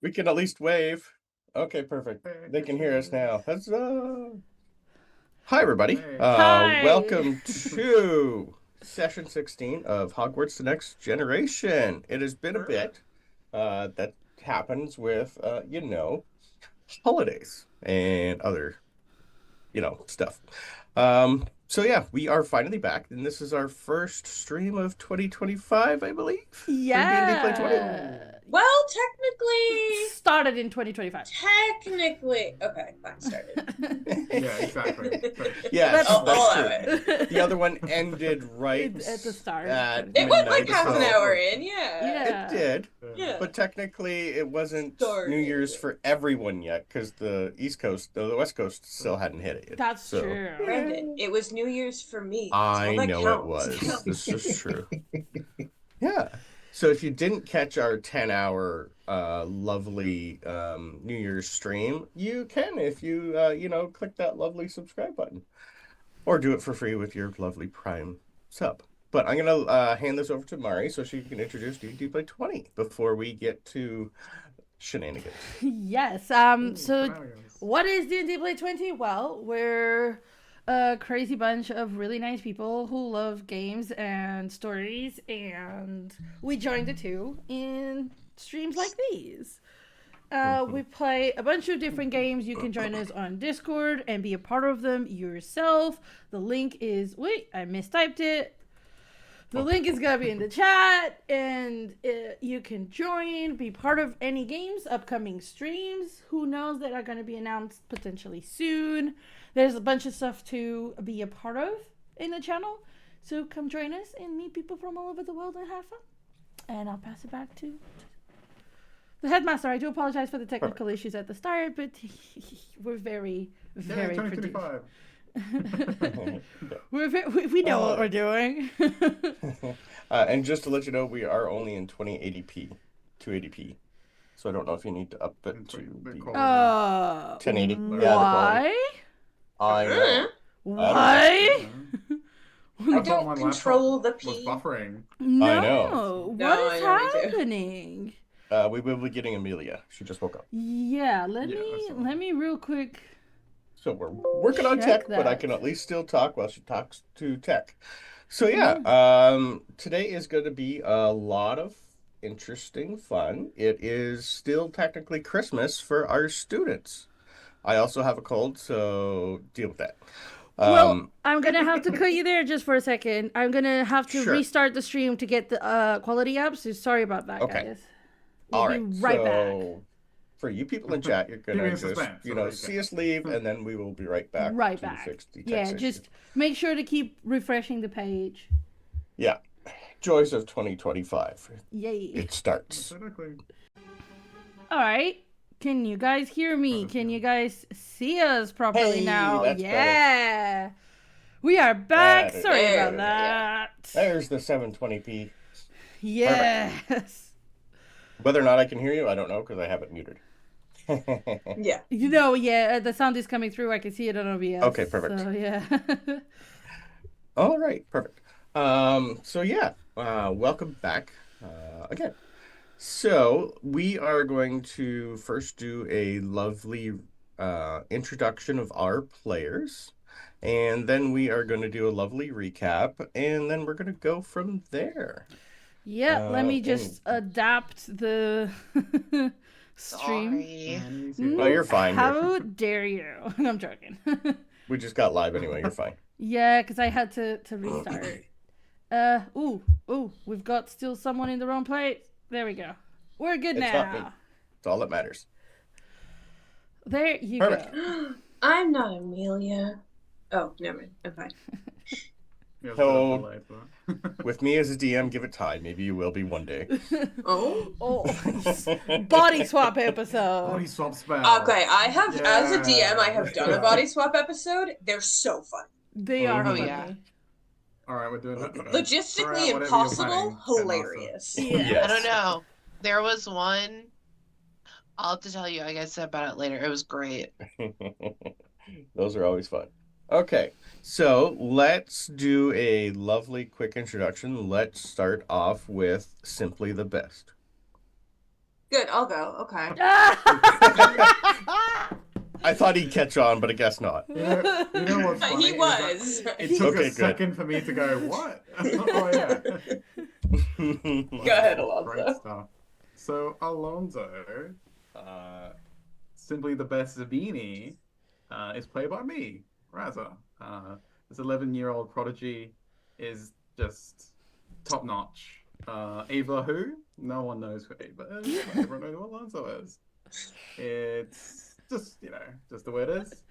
We can at least wave. Okay, perfect. They can hear us now. Huzzah! Hi, everybody. Hey. Hi. Welcome to session 16 of Hogwarts: The Next Generation. It has been a bit. That happens with, holidays and other, stuff. So yeah, we are finally back, and this is our first stream of 2025, I believe, for D&D Play 20. Yeah. Well, technically, Started in 2025. okay, fine, started. Yeah, exactly. Yes, I'll that's allow true. it. The other one ended right At the start. at It went like midnight, half an so- hour in, yeah. Yeah. It did, Yeah. but technically it wasn't Started. New Year's for everyone yet because the East Coast, the West Coast still hadn't hit it yet. That's So, true. Brandon, it was New Year's for me. That's I all that know it counts. was. This is true. Yeah. So if you didn't catch our 10-hour lovely New Year's stream, you can if you click that lovely subscribe button. Or do it for free with your lovely Prime sub. But I'm going to hand this over to Mari so she can introduce D&D Play 20 before we get to shenanigans. Yes. So what is D&D Play 20? Well, we're a crazy bunch of really nice people who love games and stories, and we joined the two in streams like these. We play a bunch of different games. You can join us on Discord and be a part of them yourself. The link is... Wait, I mistyped it. The link is going to be in the chat, and you can join, be part of any games, upcoming streams. Who knows that are going to be announced potentially soon. There's a bunch of stuff to be a part of in the channel. So come join us and meet people from all over the world and have fun. And I'll pass it back to the headmaster. I do apologize for the technical issues at the start, but we're very, very productive. 2025. We know what we're doing. And just to let you know, we are only in 2080p, 280p. So I don't know if you need to up it to the 1080. Why? I know. Why? I don't control the P. Was buffering. No. I know. What is I know, me too. happening? We will be getting Amelia. She just woke up. Yeah, let me real quick. So we're working on Check tech, but I that. can at least still talk while she talks to tech. So yeah, today is going to be a lot of interesting fun. It is still technically Christmas for our students. I also have a cold, so deal with that. Well, I'm gonna have to cut you there just for a second. I'm gonna have to Sure. restart the stream to get the quality up. So sorry about that, Okay. guys. All We'll right, be right back. so for you people in chat, you're gonna just suspense, so there you see go. us leave, and then we will be right back. Right to back. fix the Yeah, text just issue. make sure to keep refreshing the page. Yeah, joys of 2025. Yay. It starts. All right. Can you guys hear me? Can you guys see us properly Hey, now? that's Yeah. We are back. That is Sorry about better. that. There's the 720p. Yes. Whether or not I can hear you, I don't know because I have it muted. Yeah. You know, yeah, the sound is coming through. I can see it on OBS. Okay, perfect. So, yeah. All right, perfect. So yeah, welcome back again. So we are going to first do a lovely introduction of our players, and then we are going to do a lovely recap, and then we're going to go from there. Yeah, let me just adapt the stream. Sorry. Oh, you're fine. How dare you? I'm joking. We just got live anyway. You're fine. Yeah, because I had to restart. Ooh, we've got still someone in the wrong place. There we go. We're good It's now. not me. It's all that matters. There you Perfect. go. I'm not Amelia. Oh, never mind. I'm fine. So, with me as a DM, give it time. Maybe you will be one day. Oh. Body swap episode. Body swap spell. Okay, I have, as a DM, I have done a body swap episode. They're so fun. They are Oh, funny. yeah. All right, we're doing that. Logistically impossible, hilarious. Yeah. Yes. I don't know. There was one. I'll have to tell you, I guess, about it later. It was great. Those are always fun. Okay, so let's do a lovely quick introduction. Let's start off with Simply the Best. Good, I'll go. Okay. I thought he'd catch on, but I guess not. You know what's funny? He was. It took Okay, a second for me to go, what? Oh, yeah. Go ahead, Alonso. Great stuff. So, Alonso, simply the best Zabini, is played by me, Raza. This 11-year-old prodigy is just top notch. Ava who? No one knows who Ava is. Everyone knows who Alonso is. It's just, just the way it is.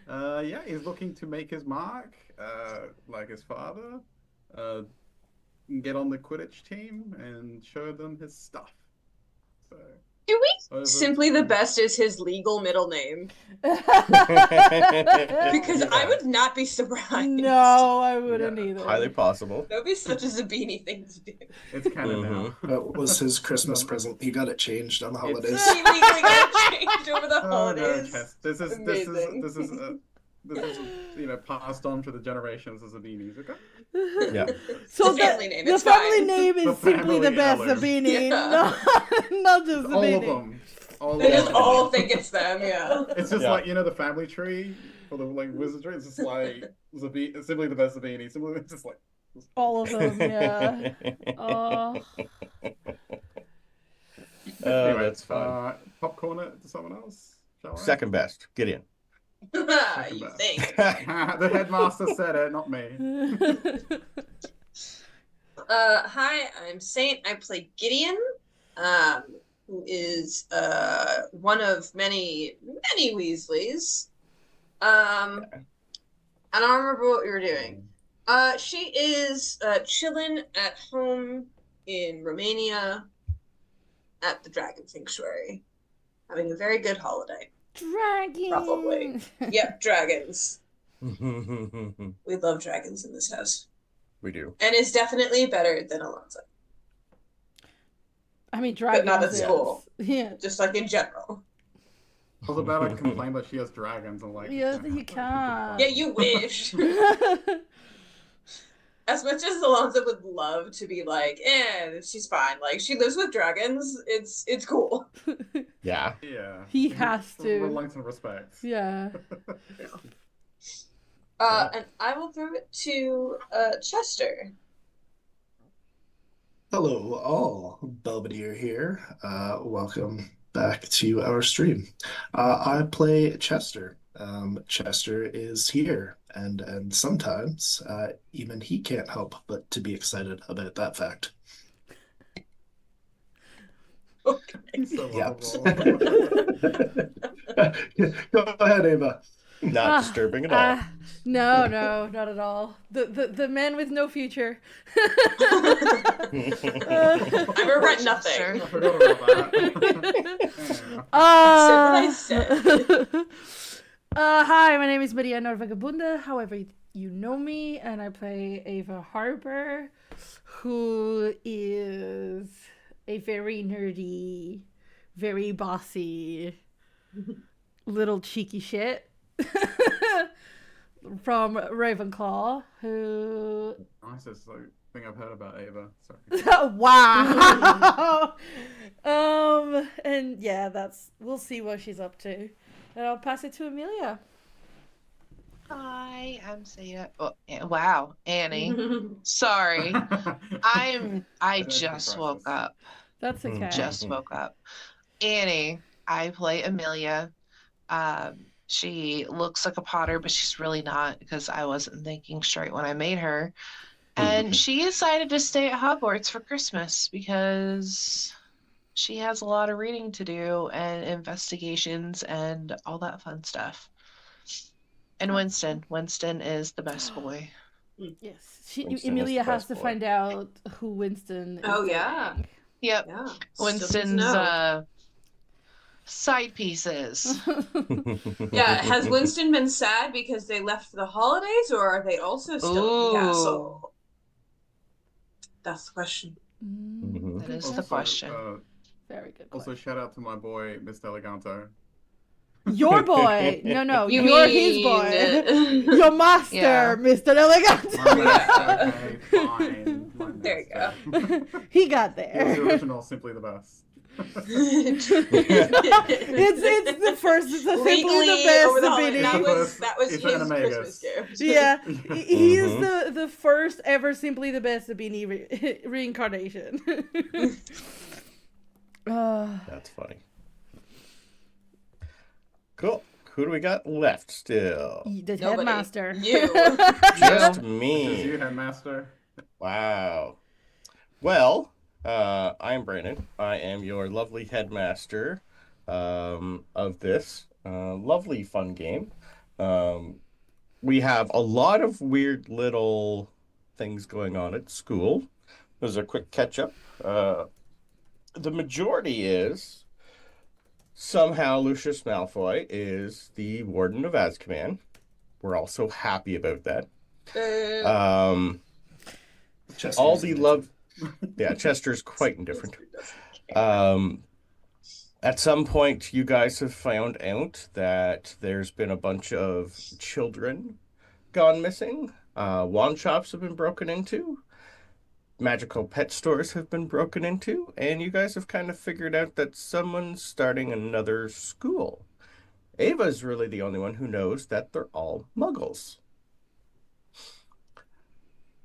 Yeah, he's looking to make his mark, like his father. Get on the Quidditch team and show them his stuff. So, Do we simply the best is his legal middle name? Because I would not be surprised. No, I wouldn't either. Highly possible. That would be such a Zabini thing to do. It's kind of now. That was his Christmas present. He got it changed on the holidays. He legally got changed over the holidays. No, this is passed on to the generations as Zabinis, okay? Yeah. So The family name, the it's family fine. name The is simply the family best heirloom. Zabini, Yeah. not just All of Zabini. them. All They of just them. all think it's them, yeah. It's just Yeah. like, the family tree for the wizardry. It's just like simply the best Zabini. Simply it's just like All of them, yeah. Oh, anyway, that's fun. Popcorn it to someone else, shall I? Second best. Gideon. You best. think. The headmaster said it, not me. Hi, I'm Saint. I play Gideon, who is one of many Weasleys. I don't remember what we were doing. She is chilling at home in Romania at the Dragon Sanctuary, having a very good holiday. dragon. Probably. Yep, dragons. We We love dragons in this house. do. And is definitely better than Alonso. I mean, dragons. not at yes. school. Yeah. Just like in general. I was about to complain that she has dragons. I'm like, Yes, you can. Yeah, you wish. As much as Alonso would love to be like, she's fine. Like, she lives with dragons. It's cool. Yeah. Yeah. He has to. Reluctant respect. Yeah. And I will throw it to Chester. Hello, all. Belvedere here. Welcome back to our stream. I play Chester. Chester is here, and sometimes even he can't help but to be excited about that fact. Okay. He's so Yep. lovable. Go ahead, Ava. Not disturbing at all. No, not at all. The man with no future. I regret nothing. I forgot about that. Said what I said. Hi, my name is Maria Norvagabunda. However, you know me, and I play Ava Harper, who is a very nerdy, very bossy, little cheeky shit from Ravenclaw, who Nicest thing I've heard about Ava. Sorry. wow. And yeah, we'll see what she's up to. And I'll pass it to Amelia. Hi, I'm Saya. Oh, wow, Annie. Sorry. I just woke up. That's okay. Just woke up. Annie, I play Amelia. She looks like a Potter, but she's really not because I wasn't thinking straight when I made her. And she decided to stay at Hogwarts for Christmas because she has a lot of reading to do and investigations and all that fun stuff. And Winston is the best boy. Yes, Winston is Amelia the has best to boy. find out who Winston is. Oh, yeah. dating. Yep. Yeah. Winston's side pieces. Yeah, has Winston been sad because they left for the holidays, or are they also still in the castle? That's the question. Mm, That good is the question. Very good Also, question. shout out to my boy, Mr. Eleganto. Your boy. No, You you're mean- his boy. Your master, Yeah. Mr. Elegant. My master, okay, fine. My There you master. He got He was there. the original, simply the best. It's the first, it's the simply the Legally best, over the the holiday. Beanie. That was It's his an Omegas. Christmas gift. Yeah, he is Mhm. the first ever simply the best, the Beanie reincarnation. That's funny. Cool. Who do we got left still? The Nobody. headmaster. You. Just This is me. you, Headmaster. Wow. Well, I am Brandon. I am your lovely headmaster of this lovely fun game. Um, we have a lot of weird little things going on at school. There's a quick catch up. The majority is somehow Lucius Malfoy is the Warden of Azkaban. We're also happy about that. Um, all the love. Yeah, Chester's quite indifferent. At some point, you guys have found out that there's been a bunch of children gone missing. Wand shops have been broken into. Magical pet stores have been broken into. And you guys have kind of figured out that someone's starting another school. Ava's really the only one who knows that they're all muggles.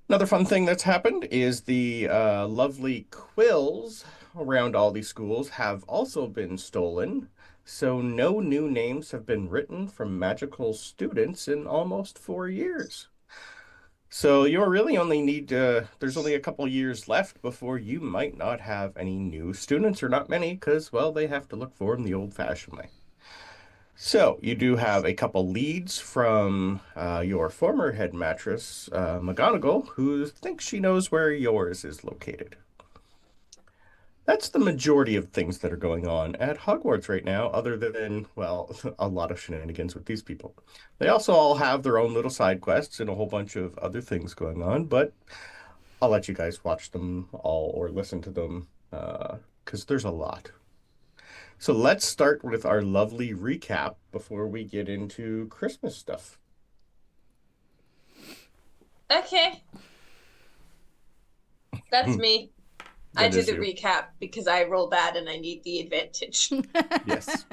Another fun thing that's happened is the lovely quills around all these schools have also been stolen. So no new names have been written from magical students in almost 4 years. So you really only need there's only a couple years left before you might not have any new students, or not many, because, well, they have to look for them the old-fashioned way. So you do have a couple leads from your former headmistress, McGonagall, who thinks she knows where yours is located. That's the majority of things that are going on at Hogwarts right now, other than, well, a lot of shenanigans with these people. They also all have their own little side quests and a whole bunch of other things going on, but I'll let you guys watch them all or listen to them, because there's a lot. So let's start with our lovely recap before we get into Christmas stuff. Okay. That's me. I did the recap because I roll bad and I need the advantage. Yes.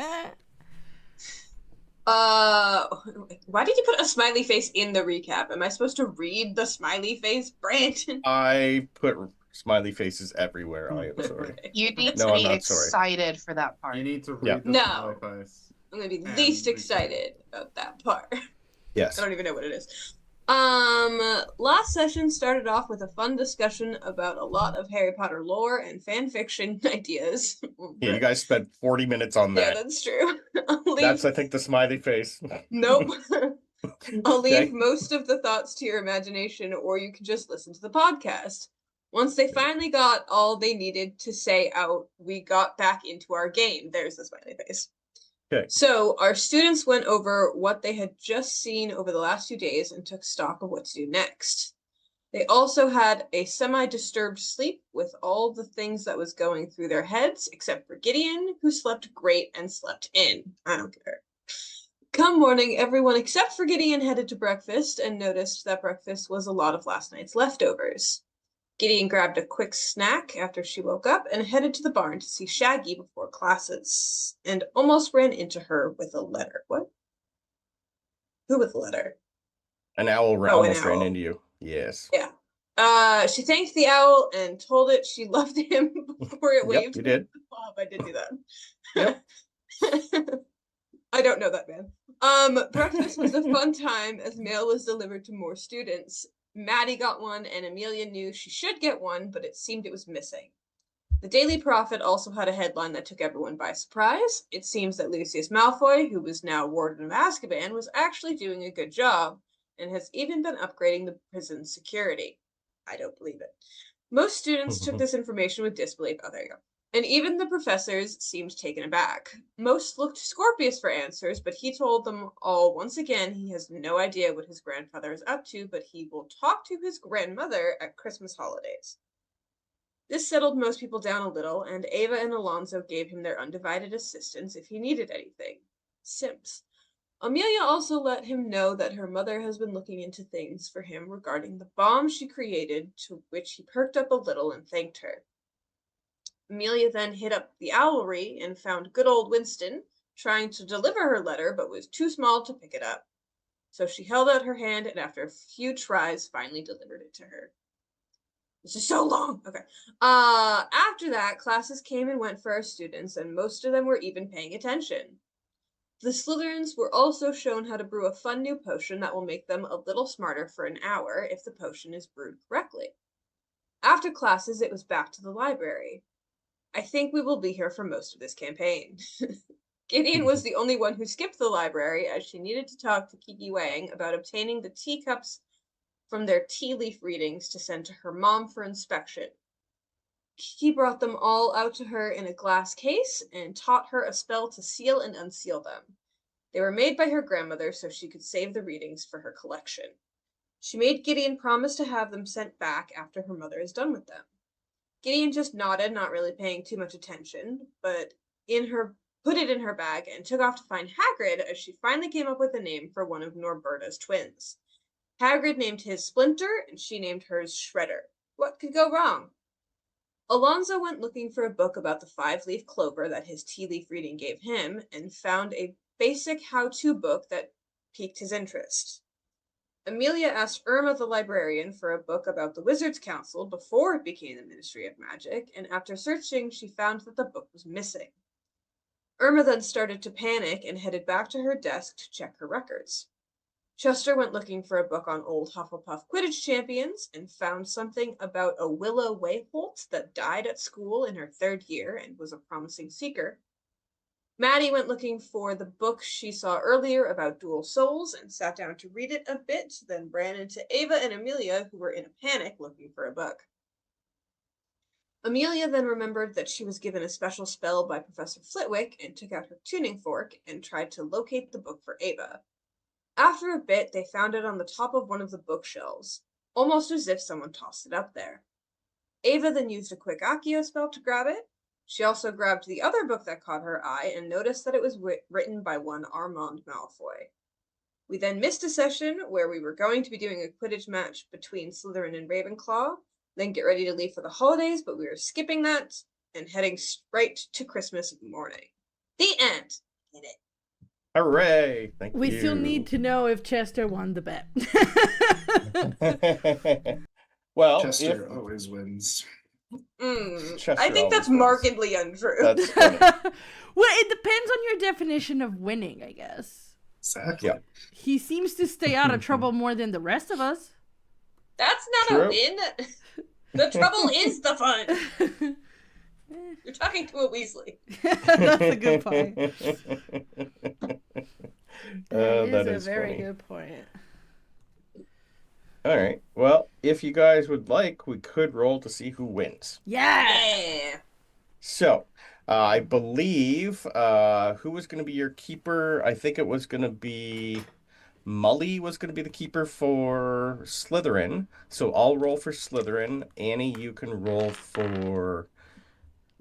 Why did you put a smiley face in the recap? Am I supposed to read the smiley face, Brandon? I put smiley faces everywhere. I am sorry. You need No, to I'm be not sorry. excited for that part. You need to Yeah. read the No. smiley face. I'm gonna be And least recap. excited about that part. Yes. I don't even know what it is. Last session started off with a fun discussion about a lot of Harry Potter lore and fan fiction ideas. Yeah, you guys spent 40 minutes on Yeah, that. that's true. That's, I think, the smiley face. Nope. I'll leave Okay. most of the thoughts to your imagination, or you can just listen to the podcast. Once they finally got all they needed to say out, we got back into our game. There's the smiley face. Okay. So our students went over what they had just seen over the last 2 days and took stock of what to do next. They also had a semi-disturbed sleep with all the things that was going through their heads, except for Gideon, who slept great and slept in. I don't care. Come morning, everyone except for Gideon headed to breakfast and noticed that breakfast was a lot of last night's leftovers. Gideon grabbed a quick snack after she woke up and headed to the barn to see Shaggy before classes, and almost ran into her with a letter. What? Who with a letter? An owl almost ran into you. Yes. Yeah. She thanked the owl and told it she loved him before it waved. Yep, you did. I did do that. Yep. I don't know that man. Breakfast was a fun time as mail was delivered to more students. Maddie got one, and Amelia knew she should get one, but it seemed it was missing. The Daily Prophet also had a headline that took everyone by surprise. It seems that Lucius Malfoy, who was now Warden of Azkaban, was actually doing a good job, and has even been upgrading the prison's security. I don't believe it. Most students took this information with disbelief. Oh, there you go. And even the professors seemed taken aback. Most looked to Scorpius for answers, but he told them all once again he has no idea what his grandfather is up to, but he will talk to his grandmother at Christmas holidays. This settled most people down a little, and Ava and Alonso gave him their undivided assistance if he needed anything. Simps. Amelia also let him know that her mother has been looking into things for him regarding the bomb she created, to which he perked up a little and thanked her. Amelia then hit up the owlry and found good old Winston trying to deliver her letter but was too small to pick it up. So she held out her hand and after a few tries finally delivered it to her. This is so long. Okay. After that, classes came and went for our students, and most of them were even paying attention. The Slytherins were also shown how to brew a fun new potion that will make them a little smarter for an hour if the potion is brewed correctly. After classes, it was back to the library. I think we will be here for most of this campaign. Gideon was the only one who skipped the library as she needed to talk to Kiki Wang about obtaining the teacups from their tea leaf readings to send to her mom for inspection. Kiki brought them all out to her in a glass case and taught her a spell to seal and unseal them. They were made by her grandmother so she could save the readings for her collection. She made Gideon promise to have them sent back after her mother is done with them. Gideon just nodded, not really paying too much attention, but put it in her bag and took off to find Hagrid as she finally came up with a name for one of Norberta's twins. Hagrid named his Splinter, and she named hers Shredder. What could go wrong? Alonzo went looking for a book about the five-leaf clover that his tea leaf reading gave him, and found a basic how-to book that piqued his interest. Amelia asked Irma the librarian for a book about the Wizards' Council before it became the Ministry of Magic, and after searching, she found that the book was missing. Irma then started to panic and headed back to her desk to check her records. Chester went looking for a book on old Hufflepuff Quidditch champions and found something about a Willow Wayholt that died at school in her 3rd year and was a promising seeker. Maddie went looking for the book she saw earlier about dual souls and sat down to read it a bit, then ran into Ava and Amelia, who were in a panic looking for a book. Amelia then remembered that she was given a special spell by Professor Flitwick and took out her tuning fork and tried to locate the book for Ava. After a bit, they found it on the top of one of the bookshelves, almost as if someone tossed it up there. Ava then used a quick Accio spell to grab it. She also grabbed the other book that caught her eye and noticed that it was written by one Armand Malfoy. We then missed a session where we were going to be doing a Quidditch match between Slytherin and Ravenclaw, then get ready to leave for the holidays, but we were skipping that and heading straight to Christmas morning. The end. Get it. Hooray! Thank you. We still need to know if Chester won the bet. Well, Chester always wins. I think that's markedly untrue. That's funny. Well, it depends on your definition of winning, I guess. Exactly. Yeah. He seems to stay out of trouble more than the rest of us. That's not a win. The trouble is the fun. You're talking to a Weasley. That's a good point. That is is a very funny. good point. All right. Well, if you guys would like, we could roll to see who wins. Yeah. So, I believe who was going to be your keeper? I think it was going to be Mully was going to be the keeper for Slytherin. So I'll roll for Slytherin. Annie, you can roll for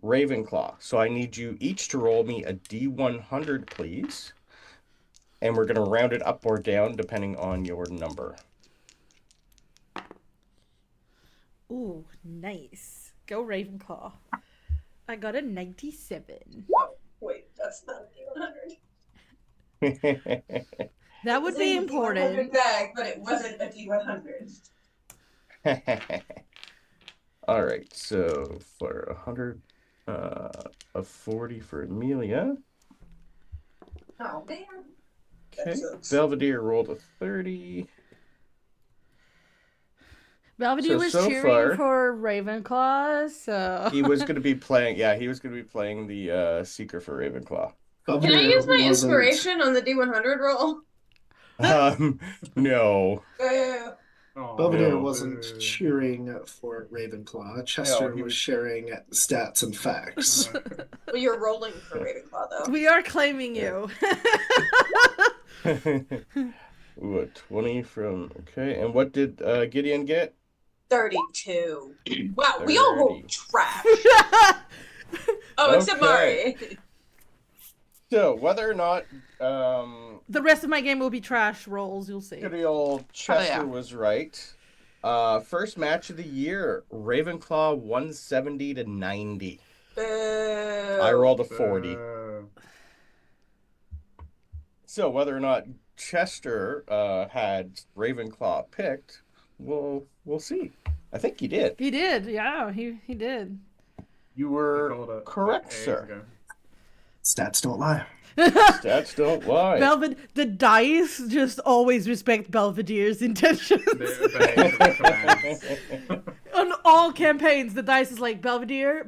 Ravenclaw. So I need you each to roll me a D100, please. And we're going to round it up or down depending on your number. Ooh, nice. Go Ravenclaw. I got a 97. Wait, that's not a D100. That would be important. D100 bag, but it wasn't a D100. All right, so for 100, a 40 for Amelia. Oh, man. Okay, Belvedere rolled a 30. Belvedere was cheering for Ravenclaw, so... He was going to be playing, the Seeker for Ravenclaw. Can I use my inspiration on the D100 roll? No. Belvedere wasn't cheering for Ravenclaw. Chester was sharing stats and facts. Well, you're rolling for Ravenclaw, though. We are claiming you. Ooh, a 20 from... Okay, and what did Gideon get? 32. Wow, 30. We all rolled trash. Except Mari. So, whether or not... the rest of my game will be trash rolls, you'll see. Good old Chester was right. First match of the year, Ravenclaw 170 to 90. I rolled a 40. So whether or not Chester had Ravenclaw picked, we'll see. I think he did. He did, yeah, he did. You were correct, sir. Stats don't lie. Stats don't lie. The dice just always respect Belvedere's intentions. On all campaigns, the dice is like, Belvedere,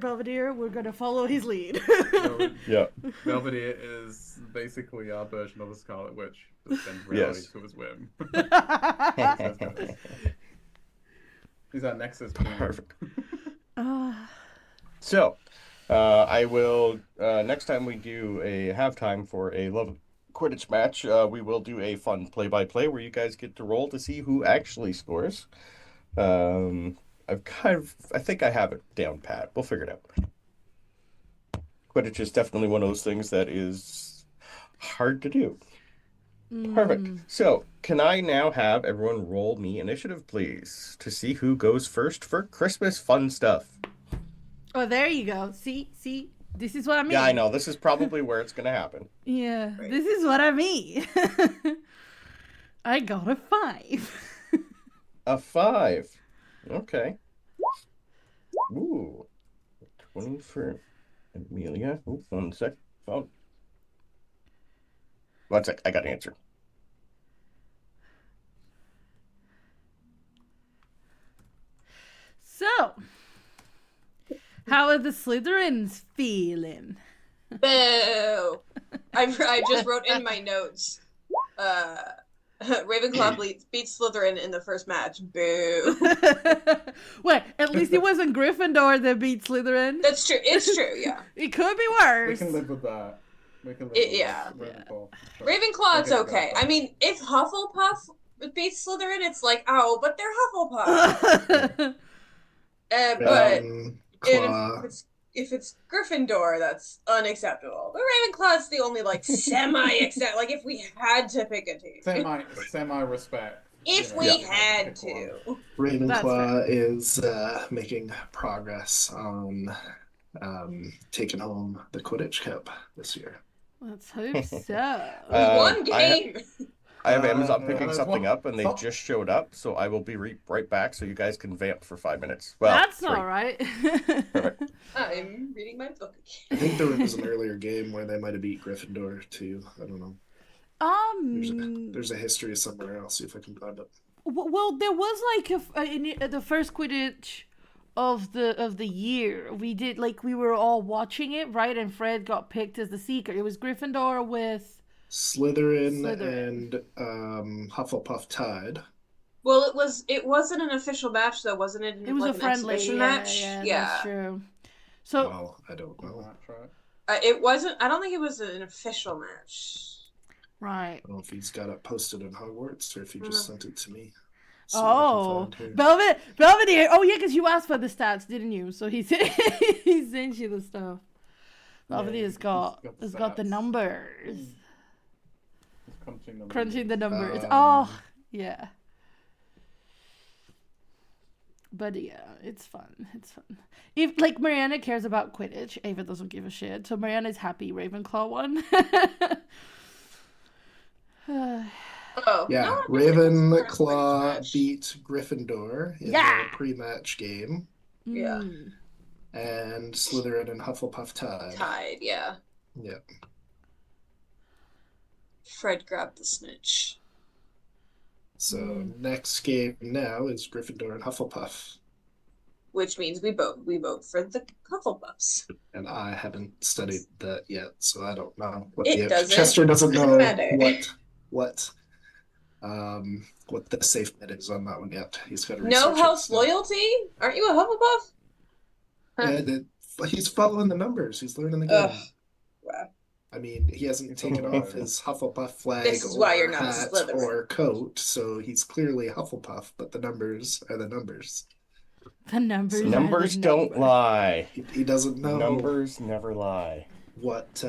we're gonna follow his lead. Yeah. Belvedere is basically our version of the Scarlet Witch, just bends reality to his whim. He's our Nexus. Perfect. So, I will, next time we do a halftime for a love Quidditch match, we will do a fun play-by-play where you guys get to roll to see who actually scores. I think I have it down pat. We'll figure it out. Quidditch is definitely one of those things that is hard to do. Perfect. So, can I now have everyone roll me initiative, please, to see who goes first for Christmas fun stuff? Oh, there you go. See, this is what I mean. Yeah, I know. This is probably where it's going to happen. Yeah, right. This is what I mean. I got a 5. A 5. Okay. Ooh. 20 for Amelia. Ooh, 1 sec. Phone. 1 sec. I got an answer. So, how are the Slytherins feeling? Boo! I just wrote in my notes. Ravenclaw beats Slytherin in the first match. Boo! Wait, at least it wasn't Gryffindor that beat Slytherin. That's true. It's true. Yeah. It could be worse. We can live with that. Yeah. Ravenclaw, it's okay. I mean, if Hufflepuff beats Slytherin, it's like, oh, but they're Hufflepuff. But if it's Gryffindor, that's unacceptable. But Ravenclaw's the only semi-accept. If we had to pick a team, semi respect. If we had to, Ravenclaw is making progress on taking home the Quidditch Cup this year. Let's hope so. One game. I have Amazon picking something up, and they just showed up, so I will be right back, so you guys can vamp for 5 minutes. Well, that's all right. I'm reading my book again. I think there was an earlier game where they might have beat Gryffindor too. I don't know. There's a history somewhere. I'll see if I can find it. Well, there was in the first Quidditch of the year. We did we were all watching it, right? And Fred got picked as the seeker. It was Gryffindor with Slytherin. And Hufflepuff tied. Well, it wasn't an official match though, wasn't it? It was a friendly match. Yeah, that's true. So well, I don't know. It wasn't. I don't think it was an official match. Right. I don't know if he's got it posted in Hogwarts or if he just sent it to me. Oh, Belvedere. Oh yeah, because you asked for the stats, didn't you? So he sent you the stuff. Belvedere's got the numbers. Crunching the numbers. Yeah. But yeah, it's fun. If Mariana cares about Quidditch, Ava doesn't give a shit. So Mariana's happy Ravenclaw won. Yeah, Ravenclaw beat Gryffindor in the pre-match game. Yeah. And Slytherin and Hufflepuff tied. Yeah. Yep. Fred grabbed the snitch. So next game now is Gryffindor and Hufflepuff. Which means we vote for the Hufflepuffs. And I haven't studied that yet, so I don't know Chester doesn't know what the safe bet is on that one yet. He's got to research No house loyalty? Aren't you a Hufflepuff? And he's following the numbers. He's learning the game. Wow. I mean, he hasn't taken off his Hufflepuff flag or hat or coat, so he's clearly Hufflepuff, but the numbers are the numbers. The numbers. Numbers don't lie. He doesn't know. Numbers never lie. What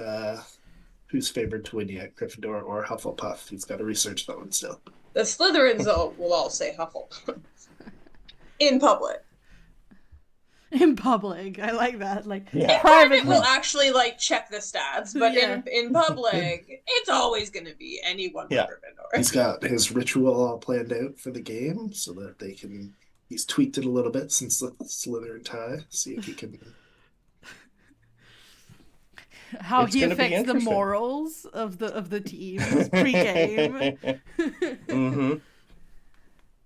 who's favored to win yet, Gryffindor or Hufflepuff? He's got to research that one still. The Slytherins will all say Hufflepuff in public. In public. I like that. Like, Yeah. In private, privately. we'll actually like check the stats, but Yeah. in public, it's always going to be anyone but Yeah. Gryffindor. He's got his ritual all planned out for the game so that they can. He's tweaked it a little bit since the Slytherin tie. See if he can. How It's he gonna be affects the interesting. morals of the teams pre-game. Mm-hmm.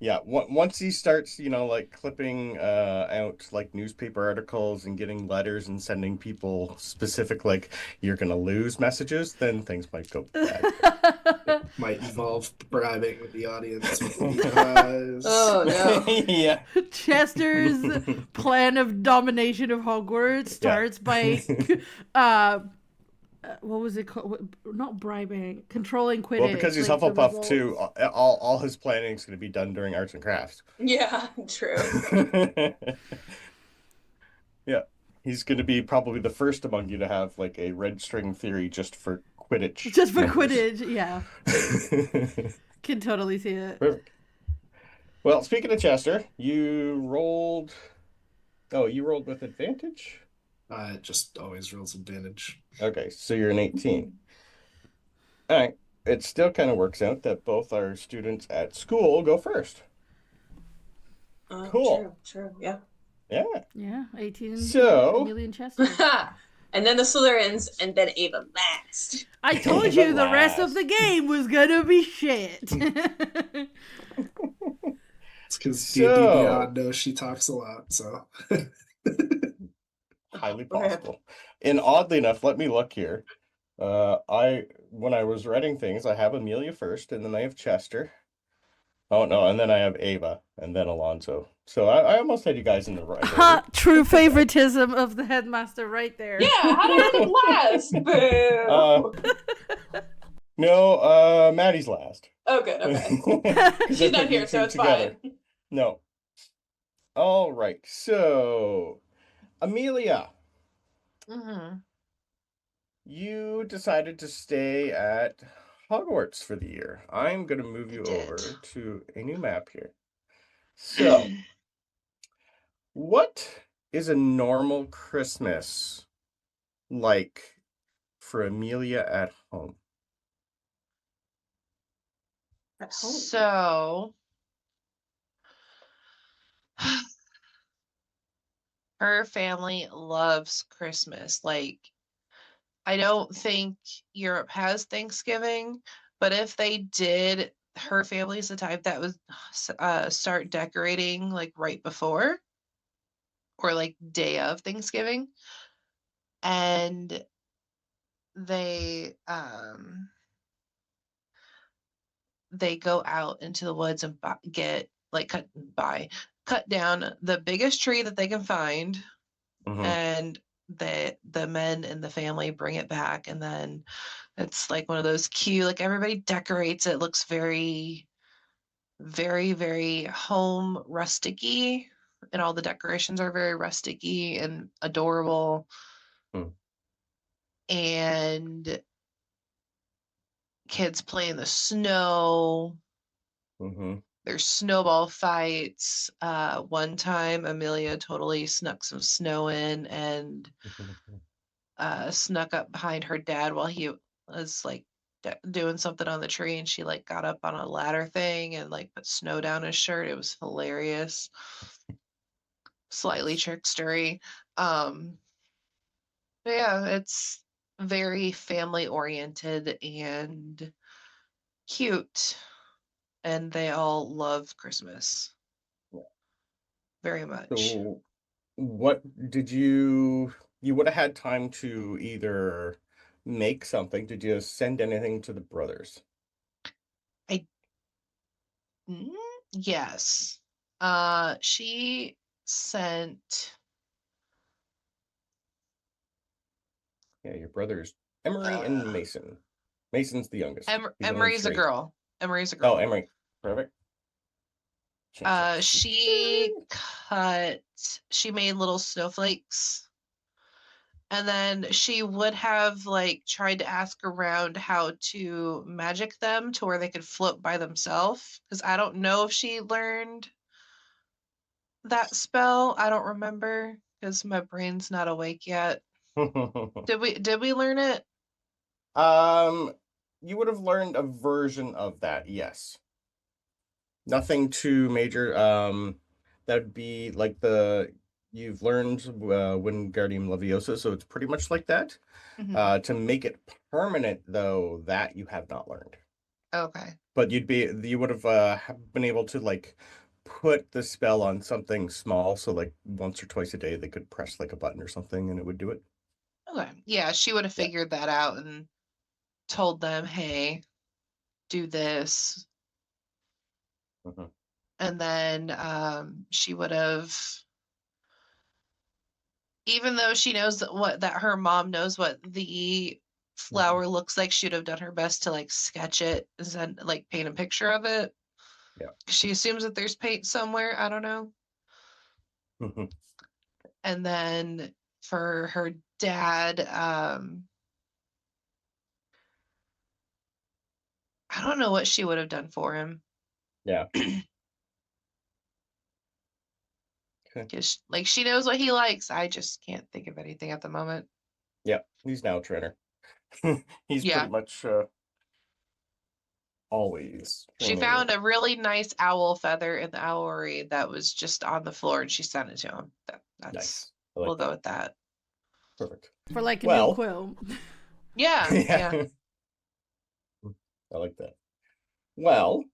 Yeah, once he starts, like clipping out like newspaper articles and getting letters and sending people specific like you're gonna lose messages, then things might go bad. Might involve bribing the audience with the prize. Oh no. Yeah. Chester's plan of domination of Hogwarts starts by what was it called? Not bribing, controlling Quidditch. Well, because he's like, the Hufflepuff results. too, all his planning is going to be done during arts and crafts. Yeah, true. Yeah, he's going to be probably the first among you to have like a red string theory just for Quidditch. Just for members. Quidditch, yeah. Can totally see it. Perfect. Well, speaking of Chester, you rolled. Oh, you rolled with advantage? It just always rolls advantage. Okay, so you're an 18. All right. It still kind of works out that both our students at school go first. Cool. True, yeah. Yeah. Yeah, 18. So- Amelia and Chester. And then the Slytherins, and then Ava last. I told you the rest of the game was gonna be shit. It's because So- D&D Beyond knows she talks a lot, so. Highly possible. And oddly enough, let me look here. When I was writing things, I have Amelia first, and then I have Chester. Oh no, and then I have Ava, and then Alonso. So I almost had you guys in the right order. True favoritism of the headmaster right there. Yeah, how did I last? Boo. No, Maddie's last. Oh, good, okay. 'Cause She's I not put you here, so two it's together. fine. No. All right. So, Amelia, Mm-hmm. you decided to stay at Hogwarts for the year. I'm going to move you did. over to a new map here. So, what is a normal Christmas like for Amelia at home? So her family loves Christmas. Like, I don't think Europe has Thanksgiving, but if they did, her family's the type that would start decorating like right before or like day of Thanksgiving. And they go out into the woods and get like cut down the biggest tree that they can find, and the men in the family bring it back, and then it's like one of those cute, like everybody decorates it, looks very, very, very home rustic-y, and all the decorations are very rustic-y and adorable. And kids play in the snow. There's snowball fights. One time, Amelia totally snuck some snow in and snuck up behind her dad while he was like doing something on the tree, and she like got up on a ladder thing and like put snow down his shirt. It was hilarious. Slightly trickstery. But yeah, it's very family oriented and cute, and they all love Christmas very much. So, what did you would have had time to either make something? Did you send anything to the brothers? Yes. She sent. Yeah, your brothers, Emery and Mason. Mason's the youngest. He's only Emery's a 3. girl. Emery's a girl. Oh, Emery. Perfect. She made little snowflakes, and then she would have like tried to ask around how to magic them to where they could float by themselves, because I don't know if she learned that spell. I don't remember, because my brain's not awake yet. Did we learn it? You would have learned a version of that, yes. Nothing too major. That'd be like you've learned Wingardium Leviosa, so it's pretty much like that. Mhm. To make it permanent, though, that you have not learned. Okay. But you would have been able to like put the spell on something small, so like once or twice a day they could press like a button or something and it would do it. Okay. Yeah, she would have Yeah. figured that out and told them, hey, do this. Mhm. And then she would have, even though she knows that her mom knows what the flower looks like, she'd have done her best to like sketch it and then like paint a picture of it. Yeah. She assumes that there's paint somewhere. I don't know. Mhm. And then for her dad, I don't know what she would have done for him. Yeah. Okay. Because like she knows what he likes. I just can't think of anything at the moment. Yeah. He's now a trainer. He's pretty Yeah. much always She training. found a really nice owl feather in the owlery that was just on the floor and she sent it to him. That's Nice. I like we'll go that. with that. Perfect. For like a new Well, quill. Yeah, yeah. yeah. I like that. Well,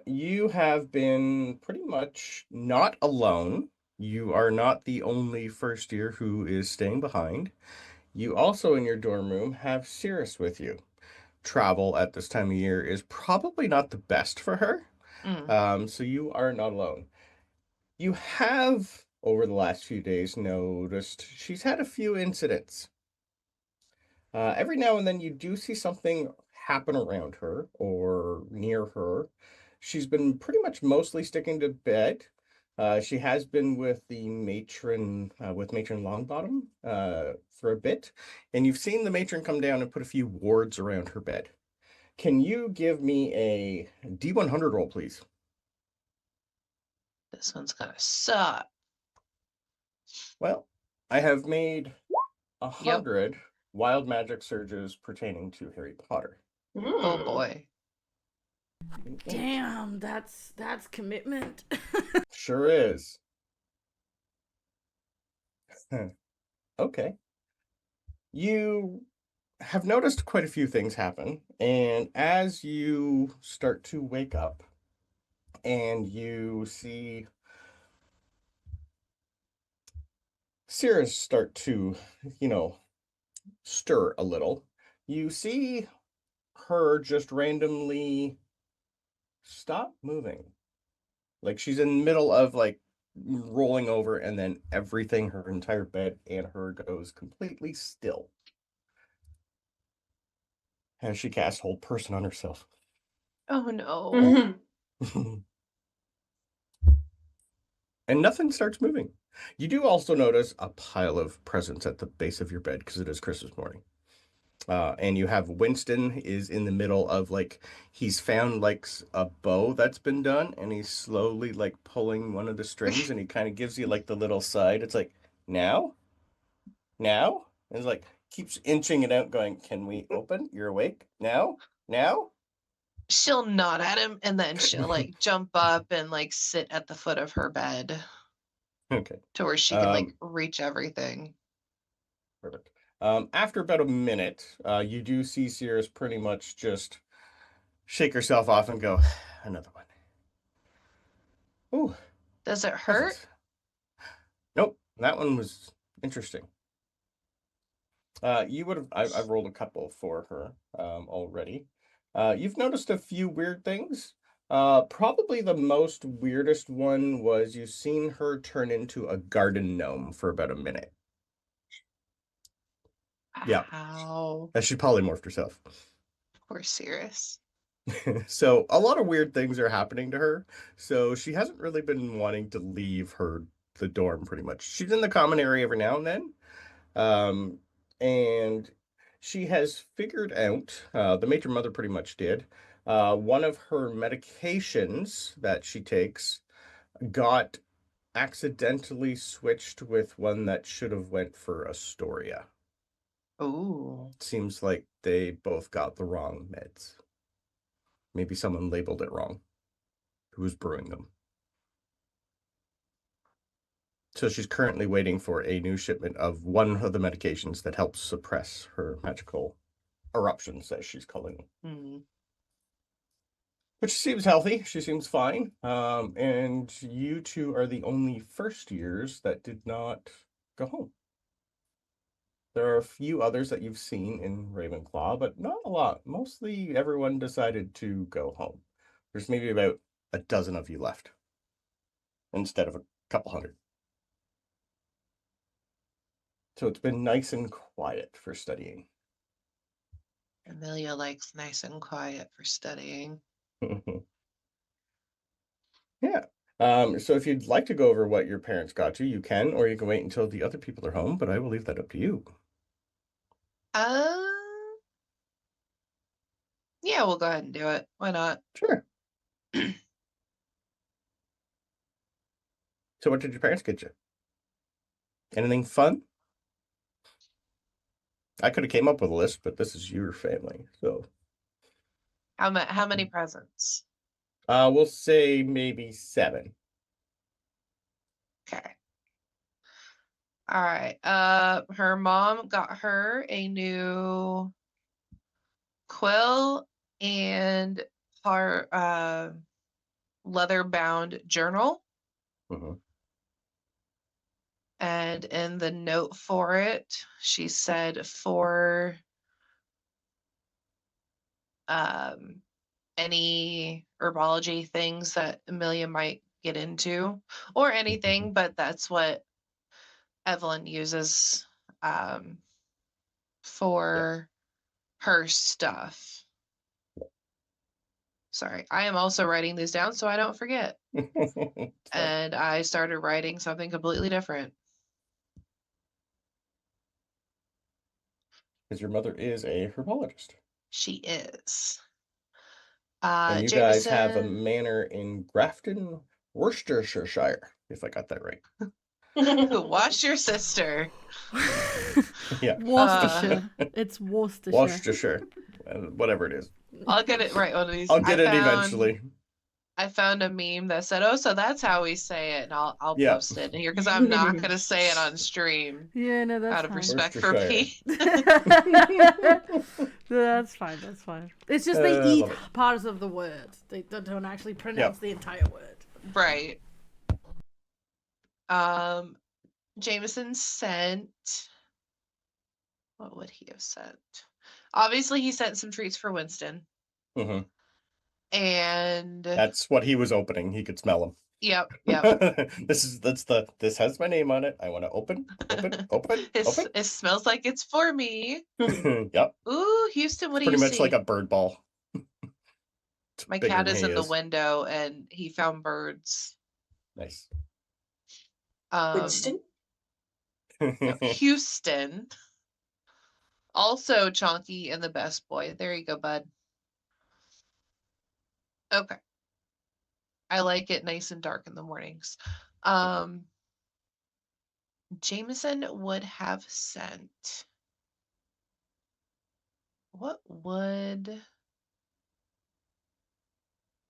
you have been pretty much not alone. You are not the only first year who is staying behind. You also, in your dorm room, have Cirrus with you. Travel at this time of year is probably not the best for her. Mm. So you are not alone. You have, over the last few days, noticed she's had a few incidents. Every now and then you do see something happen around her or near her. She's been pretty much mostly sticking to bed. She has been with matron Longbottom, for a bit, and you've seen the matron come down and put a few wards around her bed. Can you give me a D100 roll, please? This one's gonna suck. Well, I have made Yep. 100 wild magic surges pertaining to Harry Potter. Oh boy. Damn, that's commitment. Sure is. Okay. You have noticed quite a few things happen, and as you start to wake up and you see Cirrus start to, you know, stir a little, you see her just randomly stop moving. Like she's in the middle of like rolling over, and then everything, her entire bed and her goes completely still as she casts Hold Person on herself. Oh no. Mhm. And nothing starts moving. You do also notice a pile of presents at the base of your bed because it is Christmas morning. And you have Winston is in the middle of like he's found like a bow that's been done, and he's slowly like pulling one of the strings, and he kind of gives you like the little side. It's like now, now, and it's like keeps inching it out, going, "Can we open? You're awake now, now." She'll nod at him and then she'll like jump up and like sit at the foot of her bed Okay. to where she can like reach everything. Perfect. After about a minute, you do see Sirius pretty much just shake herself off and go, another one. Ooh, Does it hurt? presents. Nope, that one was interesting. You would have, I've rolled a couple for her already. You've noticed a few weird things. Probably the most weirdest one was you've seen her turn into a garden gnome for about a minute. Yeah, How? as she polymorphed herself. Poor Cirrus. So a lot of weird things are happening to her. So she hasn't really been wanting to leave the dorm pretty much. She's in the common area every now and then. And she has figured out, the matron mother pretty much did, one of her medications that she takes got accidentally switched with one that should have went for Astoria. Ooh. Seems like they both got the wrong meds. Maybe someone labeled it wrong. Who's brewing them? So she's currently waiting for a new shipment of one of the medications that helps suppress her magical eruptions, as she's calling them. Mm. But she seems healthy. She seems fine. And you two are the only first years that did not go home. There are a few others that you've seen in Ravenclaw, but not a lot. Mostly everyone decided to go home. There's maybe about a dozen of you left instead of a couple hundred. So it's been nice and quiet for studying. Amelia likes nice and quiet for studying. Yeah. So if you'd like to go over what your parents got you can, or you can wait until the other people are home, but I will leave that up to you. Yeah, we'll go ahead and do it. Why not? Sure. So what did your parents get you? Anything fun? I could have came up with a list, but this is your family, so. How many presents? We'll say maybe 7. Okay. All right. Her mom got her a new quill and her leather-bound journal. Mm-hmm. And in the note for it, she said for any herbology things that Amelia might get into, or anything, but that's what Evelyn uses for her stuff. Sorry, I am also writing these down so I don't forget. And I started writing something completely different. Because your mother is a herbologist. She is. And you guys have a manor in Grafton, Worcestershire, if I got that right. Watch your sister. Yeah. Worcestershire. It's Worcestershire. Worcestershire. Whatever it is. I'll get it right one of these. I'll get it eventually. I found a meme that said, "Oh, so that's how we say it," and I'll Yeah. post it here because I'm not gonna say it on stream. Yeah, no, that's out of fine. respect for Pete. That's fine. That's fine. It's just they eat parts of the word. They don't actually pronounce the entire word. Right. Jameson sent. What would he have sent? Obviously, he sent some treats for Winston. Mm-hmm. And that's what he was opening. He could smell them. Yep. This has my name on it. I want to open. It smells like it's for me. Yep. Ooh, Houston, what do you see? Pretty much like a bird ball. My cat is in the window and he found birds. Nice. Winston? No, Houston. Also Chonky and the best boy. There you go, bud. Okay. I like it nice and dark in the mornings. Jameson would have sent. What would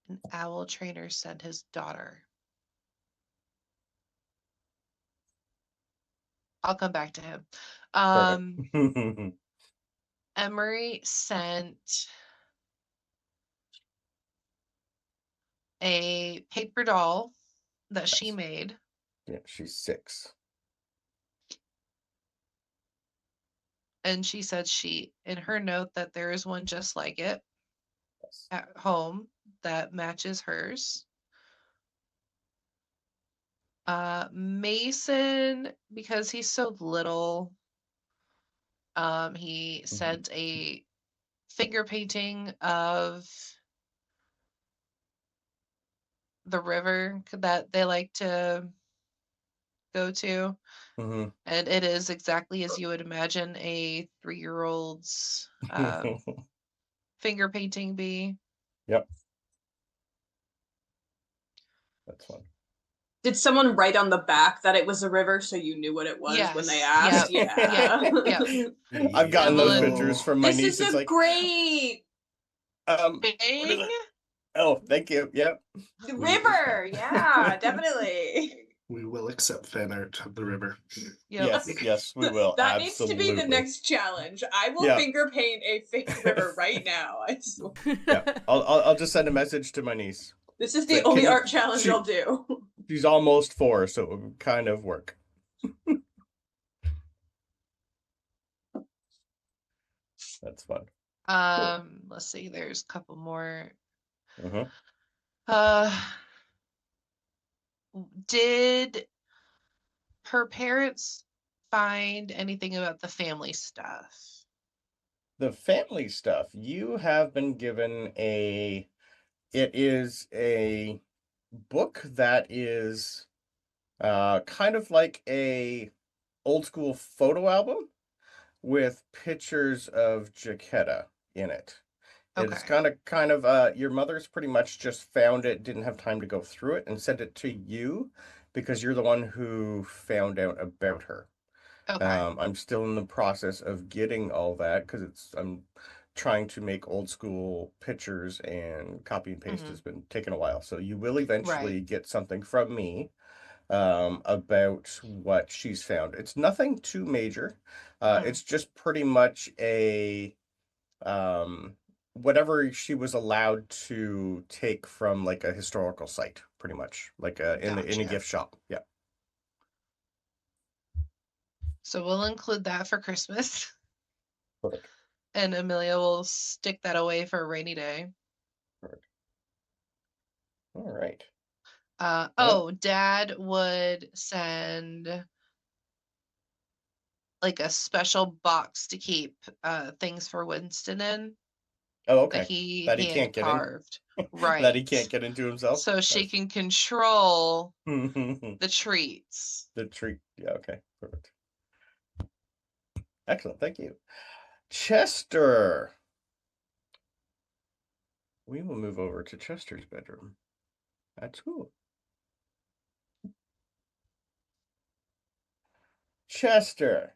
an owl trainer send his daughter? I'll come back to him. Emery sent a paper doll that she made. Yeah, she's 6. And she said in her note that there is one just like it at home that matches hers. Mason, because he's so little, he sent a finger painting of the river that they like to go to. Mm-hmm. And it is exactly as you would imagine a 3-year-old's finger painting be. Yep. That's fun. Did someone write on the back that it was a river so you knew what it was when they asked? Yep. Yeah. I've gotten those Evelyn. pictures from my This niece. is It's a like, great what is Bing. it? Oh, thank you. Yep. river. Yeah, definitely. We will accept fan art of the river. Yep. Yes, we will. That needs to be the Absolutely. next challenge. I will Yeah. finger paint a fake river right now. I swear. Yeah. I'll just send a message to my niece. This is It's the like, only can you- art challenge I'll do. She's almost 4, so it would kind of work. That's fun. Let's see. There's a couple more. Mhm. Did her parents find anything about the family stuff? The family stuff. You have been given it is a book that is kind of like a old school photo album with pictures of Jaquetta in it. It's Okay. kind of your mother's pretty much just found it, didn't have time to go through it, and sent it to you because you're the one who found out about her. Okay. I'm still in the process of getting all that because I'm trying to make old school pictures, and copy and paste has been taking a while. So you will eventually Right. get something from me about what she's found. It's nothing too major. It's just pretty much a whatever she was allowed to take from like a historical site, pretty much like in a Gotcha. gift shop. Yeah. So we'll include that for Christmas. Perfect. And Amelia will stick that away for a rainy day. Perfect. All right. Dad would send like a special box to keep things for Winston in Oh, that okay. he That he hand can't get in. carved. That he Right. can't get into himself. So she can control The the treats. treat. Yeah, okay. Perfect. Excellent. Thank you. Chester. We will move over to Chester's bedroom at school. Chester,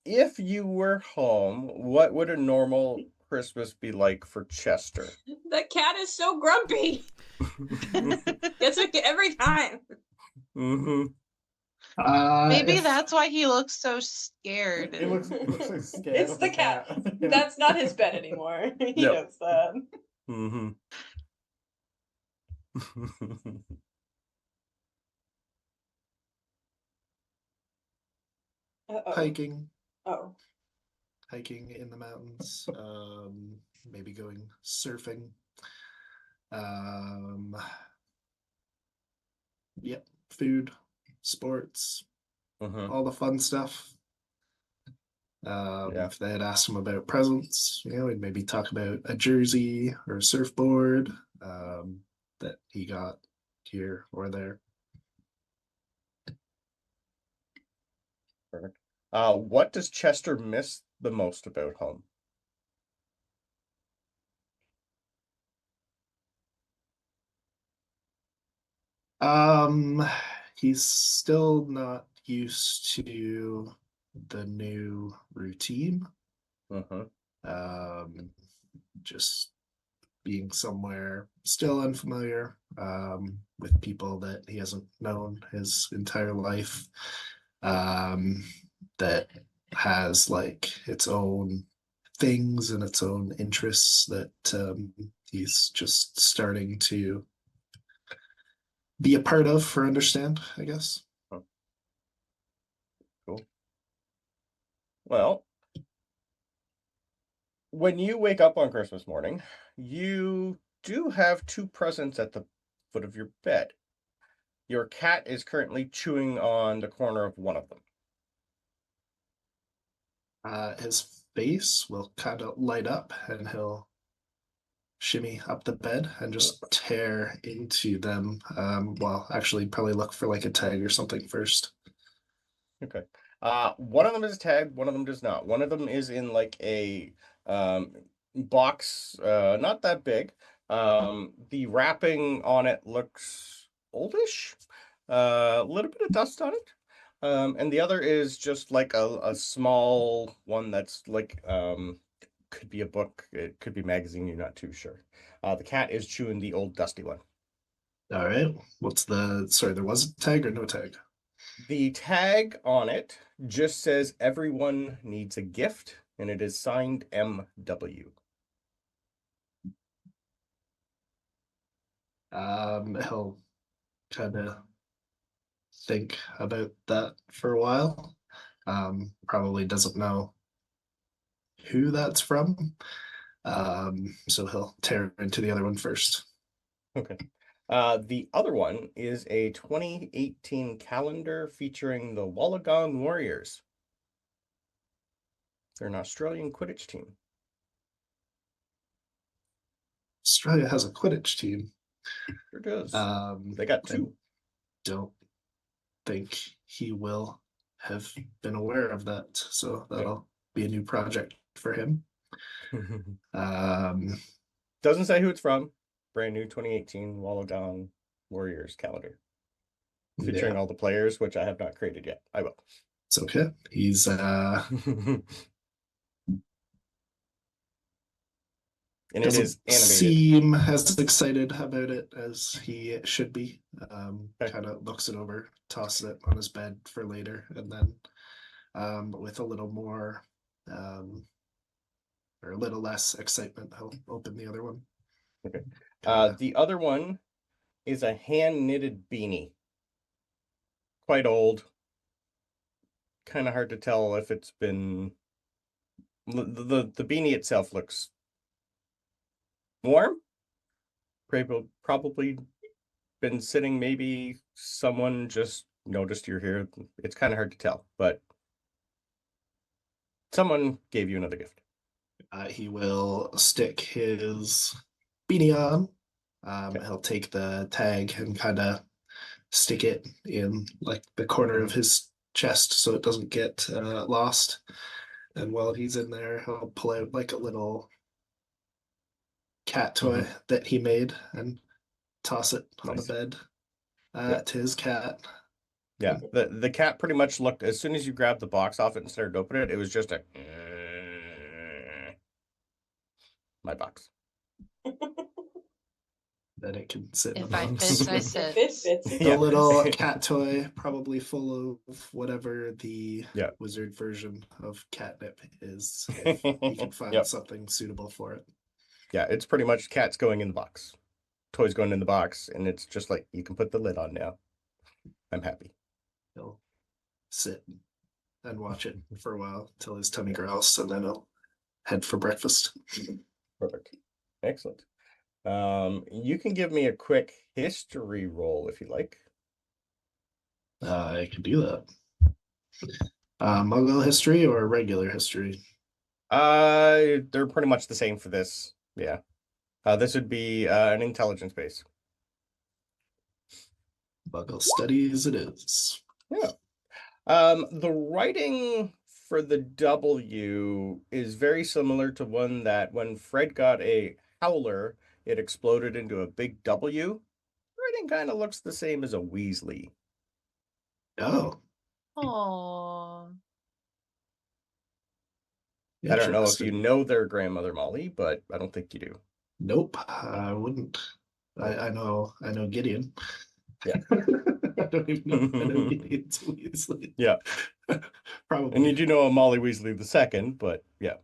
if you were home, what would a normal Christmas be like for Chester? That cat is so grumpy. Gets it every time. Mm-hmm. Maybe that's why he looks so scared. It looks like scared. It's the cat. That's not his bed anymore. He Yep. knows that. Mm-hmm. Uh-oh. Hiking. Oh. Hiking in the mountains. Maybe going surfing. Yep, food, sports, all the fun stuff. Yeah. If they had asked him about presents, we'd maybe talk about a jersey or a surfboard that he got here or there. Perfect. What does Chester miss the most about home? He's still not used to the new routine. Just being somewhere still unfamiliar, with people that he hasn't known his entire life, that has like its own things and its own interests that he's just starting to be a part of or understand, I guess. Oh. Cool. Well, when you wake up on Christmas morning, you do have 2 presents at the foot of your bed. Your cat is currently chewing on the corner of one of them. His face will kind of light up and he'll shimmy up the bed and just tear into them. Well, actually, probably look for like a tag or something first. Okay. One of them is tagged, one of them does not. One of them is in like a box, not that big. The wrapping on it looks oldish. a little bit of dust on it. And the other is just like a small one that's like could be a book, it could be a magazine, you're not too sure. The cat is chewing the old dusty one. All right. Sorry, there was a tag or no tag? The tag on it just says everyone needs a gift, and it is signed MW. He'll kind of think about that for a while. Probably doesn't know who that's from. So he'll tear into the other one first. Okay. The other one is a 2018 calendar featuring the Wollongong Warriors. They're an Australian Quidditch team. Australia has a Quidditch team. Sure does. They got two. Don't think he will have been aware of that, so that'll be a new project for him. Doesn't say who it's from. Brand new 2018 Wollongong Warriors calendar. Featuring all the players, which I have not created yet. I will. It's okay. He's and it is animated. Seem as excited about it as he should be. Kind of looks it over, tosses it on his bed for later, and then with a little more or a little less excitement, he'll open the other one. Okay. The other one is a hand-knitted beanie. Quite old. Kind of hard to tell if it's been... The beanie itself looks warm. Probably been sitting, maybe someone just noticed you're here. It's kind of hard to tell, but someone gave you another gift. He will stick his beanie on. He'll take the tag and kind of stick it in like the corner of his chest so it doesn't get lost. And while he's in there, he'll pull out like a little cat toy that he made and toss it on the bed to his cat. Yeah, the cat pretty much looked, as soon as you grabbed the box off it and started to open it, it was just a my box. That it can sit If in the I box. fit, I sit. The little cat toy, probably full of whatever the wizard version of catnip is, if you can find something suitable for it. Yeah, it's pretty much cats going in the box. Toys going in the box, and it's just like, you can put the lid on now. I'm happy. He'll sit and watch it for a while till his tummy growls, and then he'll head for breakfast. Perfect. Excellent. You can give me a quick history roll if you like. I can do that. Muggle history or regular history? They're pretty much the same for this. Yeah. This would be an intelligence base. Muggle studies it is. Yeah. The writing for the W is very similar to one that when Fred got a howler, it exploded into a big W. Writing kind of looks the same as a Weasley. Oh. Aww. I don't know if you know their grandmother Molly, but I don't think you do. Nope, I wouldn't. I know Gideon. Yeah. I don't even know Gideon's Weasley. Yeah. Probably. And you do know a Molly Weasley the second, but yeah.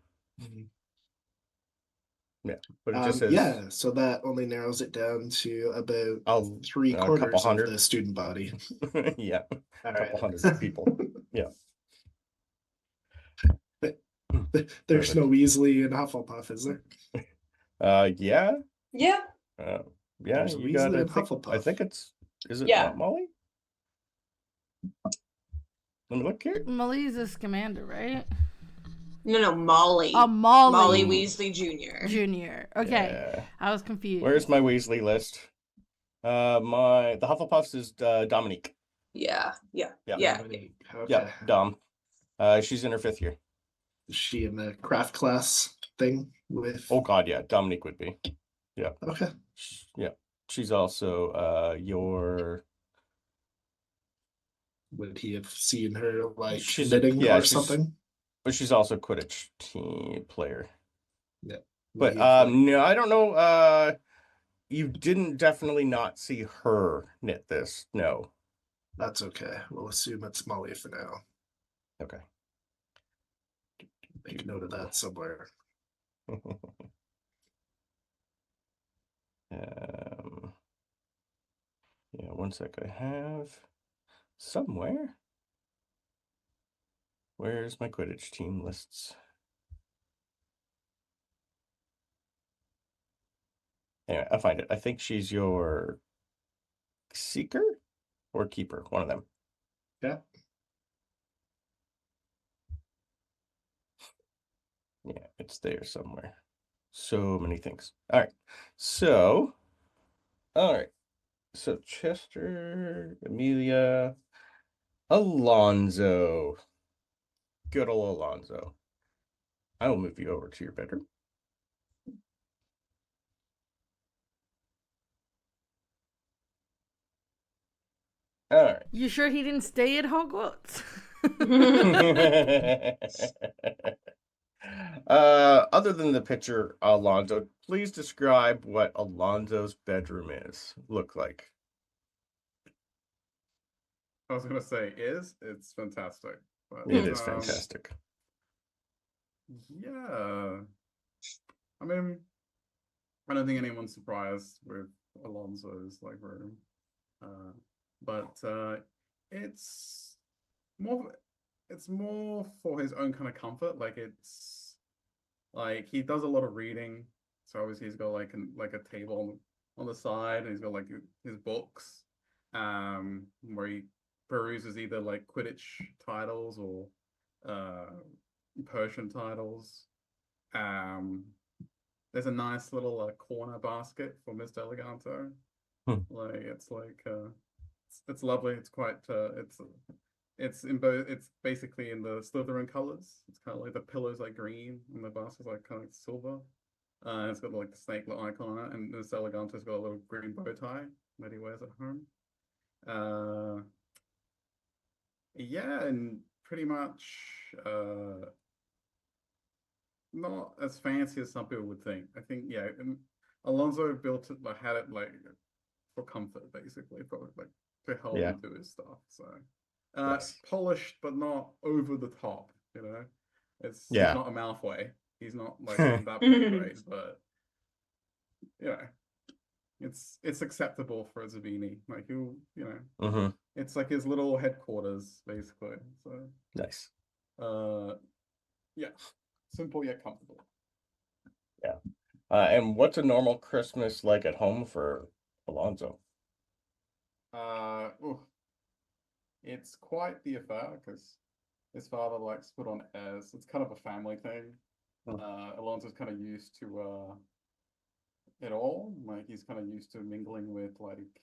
Yeah. But it just says, yeah, so that only narrows it down to about 3/4 of the student body. Yeah. All couple right. hundred people. Yeah. There's no Weasley in Hufflepuff, is there? Yeah. Yeah. Yeah, There's you Weasley got in it. Hufflepuff. I think it's, is it Yeah. not Molly? Let me look here. Molly's a Scamander, right? No, Molly. Oh, Molly. Molly Weasley Jr. Junior. Okay. Yeah. I was confused. Where's my Weasley list? The Hufflepuffs is Dominique. Yeah. Okay. Yeah, Dom. She's in her 5th year. Is she in the craft class thing with? Oh God, yeah, Dominique would be. Yeah. Okay. Yeah. She's also your Would he have seen her like She's knitting yeah, or something? but she's also a Quidditch team player. Yeah. Would But he have like no, I don't know. You didn't definitely not see her knit this. No. that's okay. We'll assume it's Molly for now. Okay. Make note of that somewhere. Yeah, one sec. I have somewhere. Where's my Quidditch team lists? Anyway, I'll find it. I think she's your seeker or keeper, one of them. Yeah. Yeah, it's there somewhere. So many things. All right. So Chester, Amelia, Alonzo. Good old Alonzo. I will move you over to your bedroom. All right. You sure he didn't stay at Hogwarts? Other than the picture, Alonzo, please describe what Alonzo's bedroom look like. I was gonna say it's fantastic. But, It is fantastic. Yeah. I mean, I don't think anyone's surprised with Alonso's like room. But it's more it's more for his own kind of comfort. Like it's like he does a lot of reading. So obviously he's got like a table on the side and he's got like his books where he peruses either like Quidditch titles or Persian titles. Um there's a nice little corner basket for Mr. Eleganto. Like it's lovely. It's quite it's basically in the Slytherin colors. It's kind of like the pillows like green and the basket's like kind of like silver. It's got like the snake little icon on it, and Mr. Eleganto's got a little green bow tie that he wears at home. Yeah, and pretty much not as fancy as some people would think. I think yeah, Alonso built it like had it like for comfort basically, for like to help him do his stuff. So Nice. polished but not over the top, you know. He's not a Malfoy. He's not like on that pay grade, but you know, it's acceptable for a Zabini. Like he'll, you know, it's like his little headquarters basically. So nice. Yeah, simple yet comfortable. Yeah. And what's a normal Christmas like at home for Alonzo? It's quite the affair because his father likes to put on airs. It's kind of a family thing. Alonso's kind of used to it all. Like he's kind of used to mingling with like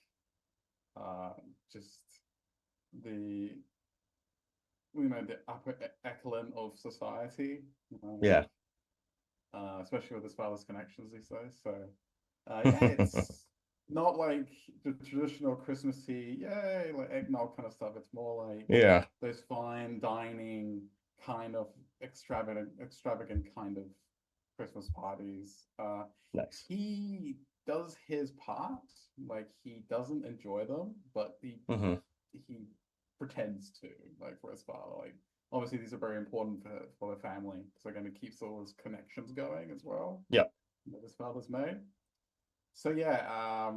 just the the upper echelon of society. Yeah. Especially with his father's connections these days. So yeah, it's not like the traditional Christmassy, yay, like eggnog kind of stuff. It's more like those fine dining kind of extravagant kind of Christmas parties. Nice. He does his part. Like he doesn't enjoy them, but he pretends to, like for his father. Like obviously these are very important for the family because they're going to keep all those connections going as well. Yep. That his father's made. So yeah,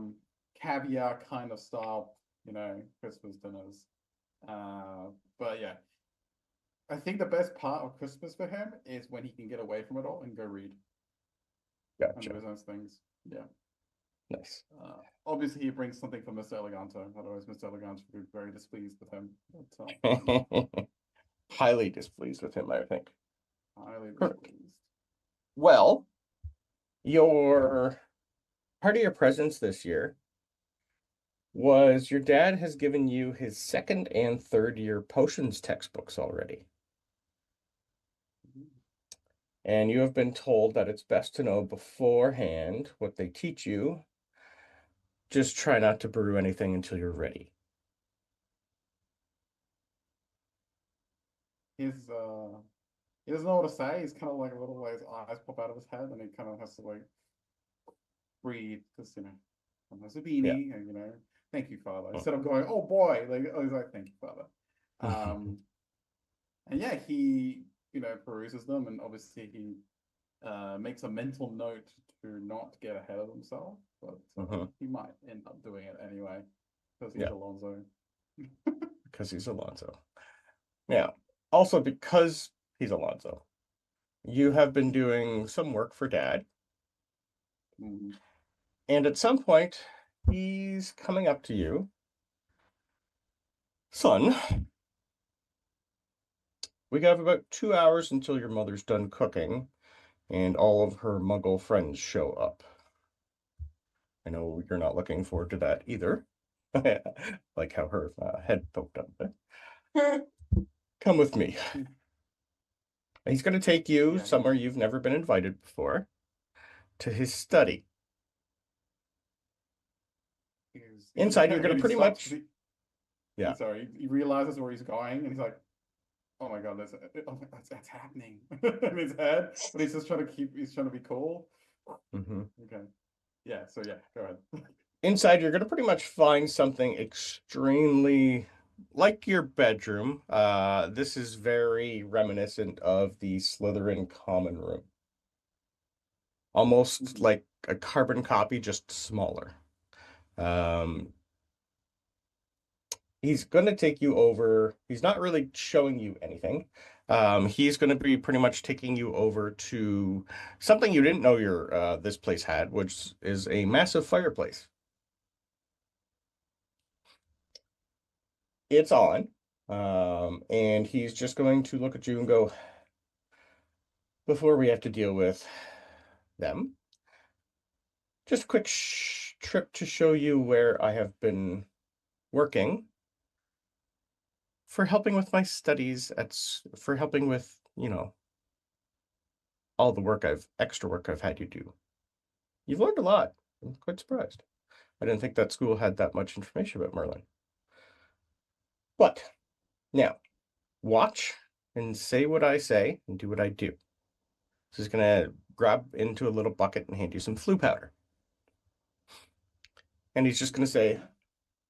caviar kind of style, Christmas dinners. But yeah, I think the best part of Christmas for him is when he can get away from it all and go read. Gotcha. And do his own things. Yeah. Nice. Obviously, he brings something for Mr. Eleganto. Otherwise, Mr. Eleganto would be very displeased with him. But, highly displeased with him, I think. Highly displeased. Well, part of your presents this year was your dad has given you his second and third year potions textbooks already. And you have been told that it's best to know beforehand what they teach you. Just try not to brew anything until you're ready. he doesn't know what to say. He's kind of like a little way his eyes pop out of his head, and he kind of has to like breathe because has a Yeah. beanie, and thank you, Father. Instead of going, oh boy, he's like, thank you, Father. And yeah, he peruses them, and obviously he makes a mental note to not get ahead of himself, but he might end up doing it anyway because he's Alonso. Because he's Alonso. Yeah. Also, because he's Alonso, you have been doing some work for Dad. And at some point, he's coming up to you. Son, we have about 2 hours until your mother's done cooking and all of her muggle friends show up. I know you're not looking forward to that either. Like how her head poked up there. Come with me. He's going to take you somewhere you've never been invited before, to his study. Inside, you're going to pretty much... Yeah. Sorry, he realizes where he's going, and he's like, "Oh my god, that's happening in his head." But he's just trying to be cool. Okay. Yeah. So yeah, go ahead. Inside, you're going to pretty much find something extremely like your bedroom. This is very reminiscent of the Slytherin common room. Almost like a carbon copy, just smaller. He's going to take you over. He's not really showing you anything. He's going to be pretty much taking you over to something you didn't know this place had, which is a massive fireplace. It's on, and he's just going to look at you and go, before we have to deal with them, just a quick trip to show you where I have been working for helping with my studies for helping with, all the extra work I've had you do. You've learned a lot. I'm quite surprised. I didn't think that school had that much information about Merlin. But now, watch and say what I say and do what I do. So he's gonna grab into a little bucket and hand you some flu powder. And he's just gonna say,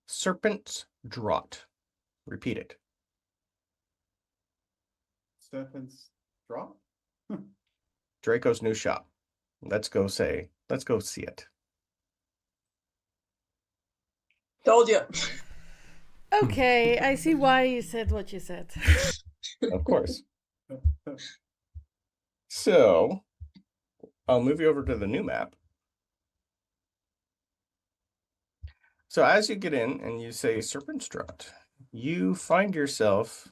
Serpent's Draught. Repeat it. Serpent's Draught? Draco's new shop. Let's go see it. Told you. Okay, I see why you said what you said. Of course. So, I'll move you over to the new map. So as you get in and you say Serpent's Draught, you find yourself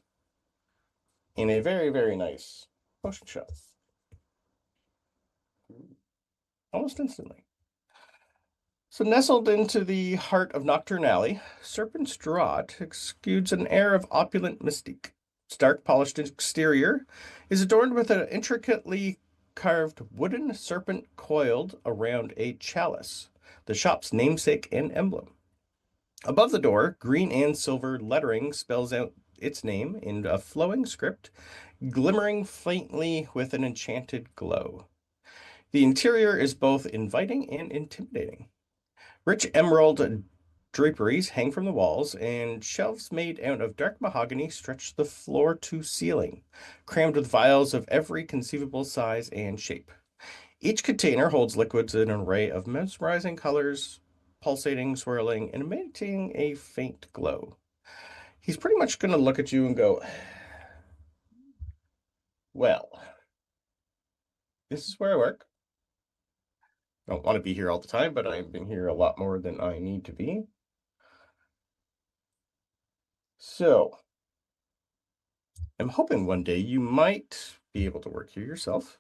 in a very, very nice potion shop. Almost instantly. So nestled into the heart of Nocturne Alley, Serpent's Draught exudes an air of opulent mystique. Its dark polished exterior is adorned with an intricately carved wooden serpent coiled around a chalice, the shop's namesake and emblem. Above the door, green and silver lettering spells out its name in a flowing script, glimmering faintly with an enchanted glow. The interior is both inviting and intimidating. Rich emerald draperies hang from the walls, and shelves made out of dark mahogany stretch the floor to ceiling, crammed with vials of every conceivable size and shape. Each container holds liquids in an array of mesmerizing colors, pulsating, swirling, and emitting a faint glow. He's pretty much going to look at you and go, well, this is where I work. I don't want to be here all the time, but I've been here a lot more than I need to be. So, I'm hoping one day you might be able to work here yourself.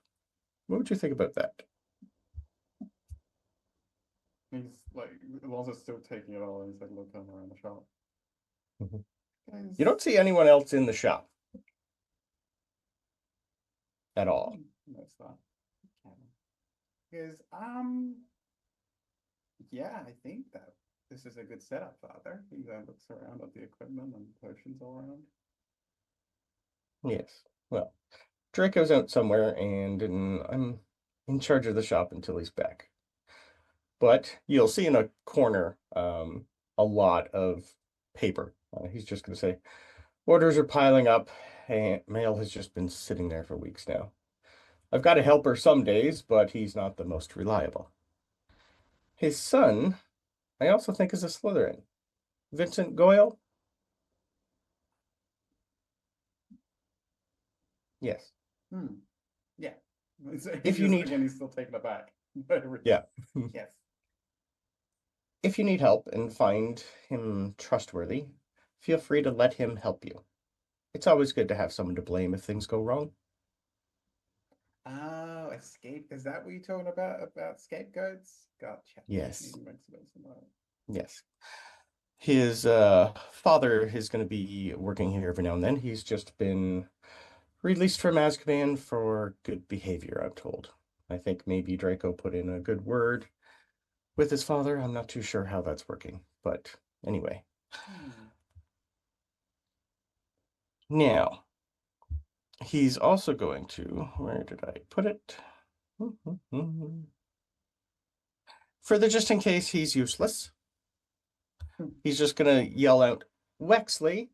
What would you think about that? He's like, Alonso's still taking it all, and he's like looking around the shop. You don't see anyone else in the shop at all. That's that. Because yeah, I think that this is a good setup, Father. He looks around at the equipment and potions all around. Yes. Well, Draco's out somewhere, and I'm in charge of the shop until he's back. But you'll see in a corner a lot of paper. He's just going to say, orders are piling up, and mail has just been sitting there for weeks now. I've got a helper some days, but he's not the most reliable. His son, I also think, is a Slytherin. Vincent Goyle? Yes. Yeah. If you need, again, he's still taken aback. yeah. Yes. If you need help and find him trustworthy, feel free to let him help you. It's always good to have someone to blame if things go wrong. Oh, escape. Is that what you're talking about? About scapegoats? Gotcha. Yes. Yes. His father is going to be working here every now and then. He's just been released from Azkaban for good behavior, I'm told. I think maybe Draco put in a good word with his father. I'm not too sure how that's working, but anyway. Now, he's also going to, where did I put it? Further, just in case he's useless, he's just going to yell out, Wexley,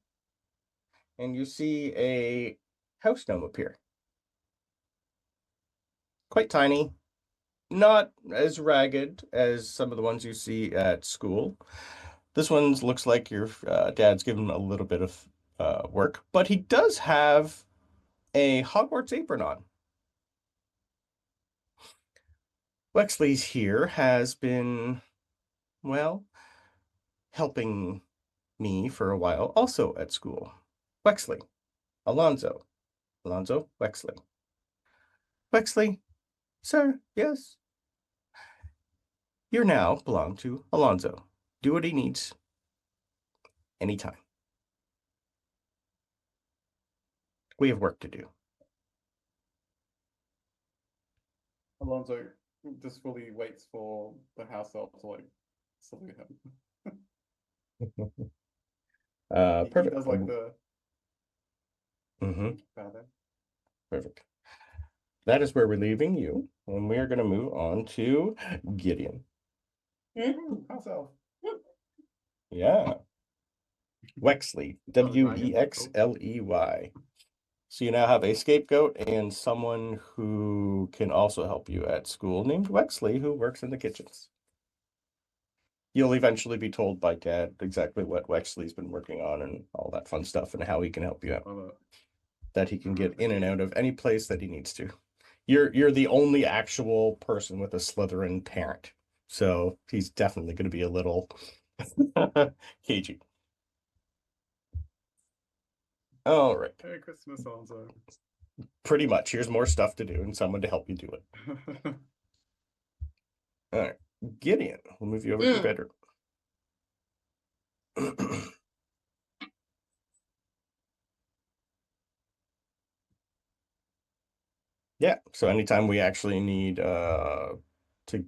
and you see a house gnome appear. Quite tiny, not as ragged as some of the ones you see at school. This one looks like your dad's given him a little bit of work, but he does have a Hogwarts apron on. Wexley's here has been, well, helping me for a while, also at school. Wexley, Alonzo, Wexley. Wexley, sir, yes. You now belong to Alonzo. Do what he needs anytime. We have work to do. Alonso just fully waits for the house elf to like salute him. Perfect. He does like the Perfect. That is where we're leaving you, and we are going to move on to Gideon. House elf. Yeah. Wexley, Wexley. So you now have a scapegoat and someone who can also help you at school named Wexley, who works in the kitchens. You'll eventually be told by Dad exactly what Wexley's been working on and all that fun stuff and how he can help you out. That he can get in and out of any place that he needs to. You're the only actual person with a Slytherin parent. So he's definitely going to be a little cagey. All right. Merry Christmas, Alonso. Pretty much. Here's more stuff to do and someone to help you do it. All right. Gideon, we'll move you over to your bedroom. Yeah, so anytime we actually need to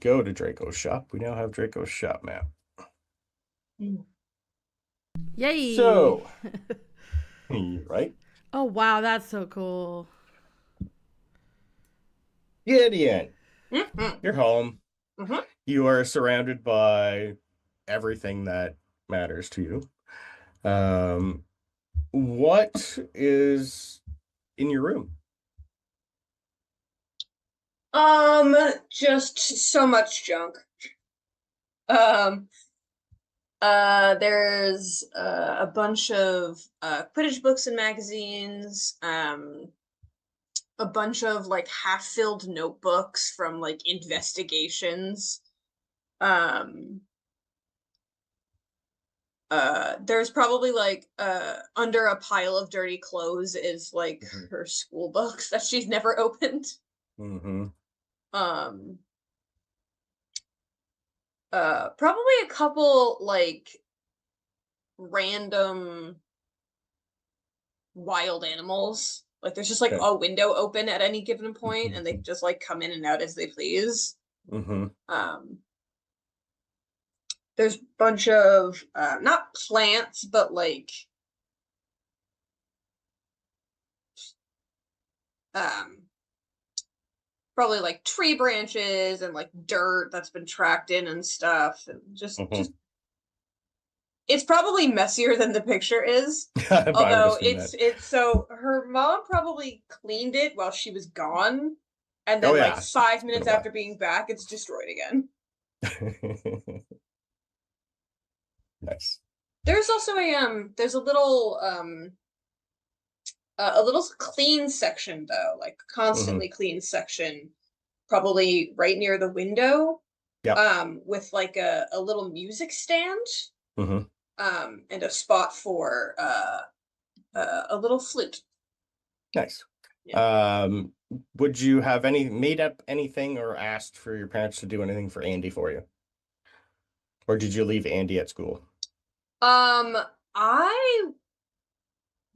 go to Draco's shop, we now have Draco's shop map. Yay! So, right? Oh, wow, that's so cool. Gideon, you're home. Mm-hmm. You are surrounded by everything that matters to you. What is in your room? Just so much junk. There's a bunch of Quidditch books and magazines, a bunch of like half-filled notebooks from like investigations. There's probably like under a pile of dirty clothes is like her school books that she's never opened. Probably a couple like random wild animals. Like there's just like a window open at any given point and they just like come in and out as they please. There's a bunch of not plants, but like probably like tree branches and like dirt that's been tracked in and stuff, and just it's probably messier than the picture is. I would Although assume that. it's so her mom probably cleaned it while she was gone, and Oh then like yeah, 5 minutes after being back, it's destroyed again. Nice. There's also there's a little clean section though, like constantly clean section, probably right near the window. Yeah. With like a little music stand. Mm-hmm. And a spot for a little flute. Nice. Yeah. Would you have made up anything or asked for your parents to do anything for Andy for you? Or did you leave Andy at school? I I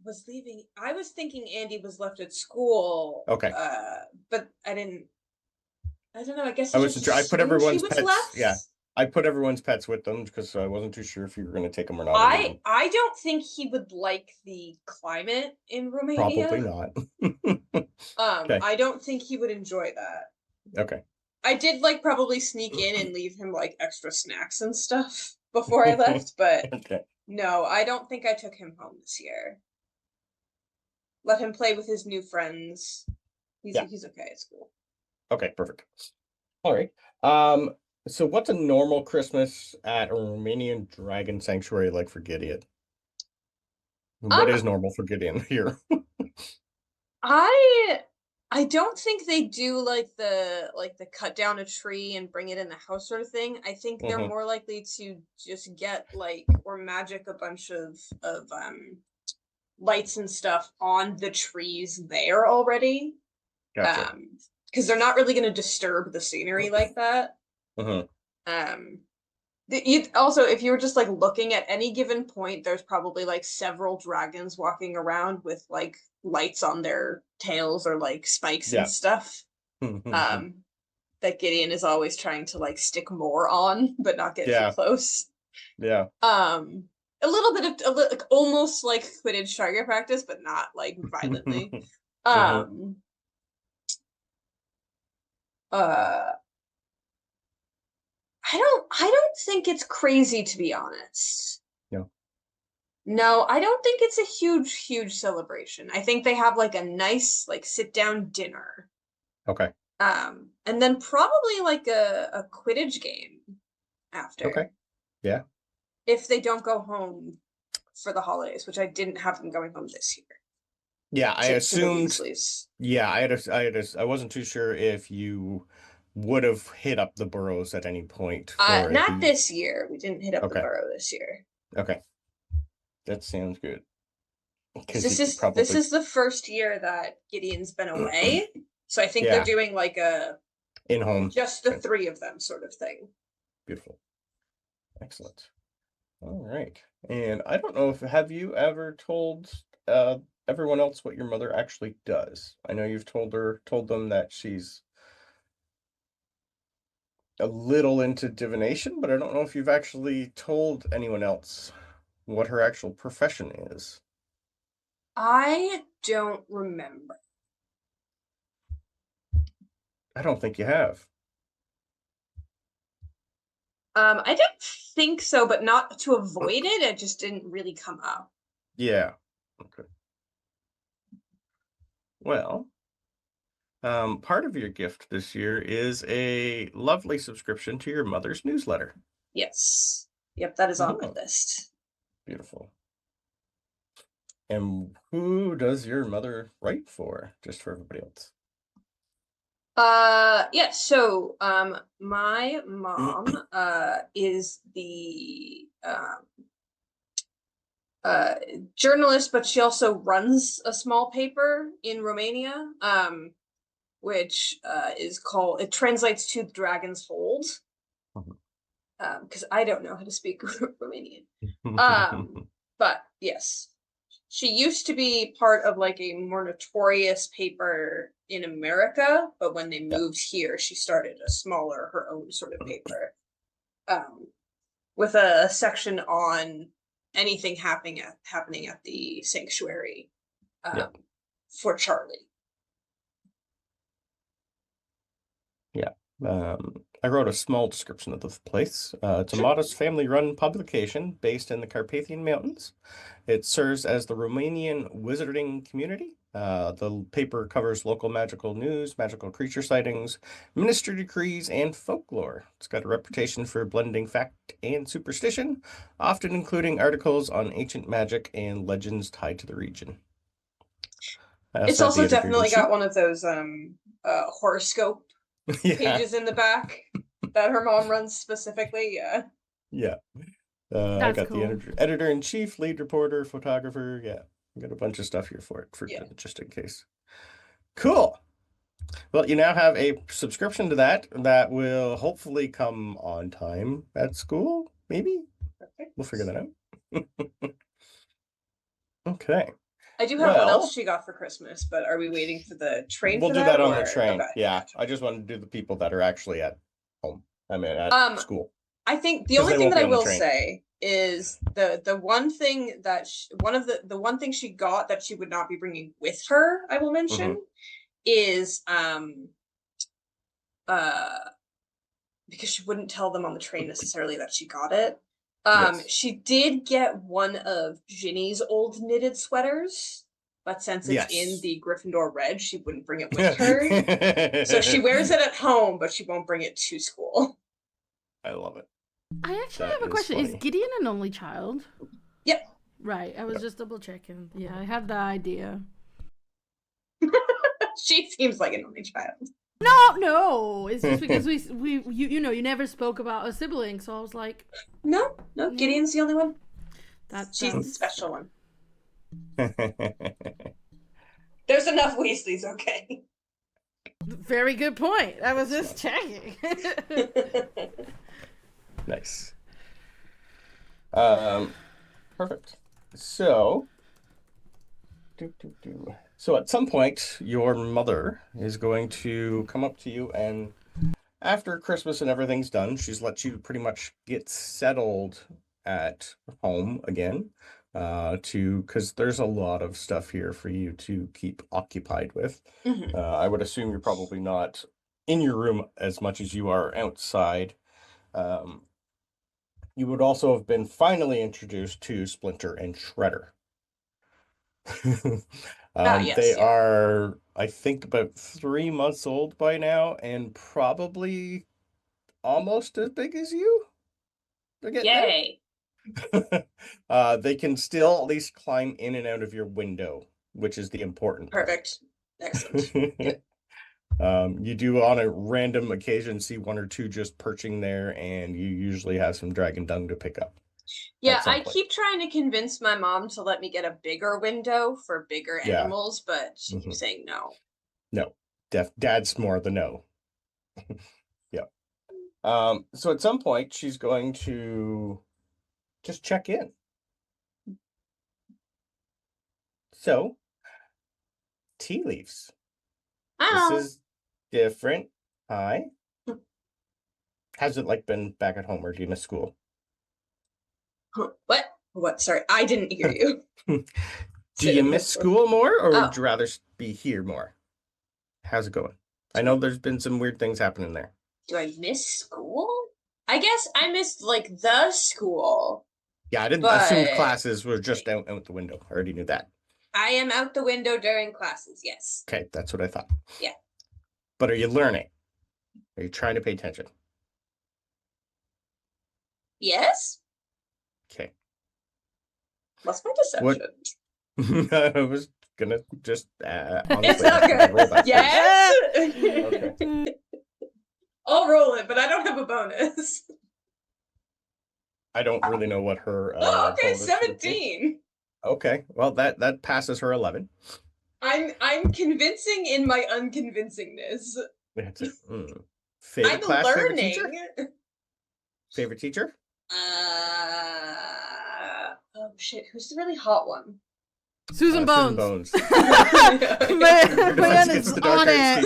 was thinking Andy was left at school. Okay. But I don't know, I guess I I was just I put assumed he everyone's was pets. left. Yeah. I put everyone's pets with them because I wasn't too sure if you were going to take them or not. Or leave them. I don't think he would like the climate in Romania. Probably not. Okay. I don't think he would enjoy that. Okay. I did like probably sneak in and leave him like extra snacks and stuff before I left, but Okay. no, I don't think I took him home this year. Let him play with his new friends. He's okay at school. Okay, perfect. All right. So what's a normal Christmas at a Romanian dragon sanctuary like for Gideon? What is normal for Gideon here? I don't think they do like the cut down a tree and bring it in the house sort of thing. I think they're more likely to just get like or magic a bunch of lights and stuff on the trees there already. Gotcha. Because they're not really going to disturb the scenery like that. Also, if you were just like looking at any given point, there's probably like several dragons walking around with like lights on their tails or like spikes and stuff. That Gideon is always trying to like stick more on, but not get too close. Yeah. A little bit of like, almost like Quidditch target practice, but not like violently. I don't think it's crazy, to be honest. No, I don't think it's a huge celebration. I think they have like a nice like sit down dinner. Okay. And then probably like a Quidditch game after. Okay. Yeah. If they don't go home for the holidays, which I didn't have them going home this year. Yeah, I assumed. Yeah, I wasn't too sure if you would have hit up the burrows at any point. Not this year. We didn't hit up the burrow this year. Okay. That sounds good. This is the first year that Gideon's been away. So I think they're doing like a in-home, just the three of them sort of thing. Beautiful. Excellent. All right. And I don't know have you ever told everyone else what your mother actually does? I know you've told them that she's a little into divination, but I don't know if you've actually told anyone else what her actual profession is. I don't remember. I don't think you have. I don't think so, but not to avoid it. It just didn't really come up. Yeah. Okay. Well, part of your gift this year is a lovely subscription to your mother's newsletter. Yes. Yep, that is on my list. Beautiful. And who does your mother write for? Just for everybody else. Yeah, so my mom is the journalist, but she also runs a small paper in Romania, which it translates to Dragon's Hold. Because I don't know how to speak Romanian. But yes. She used to be part of like a more notorious paper in America, but when they moved here, she started her own sort of paper, with a section on anything happening at the sanctuary, for Charlie. Yeah. I wrote a small description of the place. It's a modest family-run publication based in the Carpathian Mountains. It serves as the Romanian wizarding community. The paper covers local magical news, magical creature sightings, ministry decrees, and folklore. It's got a reputation for blending fact and superstition, often including articles on ancient magic and legends tied to the region. It's also definitely got one of those horoscope pages in the back that her mom runs specifically. Yeah. Yeah. I got cool. The editor-in-chief, lead reporter, photographer. Yeah, I got a bunch of stuff here for it, just in case. Cool. Well, you now have a subscription to that will hopefully come on time at school, maybe? Perfect. We'll figure that out. Okay. I do have what else she got for Christmas, but are we waiting for the train We'll for do that on the train. Okay. Yeah, I just wanted to do the people that are actually at home. I mean, at school. I think the only thing that I will say is the one thing that the one thing she got that she would not be bringing with her, I will mention, is because she wouldn't tell them on the train necessarily that she got it. She did get one of Ginny's old knitted sweaters, but since it's in the Gryffindor red, she wouldn't bring it with her. So she wears it at home, but she won't bring it to school. I love it. I actually have a question. Funny. Is Gideon an only child? Yep. Right. I was just double checking. Yeah, I had the idea. She seems like an only child. No. It's just because you never spoke about a sibling, so I was like, no. Gideon's the only one. She's the special one. There's enough Weasleys, okay. Very good point. I was just checking. Nice. Perfect. So at some point, your mother is going to come up to you, and after Christmas and everything's done, she's let you pretty much get settled at home again, because there's a lot of stuff here for you to keep occupied with. I would assume you're probably not in your room as much as you are outside. You would also have been finally introduced to Splinter and Shredder. They are, I think, about 3 months old by now, and probably almost as big as you. Yay! They can still at least climb in and out of your window, which is the important part. Perfect. Excellent. You do on a random occasion see one or two just perching there, and you usually have some dragon dung to pick up. Yeah, I keep trying to convince my mom to let me get a bigger window for bigger animals, but she keeps saying no. No. Dad's more the no. Yeah. So at some point, she's going to just check in. So, tea leaves. Oh. This is different. Hi. How's it been back at home, or do you miss school? What? Sorry, I didn't hear you. Do you miss school more, or would you rather be here more? How's it going? I know there's been some weird things happening there. Do I miss school? I guess I missed the school. Yeah, I didn't assume classes were just out the window. I already knew that. I am out the window during classes, yes. Okay, that's what I thought. Yeah. But are you learning? Are you trying to pay attention? Yes. Okay. What's my deception? I was gonna just honestly. It's not good. Yes. Okay. I'll roll it, but I don't have a bonus. I don't really know what her. Okay, 17. Okay, well that passes her 11. I'm convincing in my unconvincingness. That's it. Favorite I'm class, learning. Favorite teacher? Oh shit, who's the really hot one? Susan Bones. Man is on it.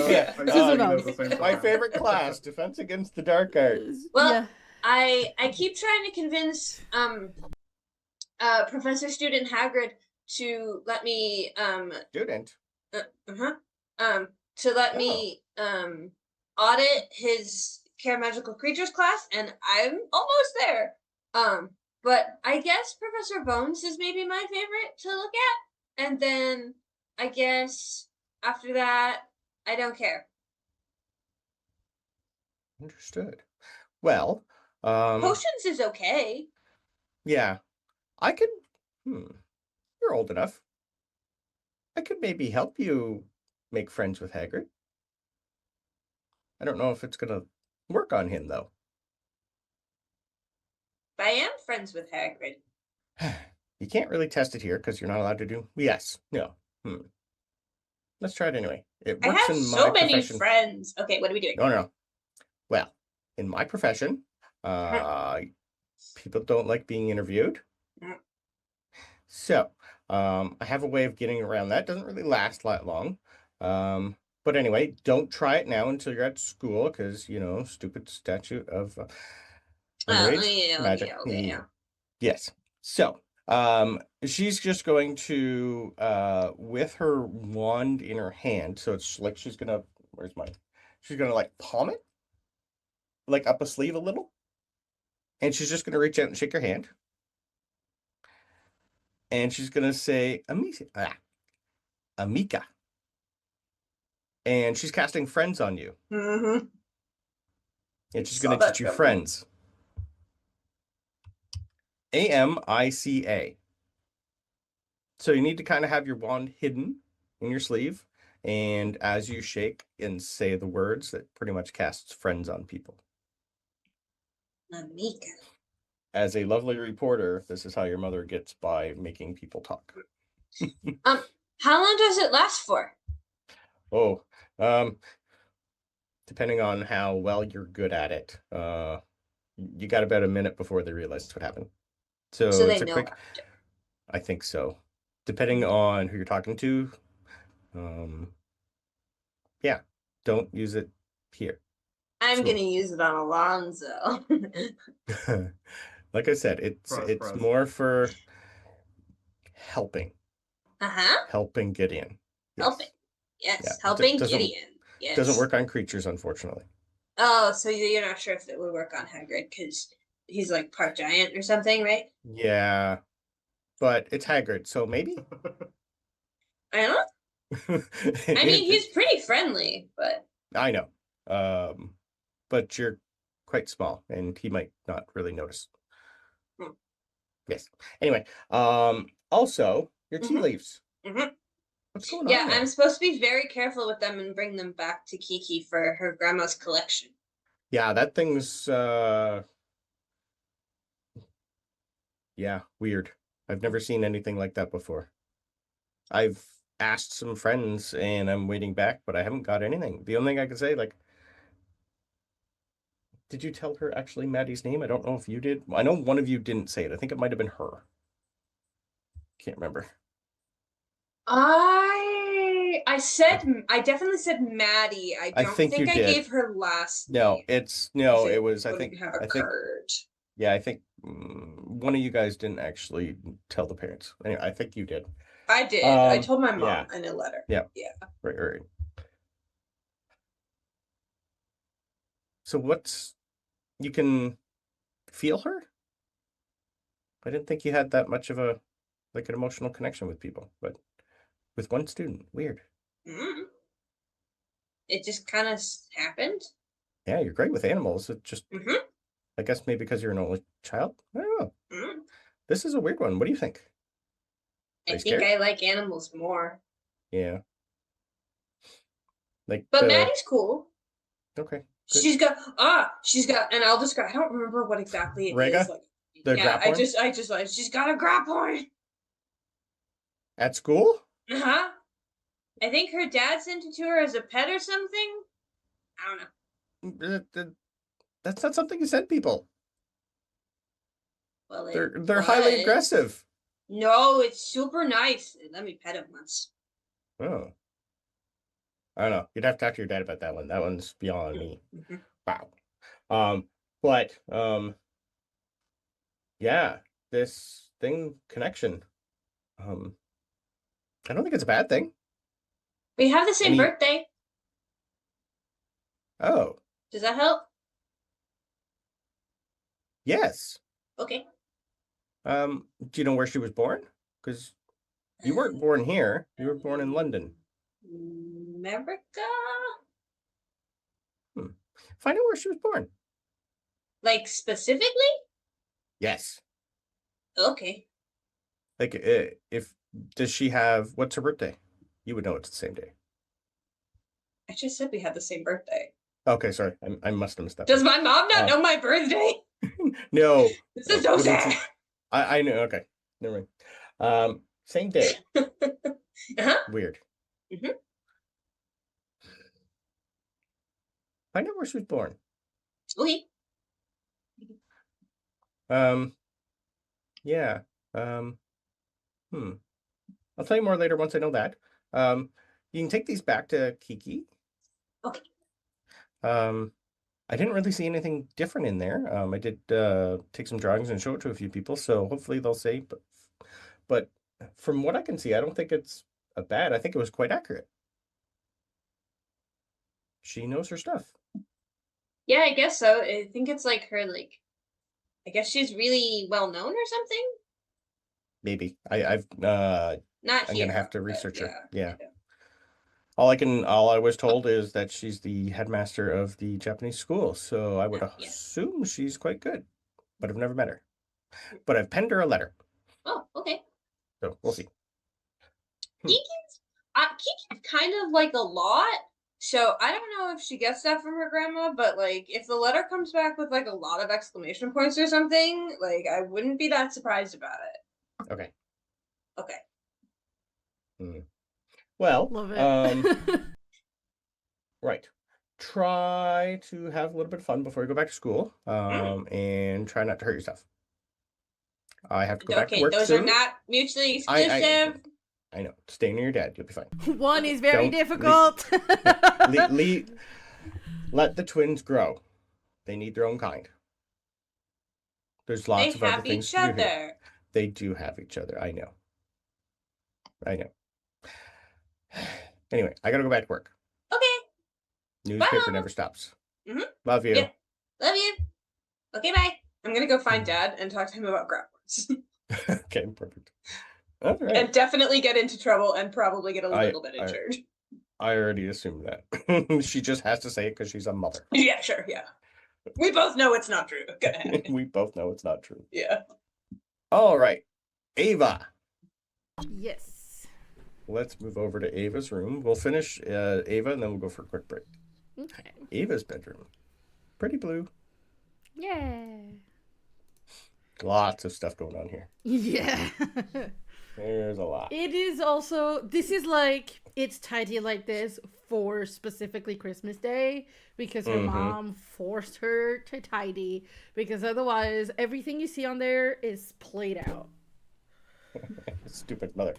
Yeah. Susan Bones. My favorite class, Defense Against the Dark Arts. Well, I keep trying to convince Professor Student Hagrid to let me Student. to let me audit his Care Magical Creatures class, and I'm almost there. But I guess Professor Bones is maybe my favorite to look at, and then I guess after that, I don't care. Understood. Well, Potions is okay. yeah, I could. You're old enough. I could maybe help you make friends with Hagrid. I don't know if it's gonna work on him though. I am friends with Hagrid. You can't really test it here because you're not allowed to do. Yes. No. Let's try it anyway. It I works have in so my many profession. friends. Okay, what are we doing? No. Well, in my profession, people don't like being interviewed. So, I have a way of getting around that. Doesn't really last that long. But anyway, don't try it now until you're at school because, stupid statute of underage magic. Yeah. Yes. So, she's just going to, with her wand in her hand, so it's like she's gonna, where's mine? She's gonna like palm it, like up a sleeve a little, and she's just gonna reach out and shake your hand, and she's gonna say, Amika. And she's casting friends on you. Mm-hmm. And she's gonna teach you friends. Amica. So you need to kind of have your wand hidden in your sleeve. And as you shake and say the words, that pretty much casts friends on people. Amika. As a lovely reporter, this is how your mother gets by making people talk. How long does it last for? Oh, depending on how well you're good at it, you got about a minute before they realize what happened. So they it's a know quick. I think so. Depending on who you're talking to, yeah, don't use it here. I'm gonna use it on Alonzo. Like I said, it's more for helping. Helping Gideon. Yes. Helping. Yes, Yeah. helping Gideon. Yes. Doesn't work on creatures, unfortunately. Oh, so you're not sure if it would work on Hagrid because he's like part giant or something, right? Yeah, but it's Hagrid, so maybe. I don't know. I mean, he's pretty friendly, but I know. But you're quite small, and he might not really notice. Yes. Anyway, also your tea leaves. What's going on? Yeah, I'm supposed to be very careful with them and bring them back to Kiki for her grandma's collection. Yeah, that thing's yeah, weird. I've never seen anything like that before. I've asked some friends and I'm waiting back, but I haven't got anything. The only thing I can say, like, did you tell her actually Maddie's name? I don't know if you did. I know one of you didn't say it. I think it might have been her. Can't remember. I definitely said Maddie. I don't think I gave her last name. It was I think occurred. Yeah, I think one of you guys didn't actually tell the parents. Anyway, I think you did. I did. I told my mom in a letter. Yeah. Yeah. Right. So you can feel her? I didn't think you had that much of an emotional connection with people, but with one student, weird. It just kind of happened. Yeah, you're great with animals. It just, I guess maybe because you're an only child. I don't know. This is a weird one. What do you think? I think I like animals more. Yeah. But Maddie's cool. Okay. Good. She's got, and I'll describe. I don't remember what exactly it is. Like, she's got a grapple. At school? I think her dad sent it to her as a pet or something. I don't know. That's not something you send people. Well, they're highly aggressive. No, it's super nice. Let me pet it once. Oh. I don't know. You'd have to talk to your dad about that one. That one's beyond me. Wow. Yeah, this connection. I don't think it's a bad thing. We have the same birthday. Oh, Does that help? yes. Okay. Do you know where she was born? Because you weren't born here. You were born in London. America? Find out where she was born. Like specifically? Yes. Okay. Like, if does she have? What's her birthday? You would know it's the same day. I just said we had the same birthday. Okay, sorry. I must have missed that. Does my mom not know my birthday? No. This is so sad. I know. Okay, never mind. Same day. Uh-huh. Weird. Mhm. Find out where she was born. Okay. Yeah. I'll tell you more later once I know that. You can take these back to Kiki. Okay. I didn't really see anything different in there. I did take some drawings and show it to a few people, so hopefully they'll say, but from what I can see, I don't think it's a bad. I think it was quite accurate. She knows her stuff. Yeah, I guess so. I think it's like her, like, I guess she's really well known or something. Maybe. Not I'm here, gonna have to but research her. yeah. Yeah. All I was told is that she's the headmaster of the Japanese school, so I would Yeah. assume she's quite good. But I've never met her. But I've penned her a letter, Oh, okay. so we'll see. Kiki's kind of like a lot. So I don't know if she gets that from her grandma, but like if the letter comes back with like a lot of exclamation points or something, like I wouldn't be that surprised about it. Okay. Okay. Well, Love it. right. Try to have a little bit of fun before you go back to school, and try not to hurt yourself. I have to go back to work those soon. are not mutually exclusive. I know. Stay near your dad. You'll be fine. One is very difficult. Let the twins grow. They need their own kind. There's lots of other things to do here. They do have each other. I know. Anyway, I gotta go back to work. Okay. Newspaper never stops. Mhm. Love you. Yeah. Love you. Okay, bye. I'm gonna go find Dad and talk to him about Hogwarts. Okay, perfect. All right. And definitely get into trouble and probably get a little bit injured. I already assumed that. She just has to say it because she's a mother. Yeah, sure, yeah. We both know it's not true. Go ahead. We both know it's not true. Yeah. All right. Ava. Yes. Let's move over to Ava's room. We'll finish Ava and then we'll go for a quick break. Okay. Ava's bedroom. Pretty blue. Yeah. Lots of stuff going on here. Yeah. There's a lot. It is also, this is like, it's tidy like this for specifically Christmas Day because her mom forced her to tidy because otherwise everything you see on there is played out. Stupid mother.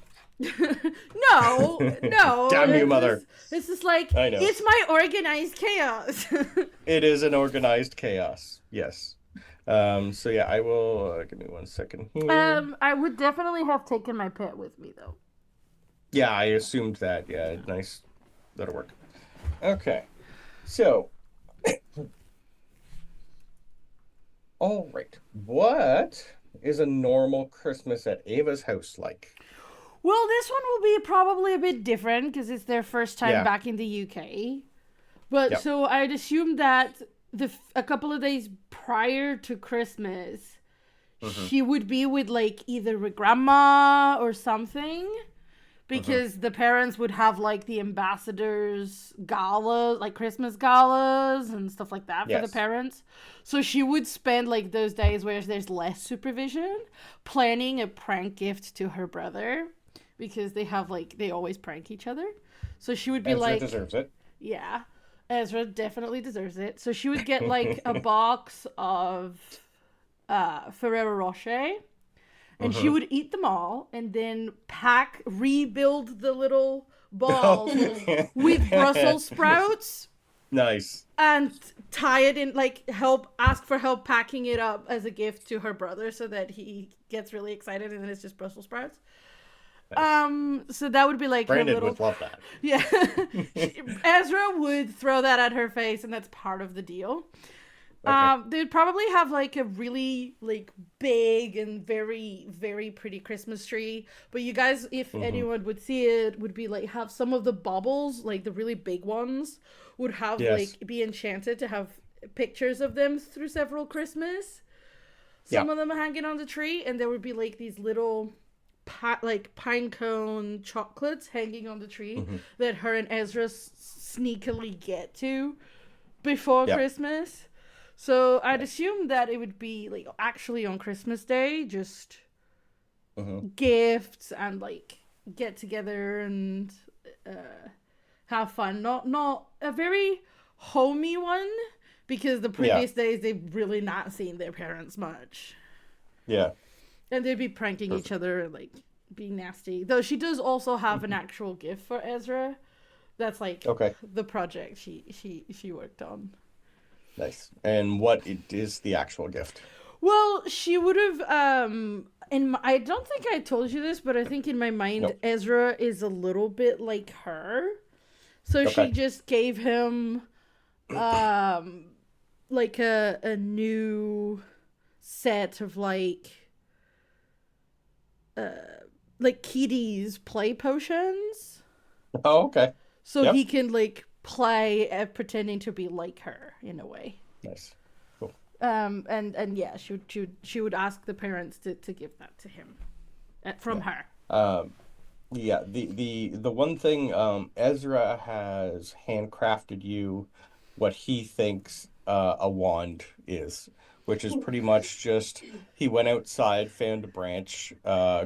No. Damn you, mother. This is like, I know. it's my organized chaos. It is an organized chaos. Yes. So yeah, I will give me 1 second here. I would definitely have taken my pet with me though. Yeah, I assumed that. Yeah, nice. That'll work. Okay. So all right. What is a normal Christmas at Ava's house like? Well, this one will be probably a bit different because it's their first time back in the UK. But so I'd assume that a couple of days prior to Christmas, she would be with like either a grandma or something, because the parents would have like the ambassadors gala, like Christmas galas and stuff like that for the parents. So she would spend like those days where there's less supervision planning a prank gift to her brother, because they always prank each other. So she would be Ezra deserves it. Yeah. Ezra definitely deserves it. So she would get like a box of Ferrero Rocher, and she would eat them all and then rebuild the little balls with Brussels sprouts. Nice. And tie it in, like ask for help packing it up as a gift to her brother so that he gets really excited and then it's just Brussels sprouts. Nice. So that would be like her Brandon little. would love that. Yeah. Ezra would throw that at her face, and that's part of the deal. Okay. They'd probably have like a really like big and very very pretty Christmas tree. But you guys, if anyone would see it, would be like have some of the baubles, like the really big ones, would have Yes. like be enchanted to have pictures of them through several Christmas. Yeah. Some of them hanging on the tree, and there would be like these little like pine cone chocolates hanging on the tree that her and Ezra sneakily get to before Christmas. So I'd assume that it would be like actually on Christmas Day, just gifts and like get together and have fun. Not a very homey one, because the previous days they've really not seen their parents much. Yeah. And they'd be pranking each other and like being nasty. Though she does also have an actual gift for Ezra. That's like the project she worked on. Nice. And what is the actual gift? Well, she would have I don't think I told you this, but I think in my mind Ezra is a little bit like her. So she just gave him like a new set of like Kitty's play potions. Oh, okay. So he can like play pretending to be like her in a way. Nice. Cool. And yeah, she would ask the parents to give that to him from her. Yeah, the one thing, Ezra has handcrafted you what he thinks a wand is, which is pretty much just he went outside, found a branch,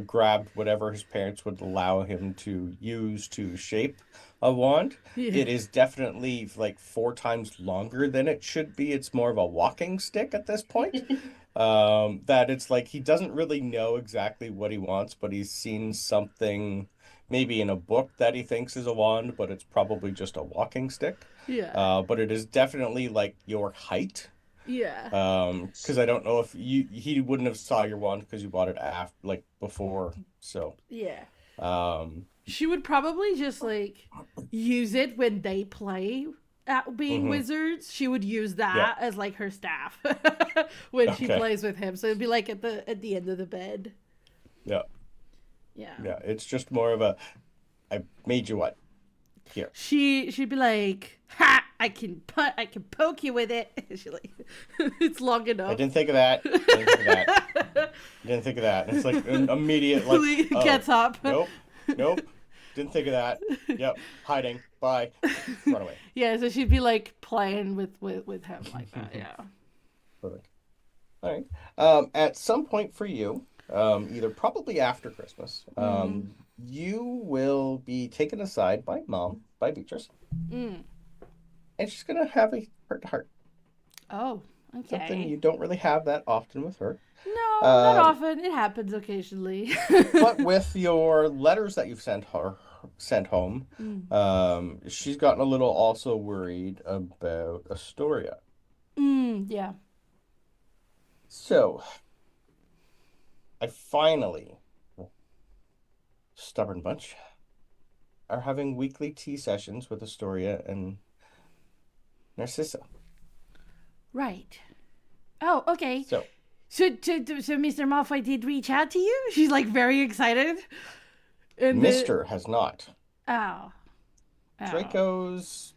grabbed whatever his parents would allow him to use to shape a wand. Yeah. It is definitely like 4 times longer than it should be. It's more of a walking stick at this point. That it's like he doesn't really know exactly what he wants, but he's seen something maybe in a book that he thinks is a wand, but it's probably just a walking stick. Yeah. But it is definitely like your height. Yeah. Because I don't know if he wouldn't have saw your wand because you bought it after, like before. So Yeah. um, She would probably just like use it when they play at being wizards. She would use that as like her staff when she plays with him. So it'd be like at the end of the bed. yeah, Yeah. yeah. It's just more of a, I made you what? Here. She'd be like, "Ha! I can poke you with it." She like, it's long enough. I didn't think of that. Didn't think of that. It's like an immediate like. He gets up. Nope. Didn't think of that. Yep. Hiding. Bye. Run away. Yeah, so she'd be like playing with him like that. Yeah. Perfect. All right. At some point for you, either probably after Christmas, you will be taken aside by Mom, by Beatrice, and she's gonna have a heart-to-heart. Oh, okay. Something you don't really have that often with her. No, not often. It happens occasionally. But with your letters that you've sent home, she's gotten a little also worried about Astoria. Yeah. So, I finally, stubborn bunch, are having weekly tea sessions with Astoria and Narcissa. Right. Oh, okay. So Mr. Malfoy did reach out to you? She's like very excited. And Mr. has not. Oh. Draco's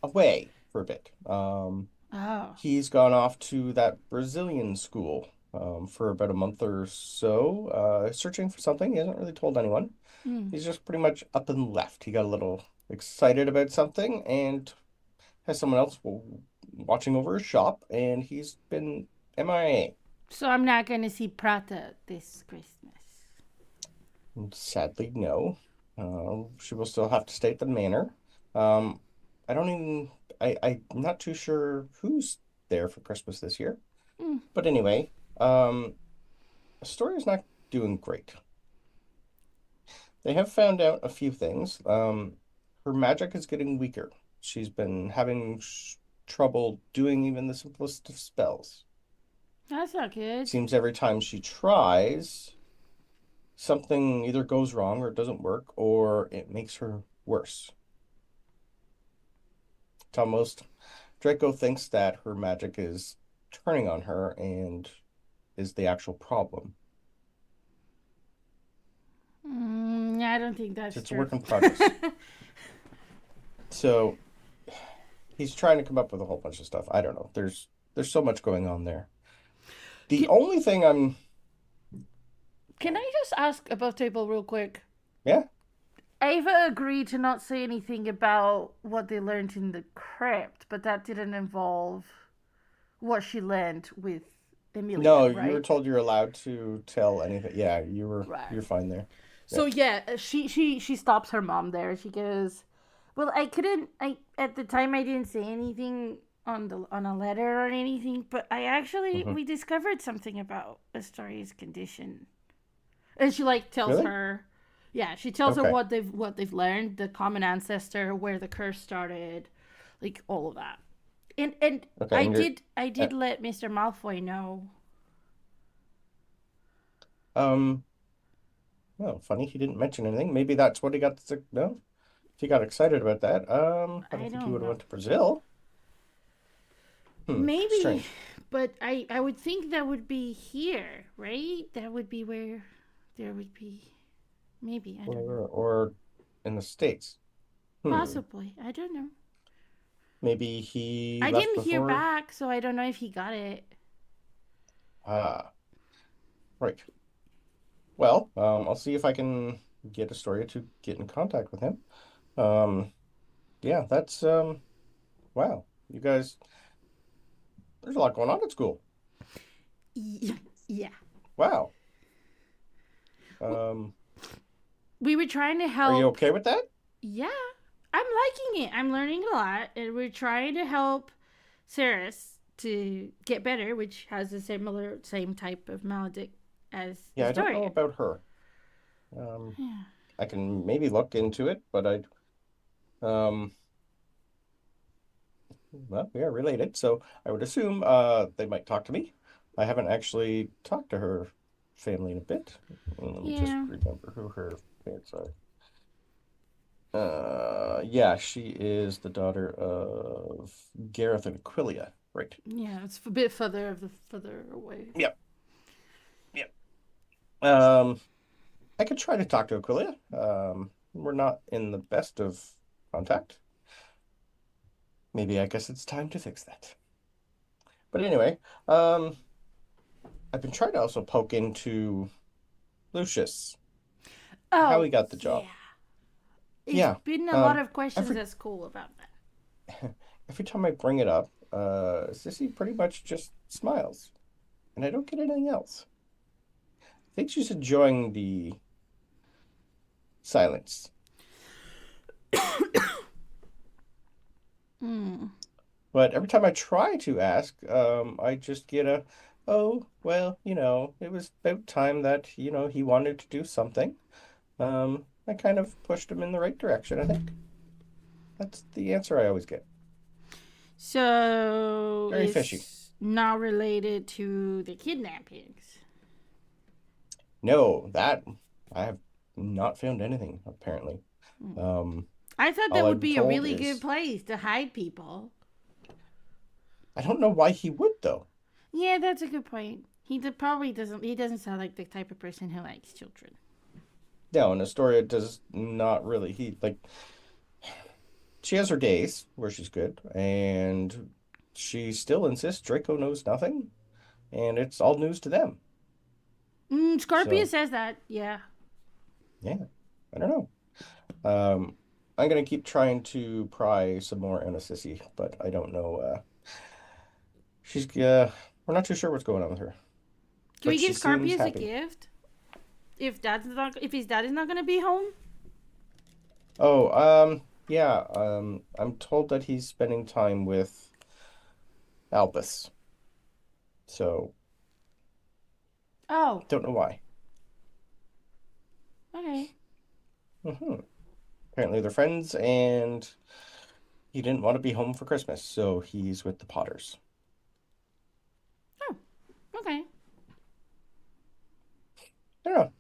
away for a bit. He's gone off to that Brazilian school for about a month or so, searching for something. He hasn't really told anyone. He's just pretty much up and left. He got a little excited about something and has someone else watching over his shop, and he's been MIA. So I'm not going to see Prata this Christmas. Sadly, no. She will still have to stay at the manor. I'm not too sure who's there for Christmas this year. But anyway, Astoria's not doing great. They have found out a few things. Her magic is getting weaker. She's been having trouble doing even the simplest of spells. That's not good. Seems every time she tries, something either goes wrong or it doesn't work or it makes her worse. It's almost Draco thinks that her magic is turning on her and is the actual problem. I don't think that's So it's a true. work in progress. So he's trying to come up with a whole bunch of stuff. I don't know. There's so much going on there. The Can, only thing I'm can I just ask about table real quick? yeah, Ava agreed to not say anything about what they learned in the crypt, but that didn't involve what she learned with Emilia, no, you were right? told you're allowed to tell anything. Yeah, Right. you're fine there. So Yep. yeah, she stops her mom there. She goes, "Well, I couldn't. I at the time I didn't say anything on a letter or anything, but I actually Hmm. we discovered something about Astoria's condition." And she like tells Really? her, yeah, she tells her Okay. what they've learned, the common ancestor, where the curse started, like all of that. And Okay. And you're I uh, did let Mr. Malfoy know. um well, funny he didn't mention anything. Maybe that's what he got no. If he got excited about that. I I don't think he don't would have know. went to Brazil. Maybe, Strange. but I would think that would be here, right? That would be where there would be. Maybe, I don't know. Or in the States. Hmm. Possibly. I don't know. Maybe he I left didn't hear before. back, so I don't know if he got it. Ah, right. Well, I'll see if I can get Astoria to get in contact with him. Um, yeah, that's wow. You guys, there's a lot going on at school. Yeah. Wow. Um, We were trying to are you help. okay with that? Yeah. I'm liking it. I'm learning a lot, and we're trying to help Ceres to get better, which has a same type of maledict as Yeah, I don't know Astoria. about her. Um, Yeah. I can maybe look into it, but um, well, we are related, so I would assume they might talk to me. I haven't actually talked to her family in a bit. Let me just Yeah. remember who her parents are. Yeah, she is the daughter of Gareth and Aquilia. Right. Yeah, it's a bit further away. Yep. Yep. Um, I could try to talk to Aquilia. We're not in the best of contact. Maybe I guess it's time to fix that. But anyway, um, I've been trying to also poke into Lucius, how he Oh, got the yeah. job. It's Yeah. been a lot Um, of questions every at school about that. every time I bring it up, Sissy pretty much just smiles, and I don't get anything else. I think she's enjoying the silence. Hmm. But every time I try to ask, I just get oh, well, it was about time that, he wanted to do something. I kind of pushed him in the right direction, I think. That's the answer I always get. So Very fishy. it's not related to the kidnappings. No, that I have not found anything, apparently. Hmm. Um, I thought all that I've would been be a told really good is place to hide people. I don't know why he would, though. Yeah, that's a good point. Probably doesn't. He doesn't sound like the type of person who likes children. No, and Astoria does not really. She has her days where she's good, and she still insists Draco knows nothing, and it's all news to them. Scorpio So, says that. Yeah. yeah, I don't know. I'm gonna keep trying to pry some more on a sissy, but I don't know. We're not too sure what's going on with her, Can we but she give seems Scorpius a happy. gift? If his dad is not gonna be home. Oh, yeah, I'm told that he's spending time with Albus, so Oh. don't know why. Okay. Hmm. Apparently they're friends, and he didn't want to be home for Christmas, so he's with the Potters. Oh. Okay. I don't know.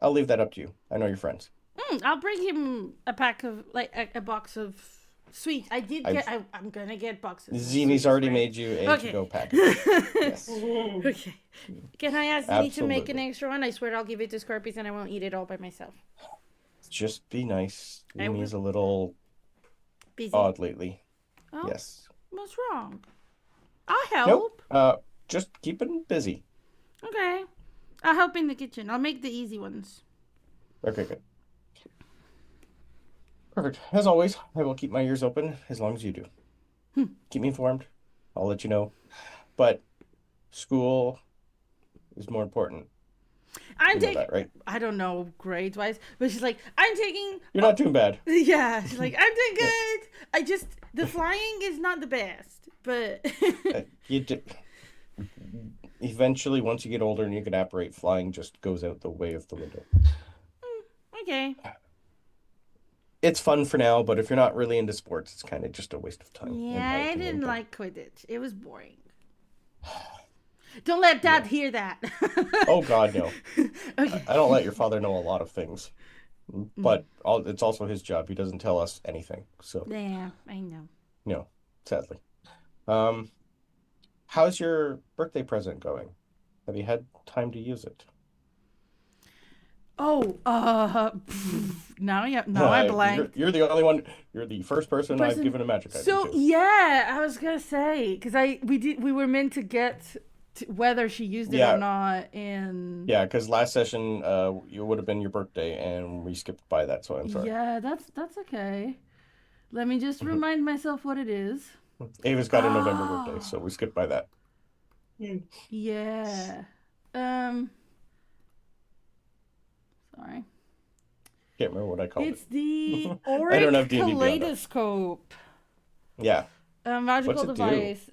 I'll leave that up to you. I know your friends. I'll bring him a pack of like a box of sweets. I did get. I'm gonna get boxes. Zini's already made you a to-go package. Yes. Okay. Can I ask Zini to make an Absolutely. extra one? I swear I'll give it to Scorpius and I won't eat it all by myself. Just be nice. I will. Zini's a little Busy. odd lately. Oh, Yes. what's wrong? I'll help. Nope. Just keeping busy. Okay. I'll help in the kitchen. I'll make the easy ones. Okay, good. Perfect. As always, I will keep my ears open as long as you do. Keep me informed. I'll let you know. But school is more important. I'm You know taking. that, right? I don't know grades wise, but she's like, I'm taking. You're not doing bad. Yeah, she's like, I'm doing good. I just the flying is not the best, but You do. Eventually, once you get older and you can apparate, flying just goes out the way of the window. okay. It's fun for now, but if you're not really into sports, it's kind of just a waste of time. in my Yeah, I opinion, didn't but- like Quidditch. It was boring. Don't let Dad hear that. Oh God, no. Okay. I don't let your father know a lot of things, but it's also his job. He doesn't tell us anything, so Yeah, I know. no, sadly. Um, how's your birthday present going? Have you had time to use it? Oh, now I blanked. You're the only one. You're the first person I've given a magic item So to. yeah, I was gonna say because we were meant to get to whether she used it Yeah. or not, and Yeah, because last session, it would have been your birthday, and we skipped by that, so I'm sorry. yeah, that's okay. Let me just remind myself what it is. Ava's got a November birthday, so we skipped by that. Yeah. Sorry. Can't remember what I called It's it. the I don't have Auric D&D beyond that. Kaleidoscope. Yeah. A magical What's it do? device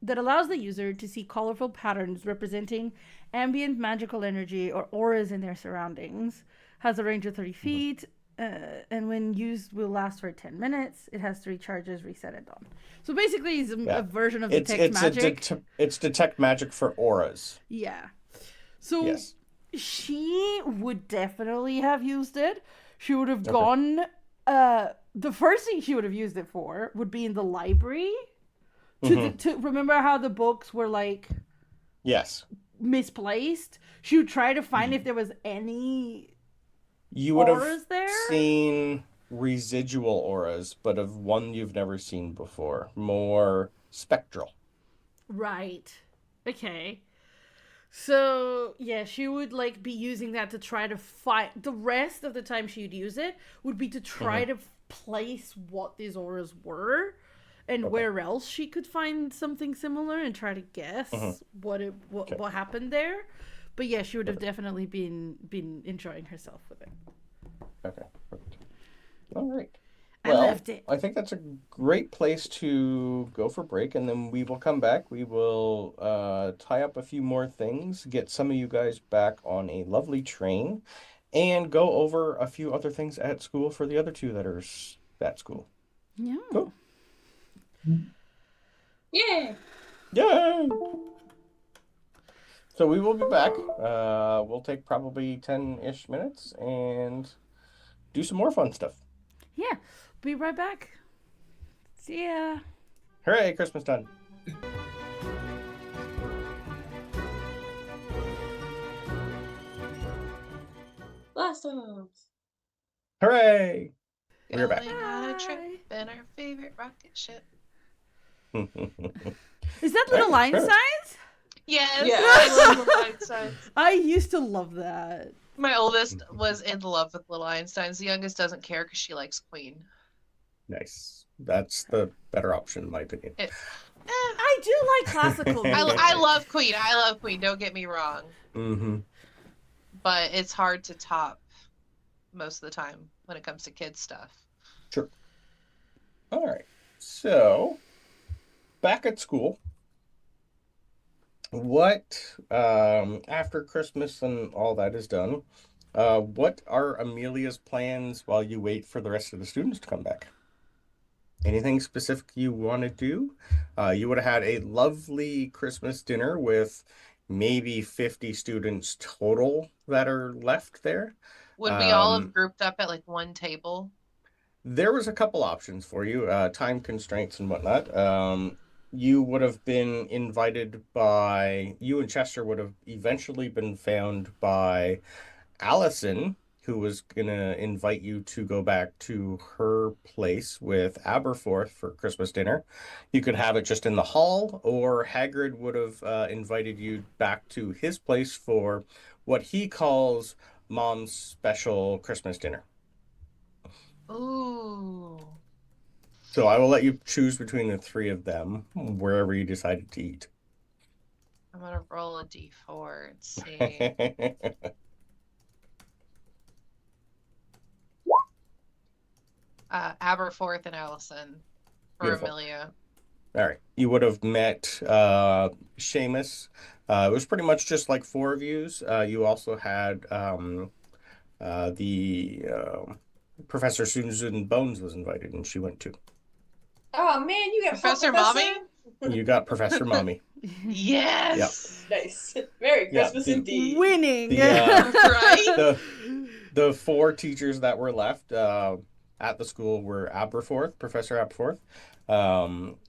that allows the user to see colorful patterns representing ambient magical energy or auras in their surroundings. Has a range of 30 feet, and when used will last for 10 minutes. It has 3 charges, reset at dawn. So basically, it's a version of detect magic. It's detect magic for auras. Yeah. So Yes. she would definitely have used it. She would have gone. The first thing she would have used it for would be in the library. To remember how the books were like Yes. misplaced. She would try to find if there was any You would have auras there. seen residual auras, but of one you've never seen before. More spectral. Right. Okay. So yeah, she would like be using that to try to find. The rest of the time she'd use it would be to try to place what these auras were, and where else she could find something similar, and try to guess what happened there. But yeah, she would have definitely been enjoying herself with it. Okay. Perfect. All right. I Well, left it. I think that's a great place to go for break, and then we will come back. We will tie up a few more things, get some of you guys back on a lovely train, and go over a few other things at school for the other two that are at school. Yeah. Cool. Yay! Yay! So we will be back. We'll take probably 10-ish minutes and do some more fun stuff. Yeah. Be right back. See ya. Hooray, Christmas done. Blast off! Hooray! We're back. Going on a Bye. trip in our favorite rocket ship. Is that Little Right, sure. Einsteins? Yes, Yes. I love Little Einsteins. I used to love that. My oldest was in love with Little Einsteins. The youngest doesn't care because she likes Queen. Nice. That's the better option, in my opinion. I do like classical music. I love Queen. I love Queen. Don't get me wrong. Mm-hmm. But it's hard to top most of the time when it comes to kids stuff. Sure. All right. So, back at school, what, after Christmas and all that is done, what are Amelia's plans while you wait for the rest of the students to come back? Anything specific you want to do? You would have had a lovely Christmas dinner with maybe 50 students total that are left there. Would we all have Um, grouped up at like one table? there was a couple options for you, time constraints and whatnot. You would have been invited by, you and Chester would have eventually been found by Allison, who was gonna invite you to go back to her place with Aberforth for Christmas dinner. You could have it just in the hall, or Hagrid would have invited you back to his place for what he calls Mom's special Christmas dinner. Ooh. So I will let you choose between the three of them, wherever you decided to eat. I'm gonna roll a d4 and see. Aberforth and Allison for Beautiful. Amelia. All right. You would have met Seamus. It was pretty much just like four of yous. You also had the Professor Susan Bones was invited, and she went too. Oh man, you get Professor Mommy? You got Professor Mommy. Yes. Nice. Merry Yeah, Christmas indeed. Winning. The Right? the four teachers that were left at the school were Aberforth, Professor Aberforth.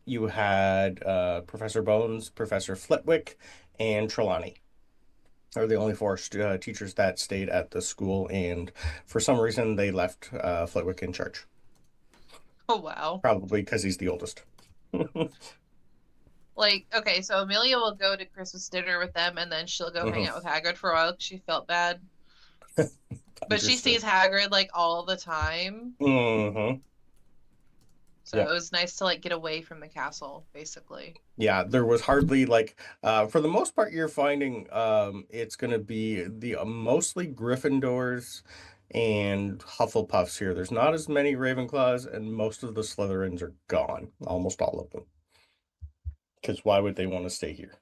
You had Professor Bones, Professor Flitwick, and Trelawney are the only four teachers that stayed at the school, and for some reason they left Flitwick in charge. Oh, wow. Probably because he's the oldest. Like, okay, so Amelia will go to Christmas dinner with them and then she'll go hang out with Hagrid for a while 'cause she felt bad. But she sees Hagrid like all the time. Mm-hmm. So it was nice to like get away from the castle, basically. Yeah, there was hardly like for the most part you're finding it's gonna be the mostly Gryffindors and Hufflepuffs here. There's not as many Ravenclaws, and most of the Slytherins are gone, almost all of them. Because why would they want to stay here?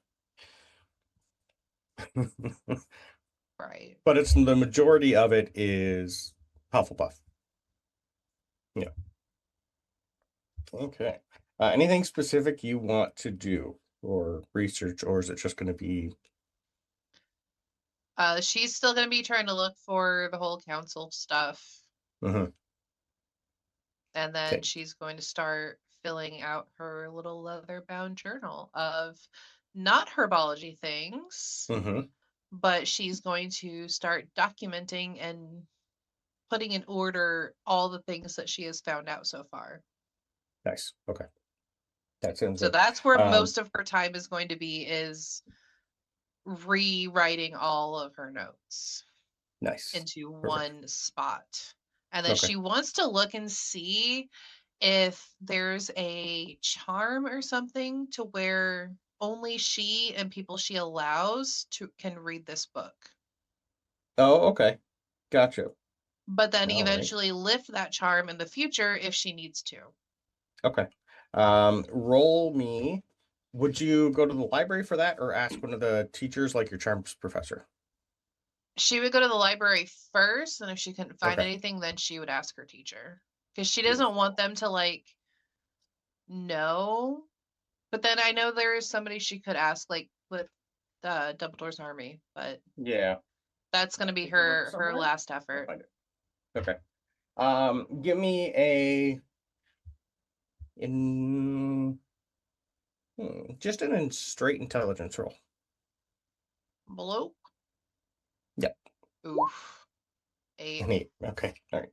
Right. But it's the majority of it is Hufflepuff. Yeah. Okay. Anything specific you want to do or research, or is it just going to be? She's still gonna be trying to look for the whole council stuff. Mhm. And then Okay. she's going to start filling out her little leather-bound journal of not herbology things, Mhm. but she's going to start documenting and putting in order all the things that she has found out so far. Nice. Okay. That sounds So good. that's where most of her time is going to be, is rewriting all of her notes Nice. into Perfect. one spot. And then Okay. she wants to look and see if there's a charm or something to where only she and people she allows to can read this book. Oh, okay. Gotcha. But then All right. eventually lift that charm in the future if she needs to. Okay. Roll me. Would you go to the library for that, or ask one of the teachers, like your charms professor? She would go to the library first, and if she couldn't find Okay. anything, then she would ask her teacher. Because she doesn't want them to like know. But then I know there is somebody she could ask, like with Dumbledore's army, but Yeah. that's gonna be Take a look her somewhere. last I'll effort. find it. Okay. Give me just an straight intelligence roll. Bloke. Yep. Oof. 8. An 8. Okay. All right.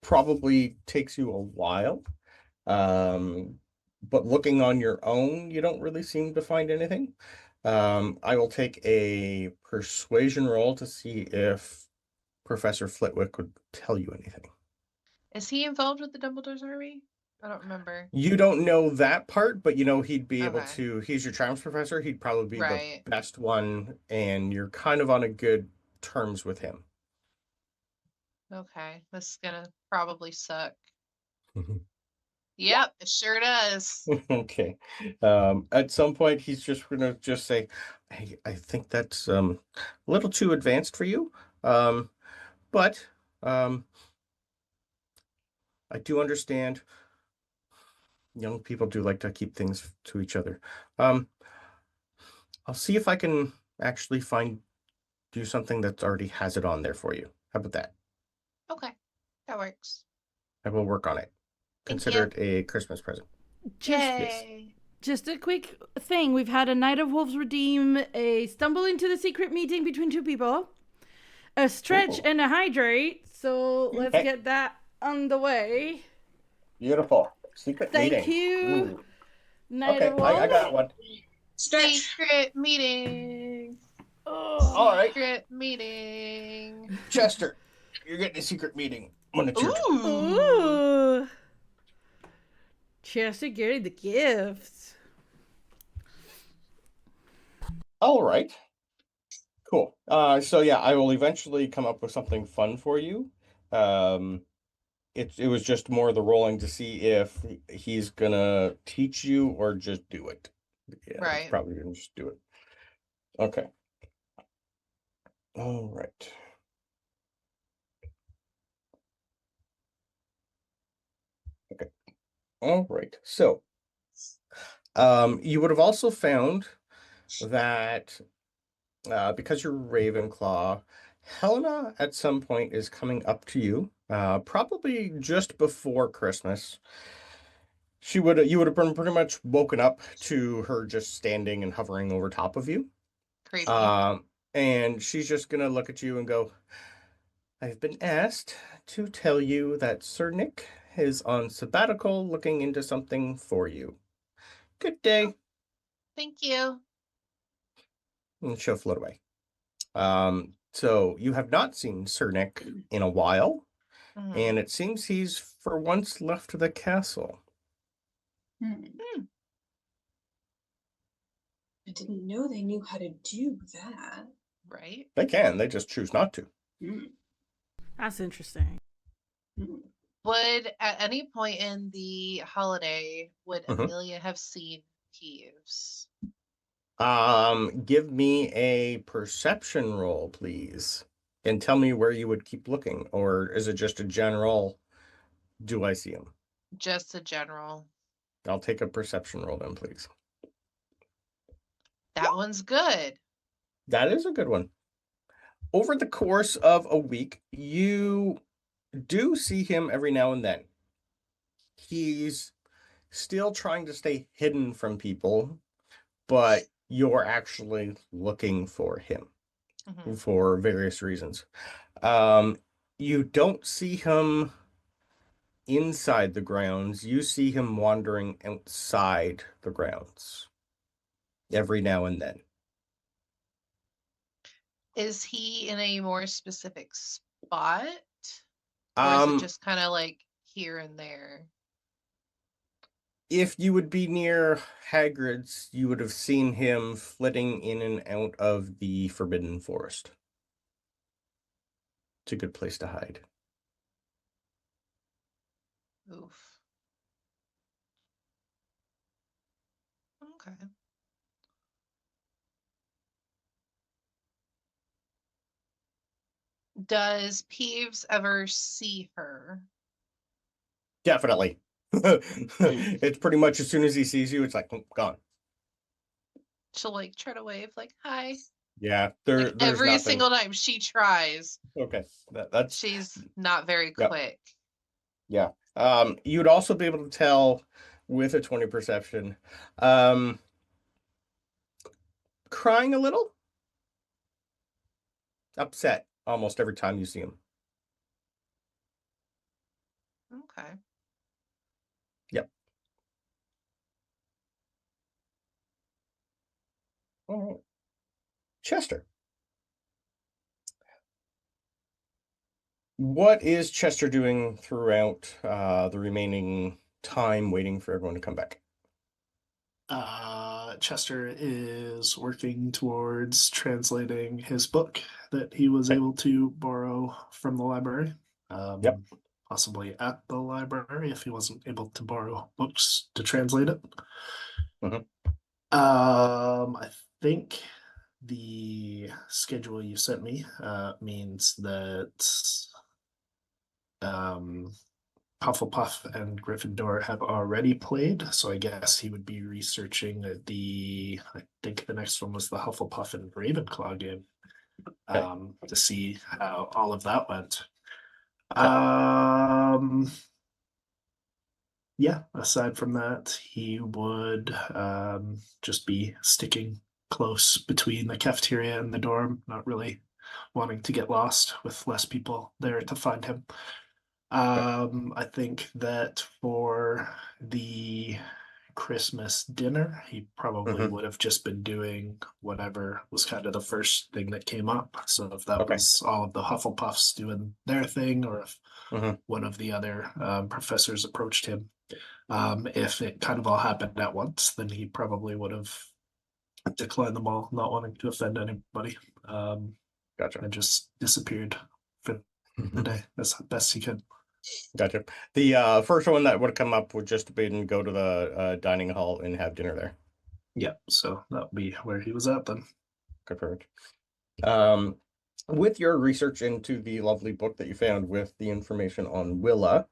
Probably takes you a while. But looking on your own, you don't really seem to find anything. I will take a persuasion roll to see if Professor Flitwick would tell you anything. Is he involved with the Dumbledore's army? I don't remember. You don't know that part, but you know he'd be able Okay. to. He's your charms professor. He'd probably be Right. the best one, and you're kind of on a good terms with him. Okay. This is gonna probably suck. Yep, it sure does. Okay. At some point, he's just gonna just say, "Hey, I think that's a little too advanced for you, but I do understand. Young people do like to keep things to each other. I'll see if I can actually do something that already has it on there for you. How about that? Okay, that works. I will work on it. Thank Consider you. it a Christmas present. Just Yes. Yay. just a quick thing. We've had a Knight of Wolves redeem a stumble into the secret meeting between two people, a stretch, Ooh. and a hydrate. So let's Okay. get that on the way. Beautiful. Secret Thank meeting. you, Ooh. Knight Okay, of Wolves. I got one. Stretch. Secret meeting. Oh. All right, Secret meeting. Chester, you're getting a secret meeting when it's your turn. Ooh. Ooh. Chester getting the gifts. All right. Cool. So yeah, I will eventually come up with something fun for you. Um, it was just more the rolling to see if he's gonna teach you or just do it. Yeah, he's Right. probably gonna just do it. Okay. All right. Okay. All right. So, you would have also found that because you're Ravenclaw, Helena at some point is coming up to you, probably just before Christmas. You would have been pretty much woken up to her just standing and hovering over top of you. Creepy. And she's just gonna look at you and go, I've been asked to tell you that Sir Nick is on sabbatical looking into something for you. Good day. Thank you. And she'll float away. So you have not seen Sir Nick in a while, Mhm. and it seems he's for once left the castle. I didn't know they knew how to do that. Right. They can, they just choose not to. That's interesting. Would at any point in the holiday would Mhm. Amelia have seen Peeves? Give me a perception roll, please. And tell me where you would keep looking, or is it just a general, do I see him? Just a general. I'll take a perception roll then, please. That one's good. That is a good one. Over the course of a week, you do see him every now and then. He's still trying to stay hidden from people, but you're actually looking for him for various reasons. You don't see him inside the grounds. You see him wandering outside the grounds every now and then. Is he in a more specific spot? Or is it just kind of like here and there? If you would be near Hagrid's, you would have seen him flitting in and out of the Forbidden Forest. It's a good place to hide. Oof. Okay. Does Peeves ever see her? Definitely. It's pretty much as soon as he sees you, it's like, gone. She'll like try to wave, like, hi. Yeah, Like there's every nothing. single time she tries. Okay, that's She's not very Yep. quick. Yeah. You'd also be able to tell with a 20 perception, crying a little, upset almost every time you see him. Okay. Yep. All right. Chester. What is Chester doing throughout the remaining time waiting for everyone to come back? Chester is working towards translating his book that he was Okay. able to borrow from the library. Yep. Possibly at the library if he wasn't able to borrow books to translate it. Mhm. I think the schedule you sent me means that Hufflepuff and Gryffindor have already played, so I guess he would be researching I think the next one was the Hufflepuff and Ravenclaw game, Okay. to see how all of that went. Okay. Yeah, aside from that, he would just be sticking close between the cafeteria and the dorm, not really wanting to get lost with less people there to find him. I think that for the Christmas dinner, he probably Hmm. would have just been doing whatever was kind of the first thing that came up. So if that Okay. was all of the Hufflepuffs doing their thing, or if Hmm. one of the other professors approached him, if it kind of all happened at once, then he probably would have declined them all, not wanting to offend anybody, Gotcha. and just disappeared for the day as best he could. Gotcha. The first one that would come up would just be to go to the dining hall and have dinner there. Yeah, so that would be where he was at then. Confirmed. Um, with your research into the lovely book that you found with the information on Willa,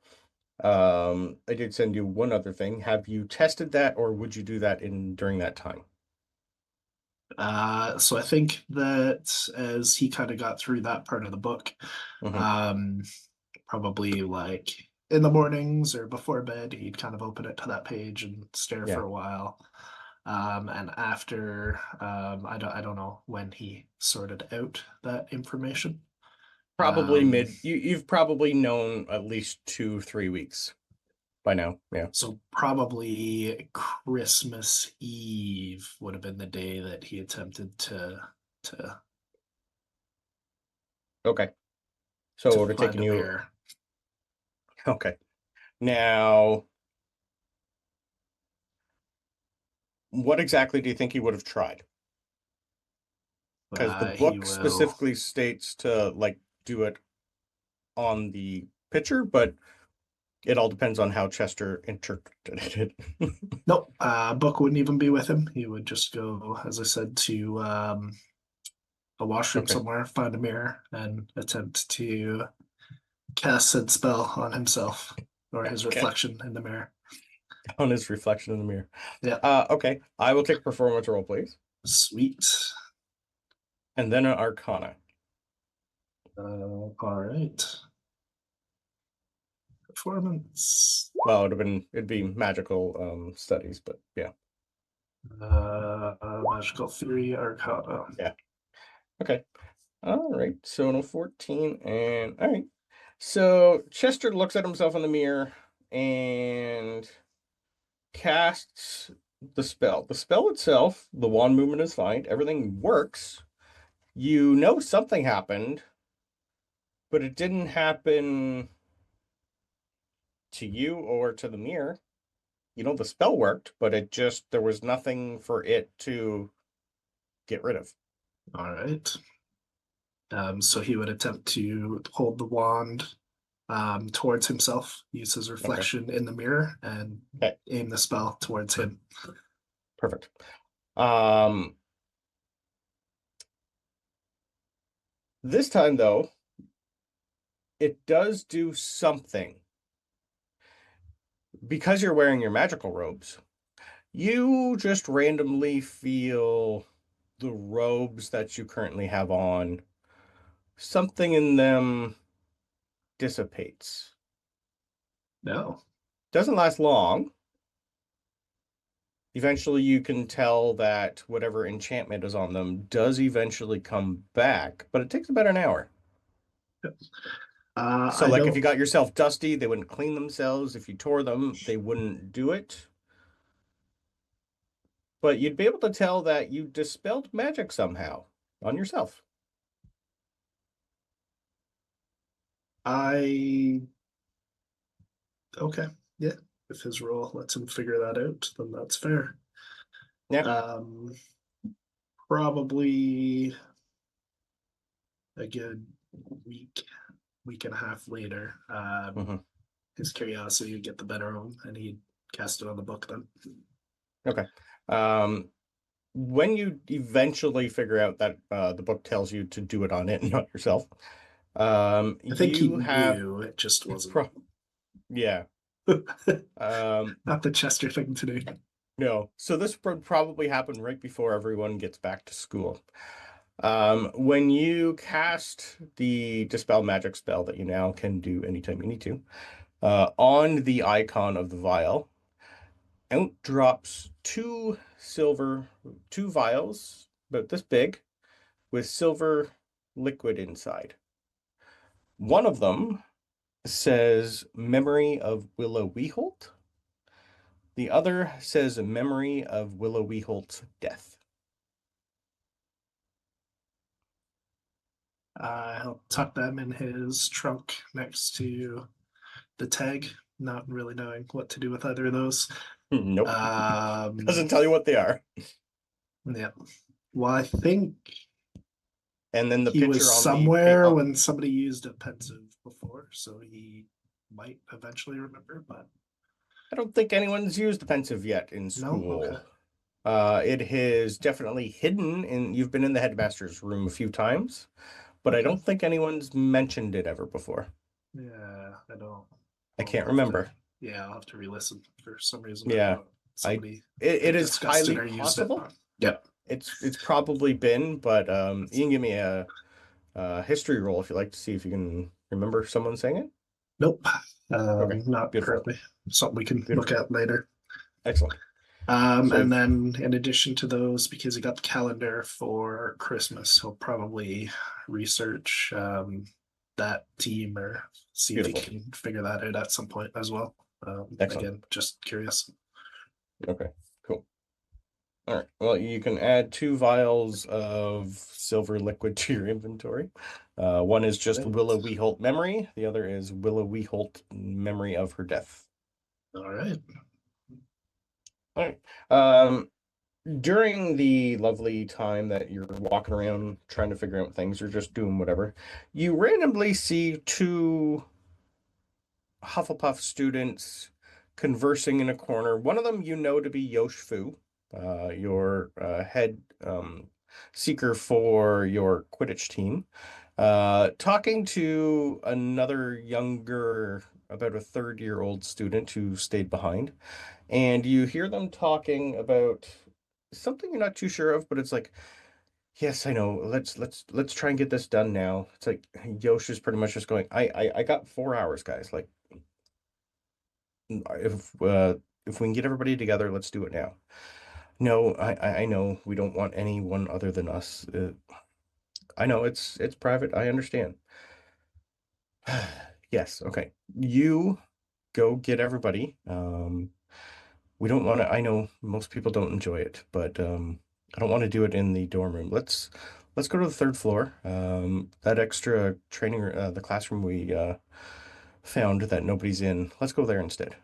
I did send you one other thing. Have you tested that, or would you do that during that time? So I think that as he kind of got through that part of the book, Hmm. um, probably like in the mornings or before bed, he'd kind of open it to that page and stare Yeah. for a while. And after, I don't know when he sorted out that information. Probably Um, you've probably known at least 2, 3 weeks by now. Yeah. so probably Christmas Eve would have been the day that he attempted to Okay. So it to would have find taken a you. mirror. Okay. Now, what exactly do you think he would have tried? Because the He book will. specifically states to like do it on the picture, but it all depends on how Chester interpreted it. Nope. Book wouldn't even be with him. He would just go, as I said, to a washroom Okay. somewhere, find a mirror, and attempt to cast said spell on himself or his Okay. reflection in the mirror. On his reflection in the mirror. Yeah. Okay. I will take a performance roll, please. Sweet. And then an arcana. All right. Performance. Well, it'd be magical studies, but yeah. Magical theory, arcana. Yeah. Okay. All right. So no 14 and all right. So Chester looks at himself in the mirror and casts the spell. The spell itself, the wand movement is fine. Everything works. You know something happened, but it didn't happen to you or to the mirror. You know the spell worked, but there was nothing for it to get rid of. All right. So he would attempt to hold the wand towards himself, use his Okay. reflection in the mirror, and Okay. aim the spell towards him. Perfect. Um, this time though, it does do something. Because you're wearing your magical robes, you just randomly feel the robes that you currently have on, something in them dissipates. No. Doesn't last long. Eventually, you can tell that whatever enchantment is on them does eventually come back, but it takes about an hour. So, I like, if you don't. got yourself dusty, they wouldn't clean themselves. If you tore them, they wouldn't do it. But you'd be able to tell that you dispelled magic somehow on yourself. I. Okay. Yeah. If his role lets him figure that out, then that's fair. Yeah. Um, Probably a good week, week and a half later, Hmm. his curiosity would get the better of him, and he'd cast it on the book then. Okay. Um, when you eventually figure out that the book tells you to do it on it and not yourself, I think he you have knew it just wasn't pro Yeah. Not the Chester thing to do. No. So this would probably happen right before everyone gets back to school. When you cast the Dispel Magic spell that you now can do anytime you need to, on the icon of the vial, out drops two vials about this big with silver liquid inside. One of them says Memory of Willow Weeholt. The other says Memory of Willow Weeholt's Death. He'll tuck them in his trunk next to the tag, not really knowing what to do with either of those. Nope. Doesn't tell you what they are. Yeah. Well, I think and then the he picture was on somewhere the when somebody used a pensive before, so he might eventually remember, but I don't think anyone's used the pensive yet in school. No? Okay. It is definitely hidden you've been in the headmaster's room a few times, but I don't think anyone's mentioned it ever before. Yeah, I don't. I can't remember. I'll have to re-listen for some reason. Yeah, it is highly possible. Yep. It's probably been, but you can give me a history roll if you like to see if you can remember someone saying it. Nope. Okay, not beautiful. currently. Something we can look at later. Excellent. And then in addition to those, because he got the calendar for Christmas, he'll probably research that team or see Beautiful. if he can figure that out at some point as well. Again, just curious. Okay, cool. All right. Well, you can add 2 vials of silver liquid to your inventory. One is just Willow Weeholt Memory. The other is Willow Weeholt Memory of her death. All right. All right. During the lovely time that you're walking around trying to figure out things or just doing whatever, you randomly see 2 Hufflepuff students conversing in a corner. One of them you know to be Yosh Fu, your head seeker for your Quidditch team, talking to another younger, about a third-year-old student who stayed behind. And you hear them talking about something you're not too sure of, but it's like, yes, I know. Let's try and get this done now. It's like Yosh is pretty much just going, I got 4 hours, guys. Like, if we can get everybody together, let's do it now. No, I know we don't want anyone other than us. I know it's private. I understand. Yes, okay. You go get everybody. We don't want to. I know most people don't enjoy it, but I don't want to do it in the dorm room. Let's go to the 3rd floor. That extra training, the classroom we found that nobody's in. Let's go there instead.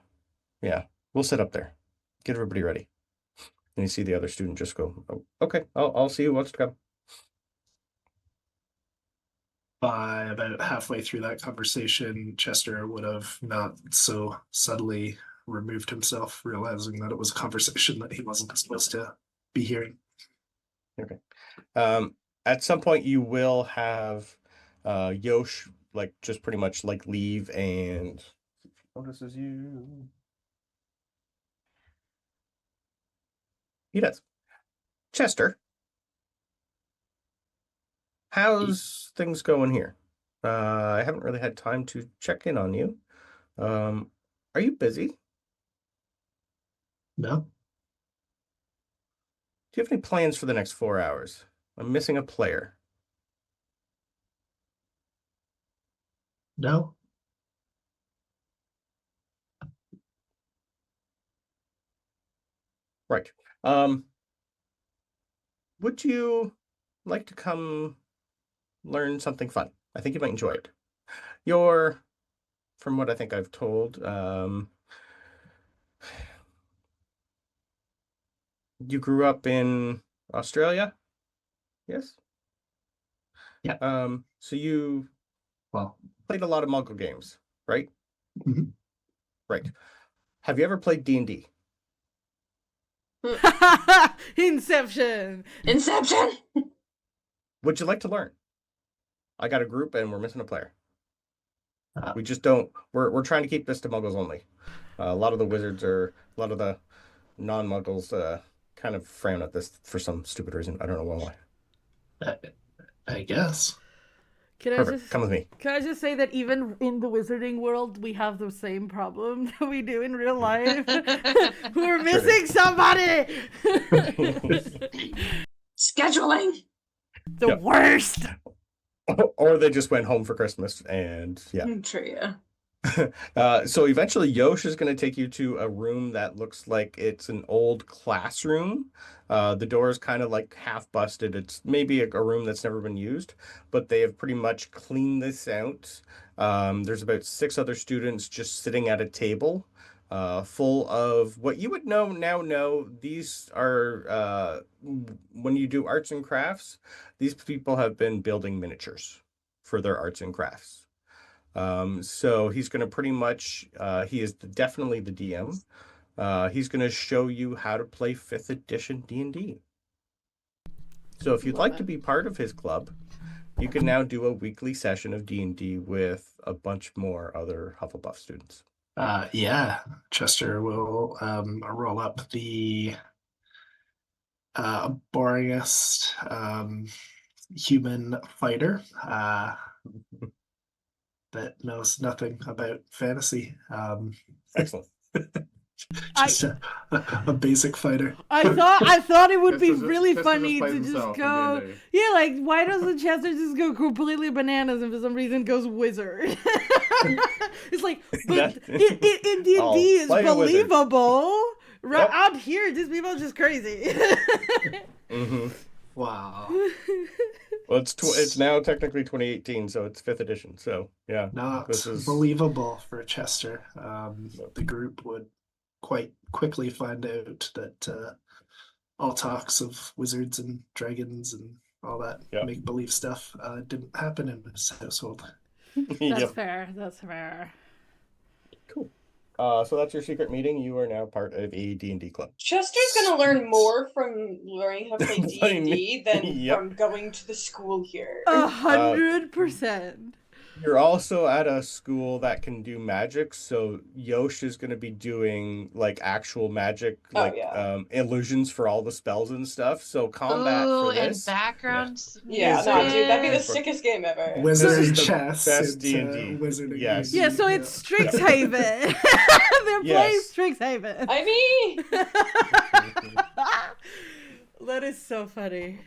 Yeah, we'll sit up there. Get everybody ready. And you see the other student just go, oh, okay, I'll see who wants to come. By about halfway through that conversation, Chester would have not so subtly removed himself, realizing that it was a conversation that he wasn't supposed to be hearing. Okay. At some point you will have Yosh like just pretty much like leave and notices you. He does. Chester, how's things going here? I haven't really had time to check in on you. Are you busy? No. Do you have any plans for the next 4 hours? I'm missing a player. No. Right. Would you like to come learn something fun? I think you might enjoy it. From what I think I've told, you grew up in Australia? Yes? Yeah. So you played a lot of Muggle games, right? Mm-hmm. Right. Have you ever played D&D? Inception. Would you like to learn? I got a group and we're missing a player. We just don't. We're trying to keep this to Muggles only. A lot of the wizards are a lot of the non-Muggles kind of frown at this for some stupid reason. I don't know why. I, I guess. Can I Perfect. just Come with me. can I just say that even in the wizarding world, we have the same problem that we do in real life. We're missing somebody. Scheduling. The Yep. worst. Or they just went home for Christmas, and yeah. True, yeah. So eventually Yosh is going to take you to a room that looks like it's an old classroom. The door is kind of like half busted. It's maybe a room that's never been used, but they have pretty much cleaned this out. There's about 6 other students just sitting at a table, full of what you would know. These are when you do arts and crafts, these people have been building miniatures for their arts and crafts. So he's going to pretty much, he is definitely the DM. He's going to show you how to play 5th edition D&D. So if you'd like to be part of his club, you can now do a weekly session of D&D with a bunch more other Hufflepuff students. Yeah, Chester will roll up the boringest human fighter that knows nothing about fantasy. Excellent. Just a basic fighter. I thought it would be Chester really just funny plays to just himself in go. D&D. Yeah, like why doesn't Chester just go completely bananas and for some reason goes wizard? It's like, but in D&D I'll is play a wizard. believable. Right Yep. out here, these people are just crazy. Mm-hmm. Wow. Well, it's now technically 2018, so it's 5th edition. So yeah, Not this is believable for Chester. The group would quite quickly find out that all talks of wizards and dragons and all that Yeah. make-believe stuff didn't happen in this household. That's Yep. fair. That's fair. Cool. So that's your secret meeting. You are now part of a D&D club. Chester's gonna learn more from learning how to play D&D than Yep. from going to the school here. 100%. You're also at a school that can do magic, so Yosh is going to be doing like actual magic, like illusions for all the spells and stuff. So combat Ooh, for this, and backgrounds. Yeah, Is no, it- dude, that'd be the is- sickest game ever. Wizard is the chess, best it's, D&D. wizarding. Yes. Yeah, so it's Strixhaven. They're playing Yes. Strixhaven. I mean, That is so funny.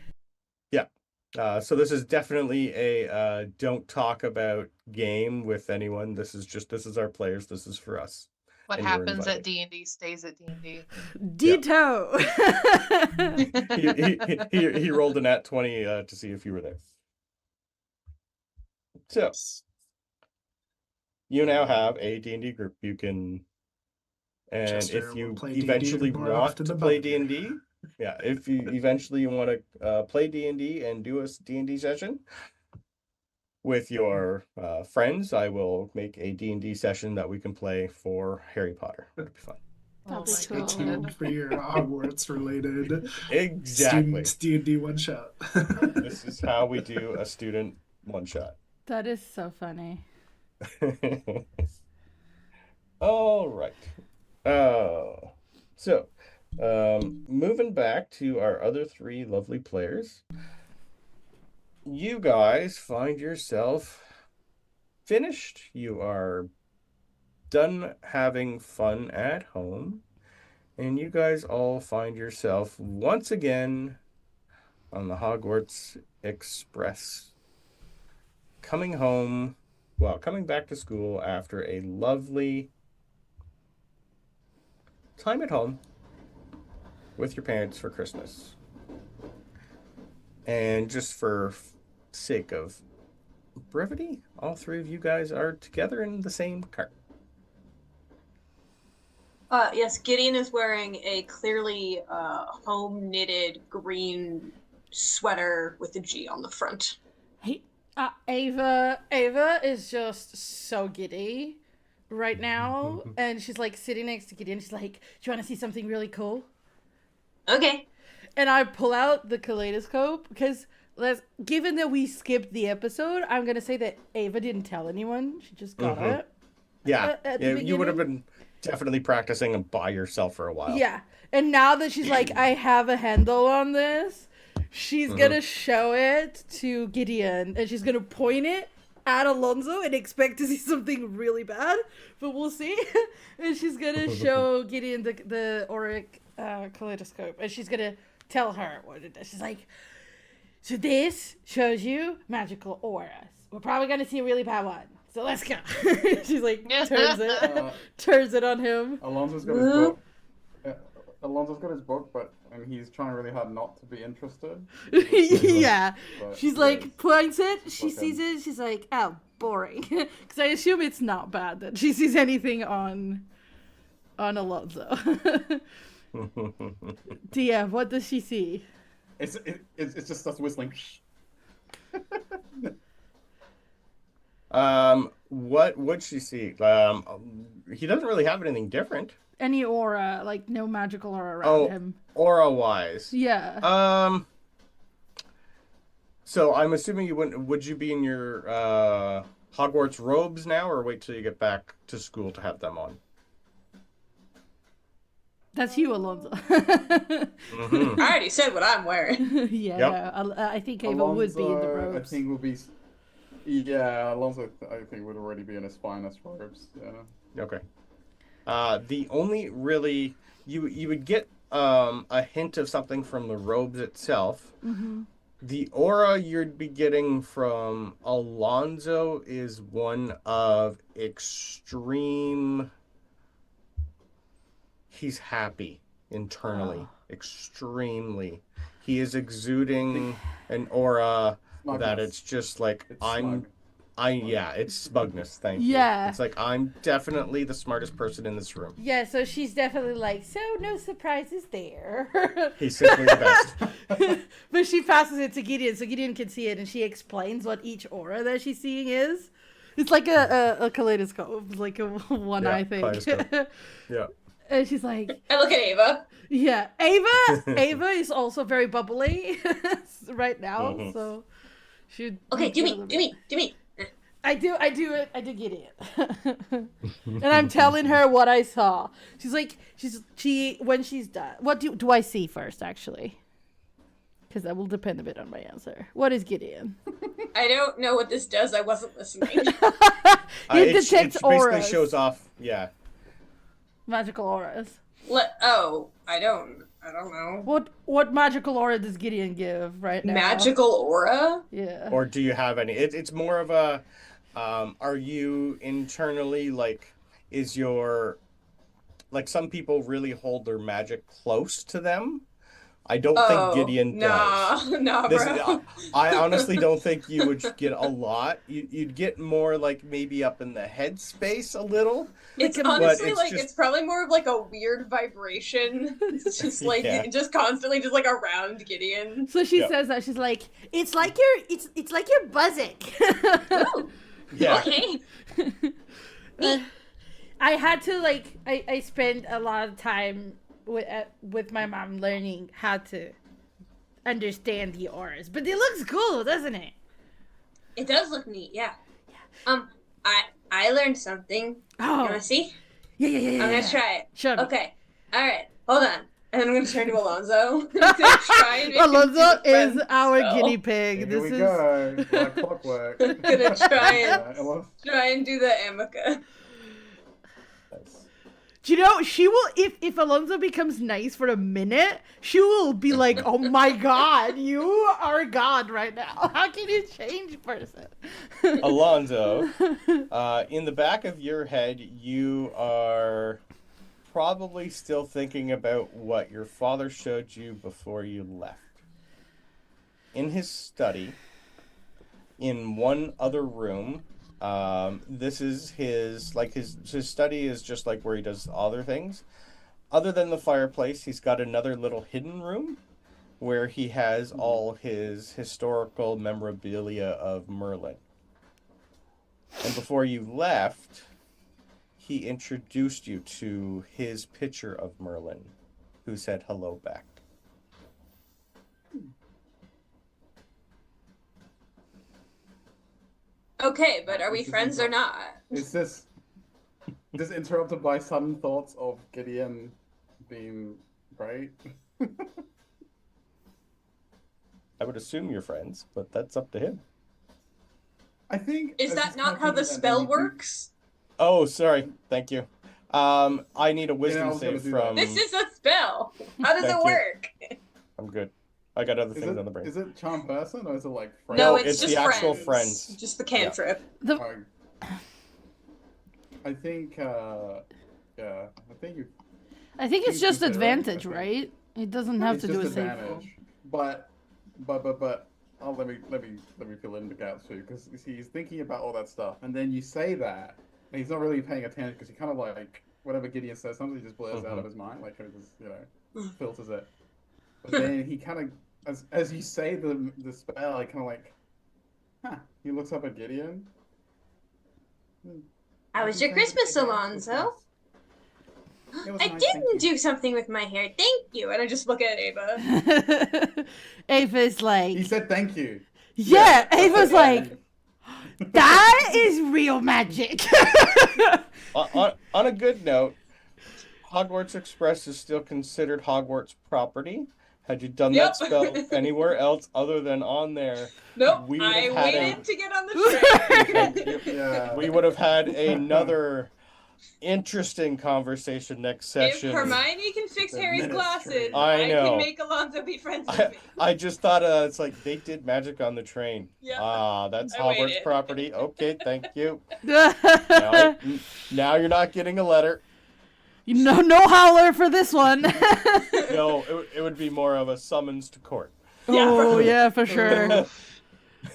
So this is definitely a don't talk about game with anyone. This is our players. This is for us. What And you're happens invited. at D&D stays at D&D. Ditto. He rolled a nat 20 to see if you were there. So you now have a D&D group. You can, and Chester if will you play D&D eventually more want often to than play Bugbear. D&D, yeah, if you eventually want to play D&D and do a D&D session with your friends, I will make a D&D session that we can play for Harry Potter. It'll be fun. That'll be Stay cool. tuned for your Hogwarts related Exactly. student D&D one shot. This is how we do a student one shot. That is so funny. All right. So, moving back to our other 3 lovely players, you guys find yourself finished. You are done having fun at home, and you guys all find yourself once again on the Hogwarts Express, coming back to school after a lovely time at home with your parents for Christmas. And just for sake of brevity, all 3 of you guys are together in the same car. Yes, Gideon is wearing a clearly home knitted green sweater with a G on the front. Hey, Ava is just so giddy right now, and she's like sitting next to Gideon. She's like, "Do you want to see something really cool?" Okay. And I pull out the kaleidoscope because given that we skipped the episode, I'm gonna say that Ava didn't tell anyone. She just got it. Yeah, At the yeah, you would have beginning. been definitely practicing by yourself for a while. Yeah. And now that she's like, I have a handle on this, she's gonna show it to Gideon and she's gonna point it at Alonso and expect to see something really bad. But we'll see. And she's gonna show Gideon the auric kaleidoscope and she's gonna tell her what it does. She's like, so this shows you magical auras. We're probably gonna see a really bad one. So let's go. She's like, turns it on him. Alonso's got his book. Alonso's got his book, and he's trying really hard not to be interested. Yeah. But She's like, points it. She sees it. She's like, oh, boring. Because I assume it's not bad that she sees anything on Alonso. DM, what does she see? It's just us whistling. What would she see? He doesn't really have anything different. Any aura, like no magical aura around him. Aura wise. Yeah. So I'm assuming would you be in your Hogwarts robes now, or wait till you get back to school to have them on? That's you, Alonso. I already said what I'm wearing. Yeah, Yep. no, I think Ava would be in the robes. I think will be. Yeah, Alonso, I think would already be in his finest robes. Yeah. Okay. The only really you would get a hint of something from the robes itself. Mm-hmm. The aura you'd be getting from Alonso is one of extreme. He's happy internally, extremely. He is exuding an aura Smugness. that it's just like It's smug. it's smugness. Thank you. Yeah. It's like I'm definitely the smartest person in this room. Yeah, so she's definitely like, so no surprises there. He's simply the best. But she passes it to Gideon so Gideon can see it and she explains what each aura that she's seeing is. It's like a kaleidoscope, like a one eye thing. Kaleidoscope. Yeah. And she's like, I look at Ava. yeah, Ava is also very bubbly right now, so she. Okay, do me. I do get it. And I'm telling her what I saw. She's like, when she's done. What do I see first, actually? Because that will depend a bit on my answer. What is Gideon? I don't know what this does. I wasn't listening. It detects it auras. basically shows off. Yeah. Magical auras. I don't know. What magical aura does Gideon give right now? Magical aura? Yeah. Or do you have any? It's more of a. Are you internally like? Is your like some people really hold their magic close to them? I don't think Gideon does. Nah, bro. I honestly don't think you would get a lot. You'd get more like maybe up in the head space a little. It's honestly it's probably more of like a weird vibration. It's just like just constantly just like around Gideon. So she says that she's like, it's like you're buzzing. Ooh, Yeah. okay. I had to I spent a lot of time with my mom learning how to understand the auras, but it looks cool, doesn't it? It does look neat, yeah. I learned something. Oh, You wanna see? yeah. I'm gonna try it. Show me. Okay. Alright, hold on. And I'm gonna turn to Alonso. To try and make him do Alonso the is friend our spell. guinea pig. Here This we is go. Like clockwork. I'm gonna Alonso- try and do the Amica. Do you know, she will, if Alonso becomes nice for a minute, she will be like, oh my god, you are god right now. How can you change person? Alonso, in the back of your head, you are probably still thinking about what your father showed you before you left. In his study, in one other room, this is his study is just like where he does other things. Other than the fireplace, he's got another little hidden room where he has all his historical memorabilia of Merlin. And before you left, he introduced you to his picture of Merlin, who said hello back. Okay, but are we This is friends or not? Is this interrupted by sudden thoughts of Gideon being great? I would assume you're friends, but that's up to him. I think. Is that not how the spell works? Oh, sorry. Thank you. I need a wisdom save from. This is a spell. How does it work? I'm good. I got other things on the brain. Is it charm person or is it like friends? No, it's just the actual friends. friends. Just the cantrip. I think. Yeah. I think it's just advantage, right? It doesn't have to do with save. But oh, let me fill in the gaps too, because he's thinking about all that stuff, and then you say that, and he's not really paying attention because he kind of like whatever Gideon says, sometimes he just blurs out of his mind, like he just filters it. But then he kind of, as you say the spell, he kind of like, he looks up at Gideon. How was your Christmas, Alonzo? I didn't do something with my hair. Thank you. And I just look at Ava. Ava's like... He said thank you. Yeah, Ava's like, that is real magic. On a good note, Hogwarts Express is still considered Hogwarts property. Had you done that spell anywhere else other than on there, nope, I waited to get on the train. We would have had another interesting conversation next session. If Hermione can fix Harry's glasses, I know. I can make Alonzo be friends with me. I just thought it's like they did magic on the train. Yeah. That's Hogwarts property. Okay, thank you. now you're not getting a letter. No howler for this one. No, it would be more of a summons to court. Oh, yeah, for sure.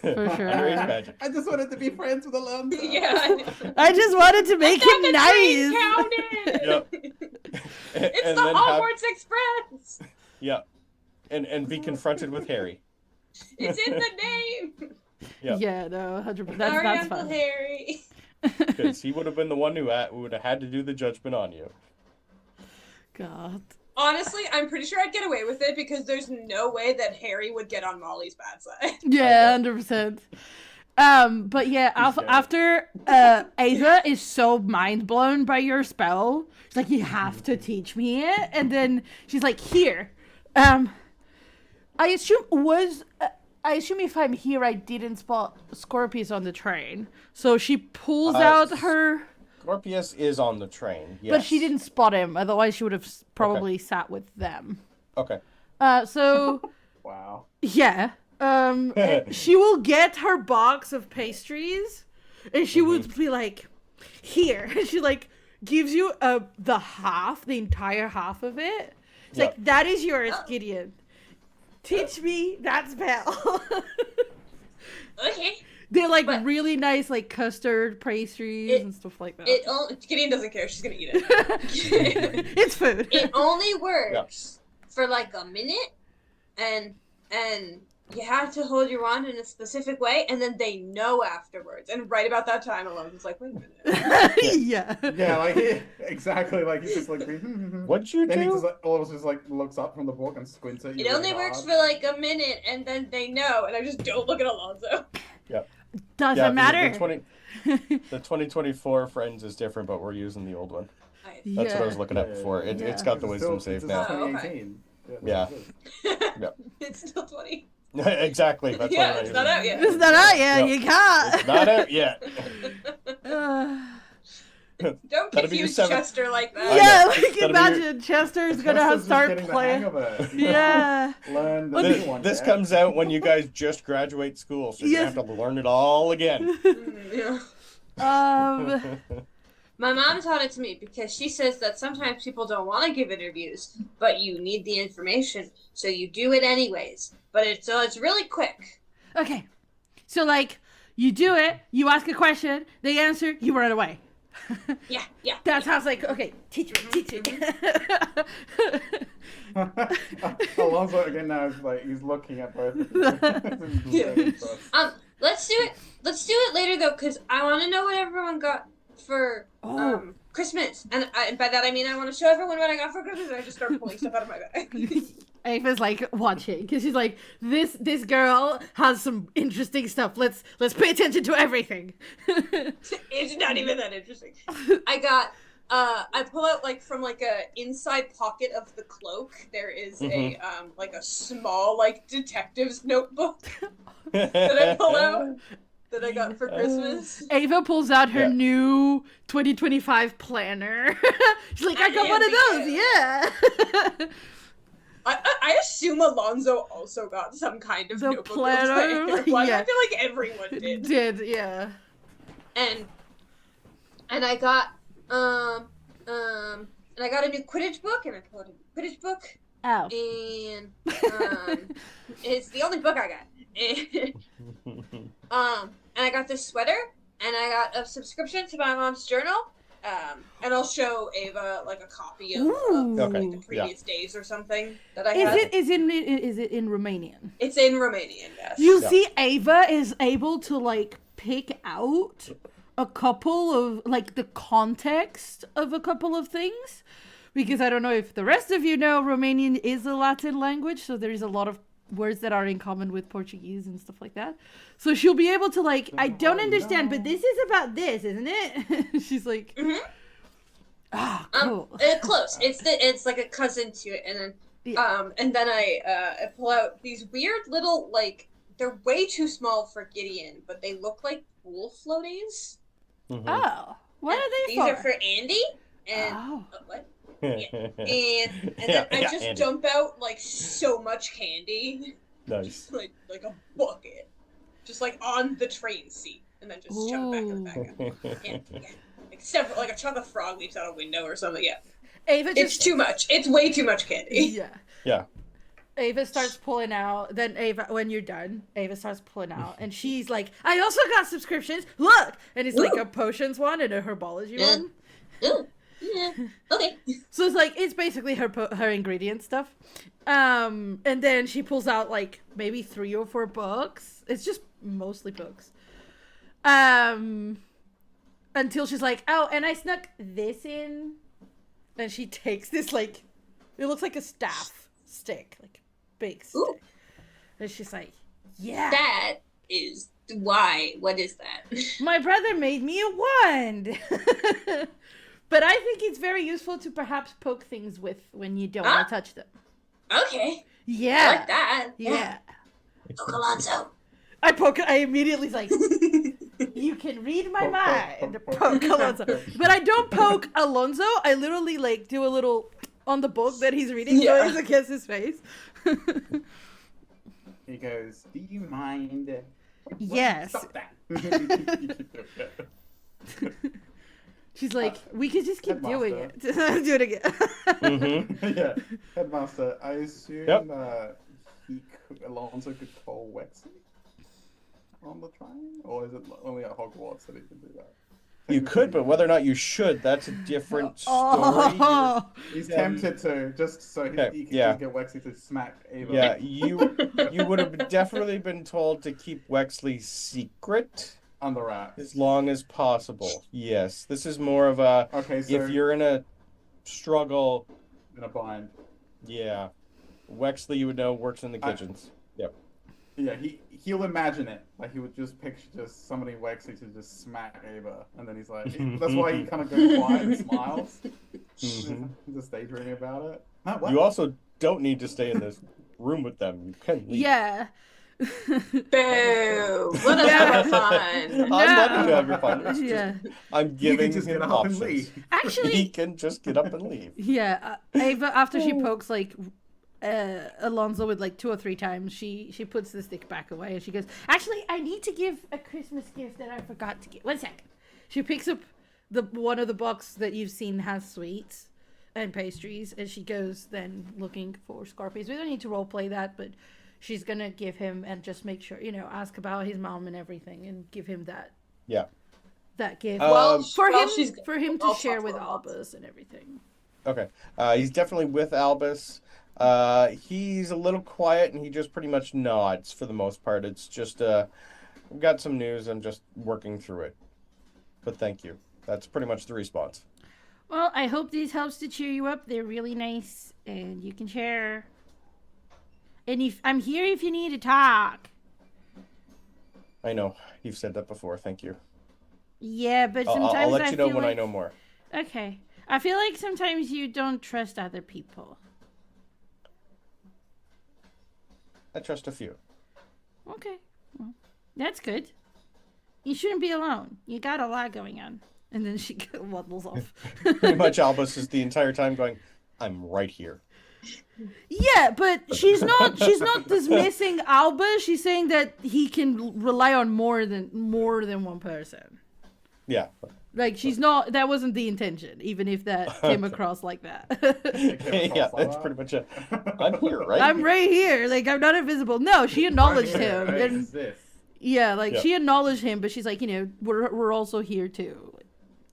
For sure. I just wanted to be friends with Alonzo. Yeah. I just wanted to make him nice. Yep. It's the Hogwarts Express. Yeah. And be confronted with Harry. It's in the name. Yeah, no, 100%. Sorry, That's Uncle fun. Harry. Because he would have been the one who would have had to do the judgment on you. God. Honestly, I'm pretty sure I'd get away with it because there's no way that Harry would get on Molly's bad side. Yeah, 100%. But yeah, after Ava is so mind blown by your spell, she's like, "You have to teach me it," and then she's like, "Here." I assume if I'm here, I didn't spot Scorpius on the train, so she pulls out her. Scorpius is on the train, yes. But she didn't spot him, otherwise she would have probably sat with them. Okay. So... Wow. Yeah. She will get her box of pastries, and she would be like, here. And she, like, gives you the entire half of it. It's like, that is yours, Gideon. Teach me that spell. Okay. They're like really nice, like custard pastries and stuff like that. Gideon doesn't care. She's gonna eat it. It's food. It only works for like a minute, and you have to hold your wand in a specific way, and then they know afterwards. And right about that time, Alonzo's like, wait a minute. Yeah. Yeah, like exactly. Like he's just like, what'd you do? Then he just like, all of us just like looks up from the book and squints at you. It only works for like a minute, and then they know. And I just don't look at Alonzo. Yeah. Doesn't matter. The 2024 Friends is different, but we're using the old one. That's what I was looking at before. It's got the wisdom save now. 2018. Yeah. It's still 20. Exactly. That's why it's not out yet. It's not out yet. You can't. It's not out yet. Don't confuse Chester like that. Yeah, like imagine Chester's gonna start playing. Yeah. This comes out when you guys just graduate school, so you have to learn it all again. My mom taught it to me because she says that sometimes people don't want to give interviews, but you need the information, so you do it anyways. But it's really quick. Okay, so like you do it, you ask a question, they answer, you run away. Yeah. That's how it's like, okay, teach me. Alonzo again now is like he's looking at both. Let's do it. Let's do it later though, because I want to know what everyone got for Christmas, and by that I mean I want to show everyone what I got for Christmas, and I just start pulling stuff out of my bag. Ava's like watching because she's like, this girl has some interesting stuff. Let's pay attention to everything. It's not even that interesting. I pull out like from like a inside pocket of the cloak. There is a like a small like detective's notebook that I pull out that I got for Christmas. Ava pulls out her new 2025 planner. She's like, I got one of those. Yeah. I assume Alonzo also got some kind of notebook planner. Yeah. I feel like everyone did. Yeah. And I got and I got a new Quidditch book, and I pulled a Quidditch book. Oh. And it's the only book I got. And I got this sweater, and I got a subscription to my mom's journal. And I'll show Ava like a copy of like, the previous days or something that I had. Is it in Romanian? It's in Romanian, yes. You see, Ava is able to like pick out a couple of like the context of a couple of things, because I don't know if the rest of you know, Romanian is a Latin language, so there is a lot of words that are in common with Portuguese and stuff like that. So she'll be able to like, I don't understand, but this is about this, isn't it? She's like, cool. Close. It's like a cousin to it, and then I pull out these weird little like, they're way too small for Gideon, but they look like pool floaties. Oh, what are they these for? These are for Andy. And what? Yeah. And then I just dump out like so much candy. Nice. like a bucket. Just like on the train seat. And then just shove it back in the bag. Yeah. Like a chunk of frog leaps out a window or something. Yeah. It's too much. It's way too much candy. Yeah. Ava starts pulling out. Then Ava, when you're done, Ava starts pulling out, and she's like, "I also got subscriptions. Look!" And it's like a potions one and a herbology one. Ooh. Yeah. Okay. So it's like, it's basically her ingredient stuff. And then she pulls out like maybe 3 or 4 books. It's just mostly books. Until she's like, oh, and I snuck this in. And she takes this like, it looks like a staff stick, like big stick. Ooh. And she's like, yeah. That is why. What is that? My brother made me a wand. But I think it's very useful to perhaps poke things with when you don't want to touch them. Okay. Yeah. I like that. Yeah. Poke Alonzo. I immediately was like, you can read my mind. Poke Alonzo. But I don't poke Alonzo. I literally like do a little on the book that he's reading noise against his face. He goes, do you mind? Yes. Stop that. She's like, we could just keep doing it. Do it again. Yeah. Headmaster, I assume Alonzo could call Wexley on the train? Or is it only at Hogwarts that he can do that? You could, but whether or not you should, that's a different story. He's tempted to, just so he can just get Wexley to smack Ava. Yeah, you would have definitely been told to keep Wexley secret. On the wrap. As long as possible. Yes. This is more of a, so if you're in a struggle. In a bind. Yeah. Wexley, you would know, works in the kitchens. Yep. Yeah, he'll imagine it. Like, he would just picture just somebody Wexley to just smack Ava. And then he's like, that's why he kind of goes quiet and smiles. He's just daydreaming about it. Huh, what? You also don't need to stay in this room with them. You can leave. Yeah. Boo! Let us have fun. I'm letting you have your fun. Yeah. I'm giving just him get up options. and leave. Actually, he can just get up and leave. Yeah, Ava, after she pokes like Alonzo with like 2 or 3 times, she puts the stick back away and she goes, actually, I need to give a Christmas gift that I forgot to give. 1 second. She picks up one of the boxes that you've seen has sweets and pastries, and she goes then looking for Scorpius. We don't need to roleplay that, but she's gonna give him and just make sure, ask about his mom and everything and give him that gift. For him to share with Albus and everything. Okay. He's definitely with Albus. He's a little quiet and he just pretty much nods for the most part. It's just I've got some news. I'm just working through it. But thank you. That's pretty much the response. Well, I hope this helps to cheer you up. They're really nice and you can share. And if I'm here if you need to talk. I know. You've said that before. Thank you. Yeah, but I'll sometimes let I you know feel when I like... know more. Okay. I feel like sometimes you don't trust other people. I trust a few. Okay. Well, that's good. You shouldn't be alone. You got a lot going on. And then she waddles off. Pretty much Albus is the entire time going, I'm right here. Yeah, but she's not dismissing Alba. She's saying that he can rely on more than one person. Yeah. Like she's not. That wasn't the intention, even if that came across like that. Yeah, that's pretty much it. I'm here, right? I'm right here. Like I'm not invisible. No, she acknowledged him, and yeah, like she acknowledged him, but she's like, we're also here too,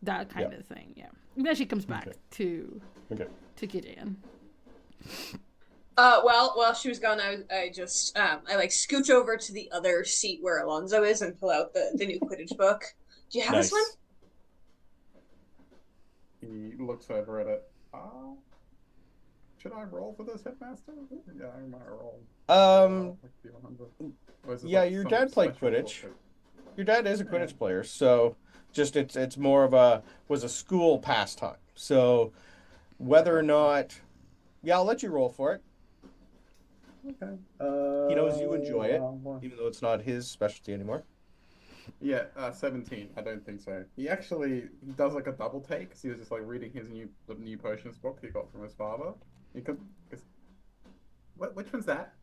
that kind of thing. Yeah. And then she comes back to Gideon. While she was gone, I just I like scooch over to the other seat where Alonzo is and pull out the new Quidditch book. Do you have this one? He looks over at it. Should I roll for this, headmaster? Yeah, I might roll. Yeah, your dad played Quidditch. Your dad is a Quidditch player, so just it's more of was a school pastime. So whether or not, I'll let you roll for it. Okay. He knows you enjoy it, even though it's not his specialty anymore. Yeah, 17. I don't think so. He does like a double take because he was just like reading the new potions book he got from his father. Which one's that?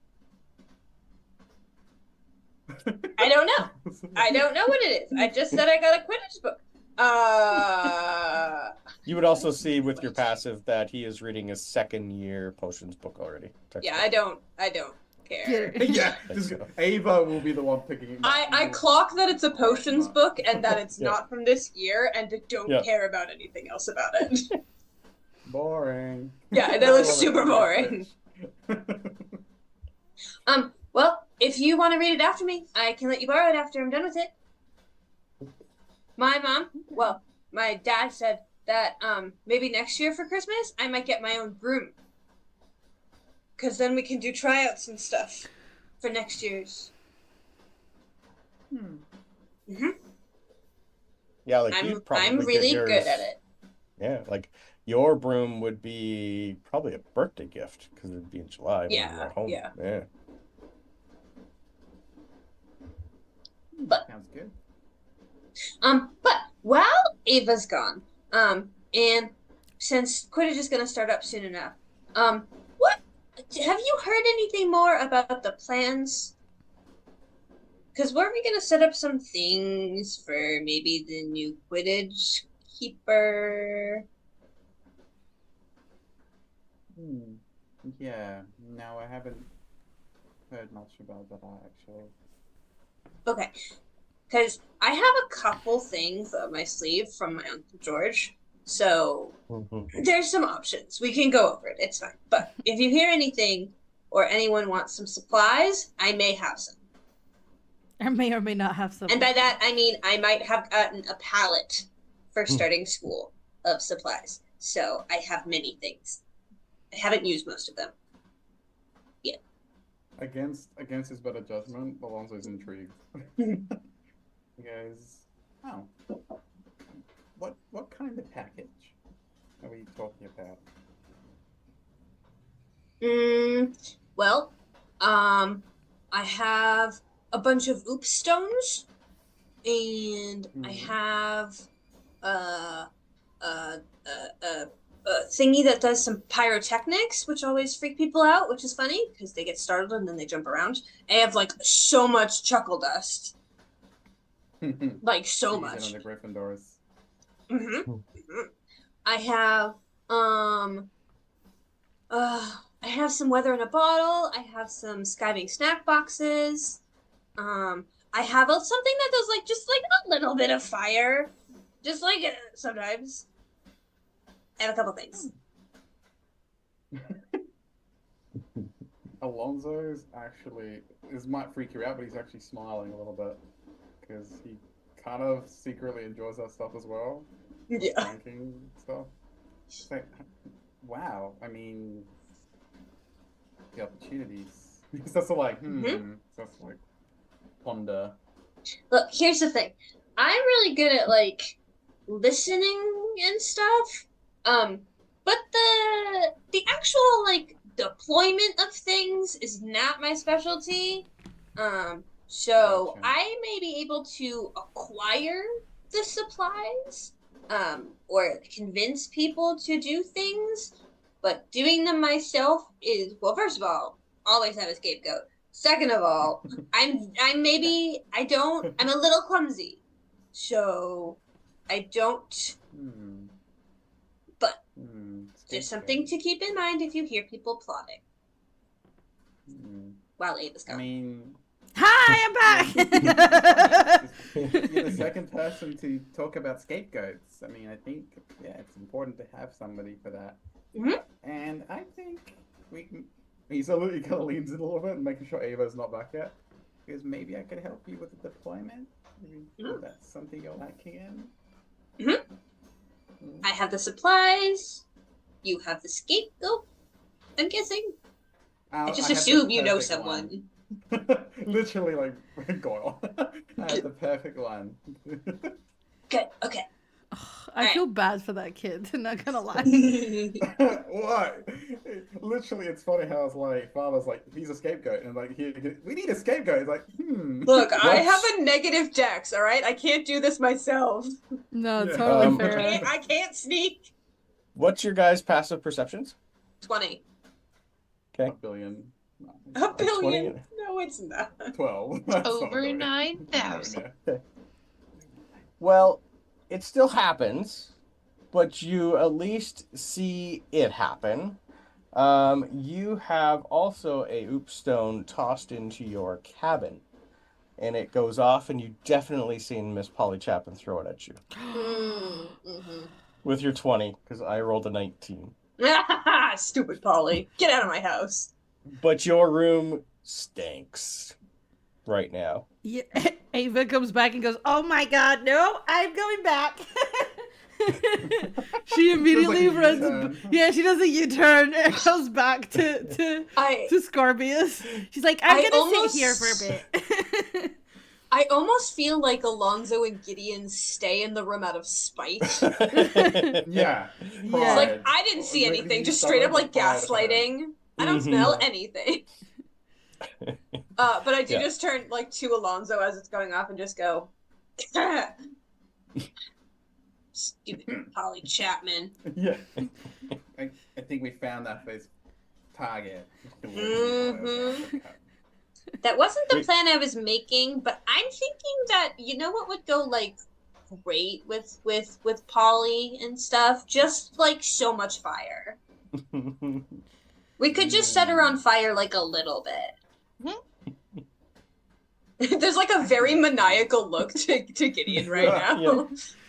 I don't know. I don't know what it is. I just said I got a Quidditch book. You would also see with your passive that he is reading his second year potions book already. Yeah, I don't care. Yeah, Ava will be the one picking it up. I clock that it's a potions book and that it's not from this year and don't care about anything else about it. Boring. Yeah, that looks super boring. Well, if you want to read it after me, I can let you borrow it after I'm done with it. My dad said that maybe next year for Christmas I might get my own broom. Because then we can do tryouts and stuff for next year's. Yeah, like I'm really good at it. Yeah, like your broom would be probably a birthday gift because it'd be in July when you're at home. Yeah. But sounds good. But while Ava's gone, and since Quidditch is gonna start up soon enough, what have you heard anything more about the plans? Because weren't we gonna set up some things for maybe the new Quidditch keeper? Yeah, no, I haven't heard much about that actually. Okay, because I have a couple things up my sleeve from my Uncle George, so there's some options. We can go over it, it's fine. But if you hear anything or anyone wants some supplies, I may have some. I may or may not have some. And by that, I mean I might have gotten a pallet for starting school of supplies. So I have many things. I haven't used most of them yet. Against his better judgment, Alonso's intrigued. He goes, what kind of package are we talking about? Well, I have a bunch of oop stones, and I have a thingy that does some pyrotechnics, which always freak people out, which is funny because they get startled and then they jump around. I have like so much chuckle dust, like so much. On the Gryffindors. I have some weather in a bottle. I have some skiving snack boxes. I have something that does like just like a little bit of fire, just like sometimes. I have a couple things. Alonso's this might freak you out, but he's actually smiling a little bit because he kind of secretly enjoys that stuff as well. Yeah. Ranking stuff. It's like, wow. I mean, the opportunities. Because that's like, that's like ponder. Look, here's the thing. I'm really good at like listening and stuff. But the actual like deployment of things is not my specialty. So Gotcha. I may be able to acquire the supplies, or convince people to do things, but doing them myself is, well, first of all, always have a scapegoat. Second of all, I'm maybe I don't I'm a little clumsy. So I don't, but just something to keep in mind if you hear people plotting. While Ava's gone. I mean, Hi, I'm back. you're the second person to talk about scapegoats. I mean, I think, yeah, it's important to have somebody for that. And I think we can. He kind of leans in a little bit and making sure Ava's not back yet. Because maybe I could help you with the deployment. Maybe that's something you're lacking in. I have the supplies. You have the scapegoat. I'm guessing. I just assume you know someone. Literally, like, Goyle. I have the perfect one. Good, okay. I feel bad for that kid, not gonna lie. Why? Literally, it's funny how it's like, father's like, he's a scapegoat. And like, we need a scapegoat. It's like, Look, I have a negative dex, all right? I can't do this myself. No, totally fair. I can't sneak. What's your guys' passive perceptions? 20. Okay. A billion. No, a billion? 20? No, it's not. 12. Over 9,000. Okay. Well, it still happens, but you at least see it happen. You have also a oop stone tossed into your cabin, and it goes off, and you definitely seen Miss Polly Chapin throw it at you. With your 20, because I rolled a 19. Stupid Polly. Get out of my house. But your room stinks right now. Yeah, Ava comes back and goes, "Oh my god, no, I'm going back." She immediately runs. Yeah, she does a U-turn and goes back to Scorpius. She's like, "I'm gonna sit here for a bit." I almost feel like Alonzo and Gideon stay in the room out of spite. Yeah. It's like, I didn't see anything, just straight up like gaslighting. I don't smell anything. But I do just turn like to Alonzo as it's going off and just go, stupid Polly Chapman. Yeah. I think we found that first target. That wasn't the plan I was making, but I'm thinking that, you know what would go like great with Polly and stuff? Just like so much fire. We could just set her on fire like a little bit. There's like a very maniacal look to Gideon right now. Yeah.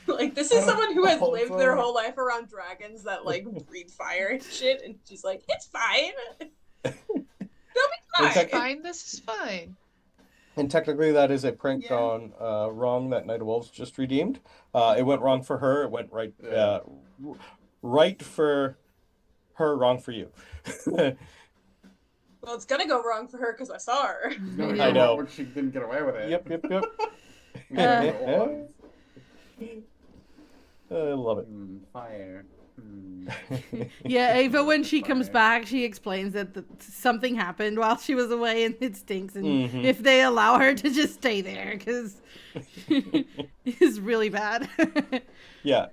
Like, this is someone who has lived their whole life around dragons that like breathe fire and shit, and she's like, it's fine. They'll be fine. Fine, this is fine. And technically that is a prank gone wrong that Night of Wolves just redeemed. It went wrong for her, it went right right for her, wrong for you. Well, it's gonna go wrong for her because I saw her. I know. She didn't get away with it. Yep. I love it. Fire. Yeah, Ava, when she comes back, she explains that something happened while she was away and it stinks. And if they allow her to just stay there, because it's really bad. Yeah.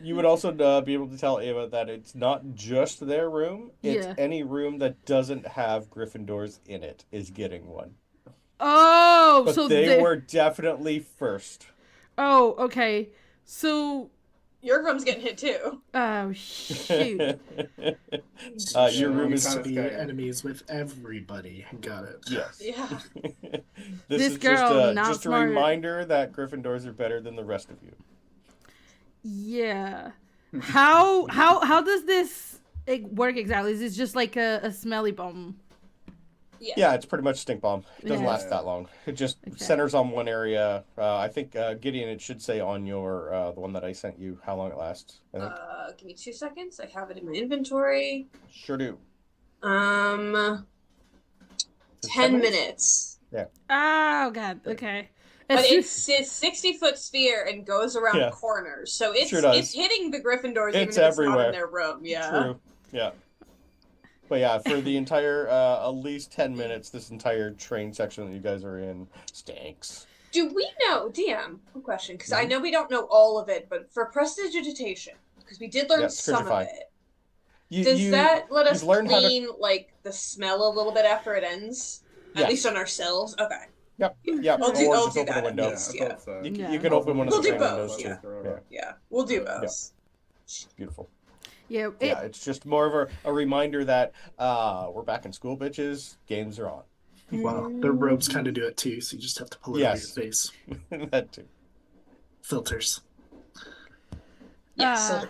You would also be able to tell Ava that it's not just their room. It's any room that doesn't have Gryffindors in it is getting one. Oh, but so they were definitely first. Oh, okay. So your room's getting hit too. Oh shoot! Your room is to be enemies with everybody. Got it. Yes. Yeah. This girl, just a reminder that Gryffindors are better than the rest of you. Yeah. How does this work exactly? Is this just like a smelly bomb? Yeah, it's pretty much stink bomb. It doesn't last that long. It just centers on one area. I think Gideon, it should say on your the one that I sent you how long it lasts. I think. Give me 2 seconds. I have it in my inventory. Sure do. Is it 10 minutes. Yeah. Oh god. Okay. But it's a 60-foot sphere and goes around Yeah. corners, so Sure does. it's hitting the Gryffindors even It's if it's not everywhere. in their room. Yeah. True. Yeah. But yeah, for the entire at least 10 minutes, this entire train section that you guys are in stinks. Do we know, DM, good question, because I Mhm. know we don't know all of it, but for prestidigitation, because we did learn Yeah, some of Scourgify. it, You does you that let us you've learned how to. clean like the smell a little bit after it ends? At least Yes. on ourselves? Okay. Yep. Yep. I'll Or do just open a that at window. Yeah, least, I yeah. thought so. You Yeah. can open one of We'll the do train both, windows yeah. too. Yeah. Yeah. We'll do Yeah. both. Beautiful. Yeah. Yeah, it's just more of a reminder that we're back in school, bitches. Games are on. Wow, their robes kind of do it too, so you just have to pull it over your Yes. face. That too. Filters. Yes.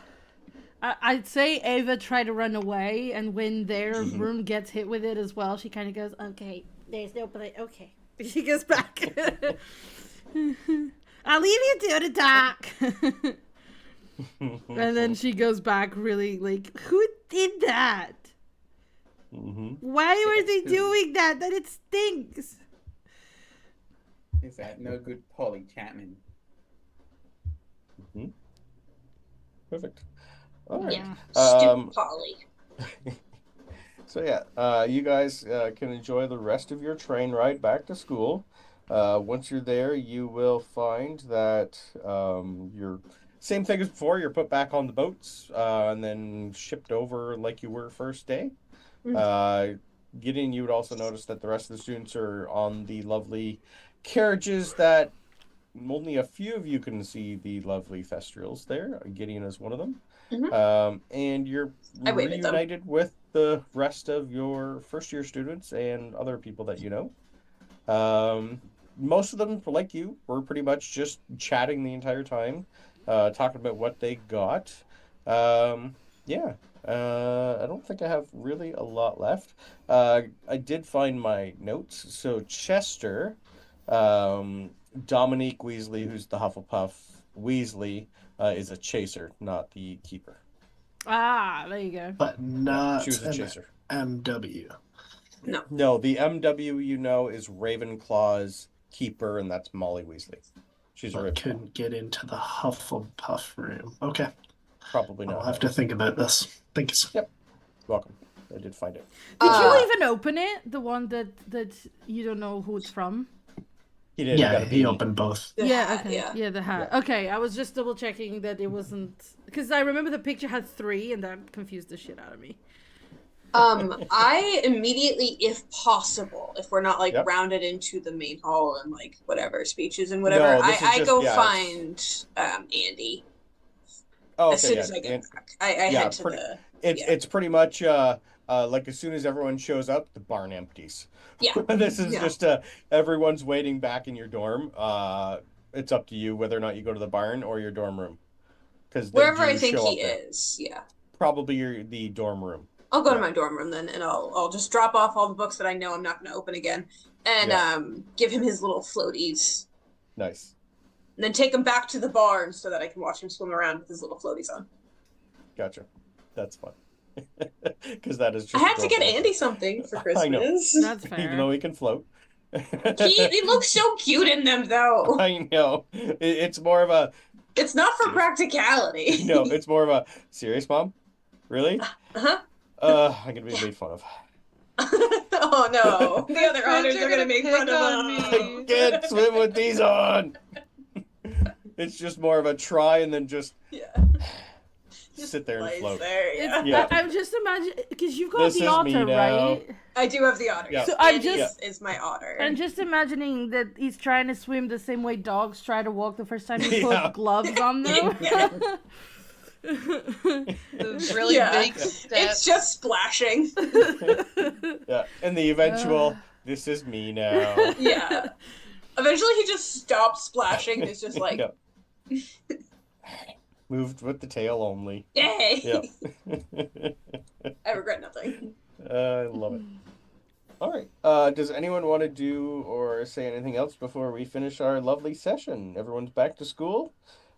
I'd say Ava tried to run away, and when their Mhm. room gets hit with it as well, she kind of goes, "Okay, there's no place." Okay, she goes back. I'll leave you to the dock. And then she goes back, really like, "Who did that? Mm-hmm. Why were they Who? doing that? That it stinks." Is that no good Polly Chapman? Mm-hmm. Perfect. All right. Yeah. Stupid Polly. So yeah, you guys can enjoy the rest of your train ride back to school. Once you're there, you will find that you're same thing as before. You're put back on the boats and then shipped over like you were first day. Gideon, you would also notice that the rest of the students are on the lovely carriages that only a few of you can see the lovely Thestrials there. Gideon is one of them. And you're I wave at them. reunited with the rest of your first year students and other people that you know. Most of them, like you, were pretty much just chatting the entire time, talking about what they got. Yeah. I don't think I have really a lot left. I did find my notes. So Chester, Dominique Weasley, who's the Hufflepuff Weasley, is a chaser, not the keeper. Ah, there you go. But not she was a an chaser. MW. No, the MW you know is Ravenclaw's keeper, and that's Molly Weasley. She's a But Ravenclaw. couldn't get into the Hufflepuff room. Okay. Probably not. I'll have to think about this. Thanks. Yep. Welcome. I did find it. Did you even open it? The one that you don't know who it's from? He did. Yeah, he he opened both. The Yeah, hat, okay. yeah. Yeah, the hat. Yeah. Okay, I was just double checking that it wasn't, because I remember the picture had 3, and that confused the shit out of me. I immediately, if possible, if we're not like Yep. rounded into the main hall and like whatever speeches and whatever, No, this is I just- go yeah, find Andy Oh, as okay, soon yeah. as I get And back. I yeah, head to pretty- the it's pretty much like as soon as everyone shows up, the barn empties. Yeah. This is Yeah. just everyone's waiting back in your dorm. It's up to you whether or not you go to the barn or your dorm room. Because wherever I think he is. Yeah. Probably the dorm room. I'll go to Yeah. my dorm room then, and I'll just drop off all the books that I know I'm not going to open again, and Yeah. give him his little floaties, Nice. and then take him back to the barn so that I can watch him swim around with his little floaties on. Gotcha. That's fun. Because that is just I had to get adorable. Andy something for I know. Christmas. That's fair. Even though he can float. He looks so cute in them, though. I know. It's more of a It's not for practicality. no. It's more of a serious, mom. Really? Uh-huh. I'm gonna be made fun of. Oh no, the other Friends honors are are gonna gonna make pick fun of on him. me. I can't swim with these on. It's just more of a try and then just Yeah. sit there and Lies float. there, yeah. Yeah. I'm just imagining, because you've got This the is me otter, now. right? I do have the otter. Yeah. So I'm Andy just- is my otter. I'm just imagining that he's trying to swim the same way dogs try to walk the first time you Yeah. put gloves on them. Yeah. The really Yeah. big steps. It's just splashing. Yeah. And the eventual, this is me now. Yeah. Eventually he just stops splashing and is just like, Yeah. Moved with the tail only. yay! Yeah. I regret nothing. I love it. All right. Does anyone want to do or say anything else before we finish our lovely session? Everyone's back to school.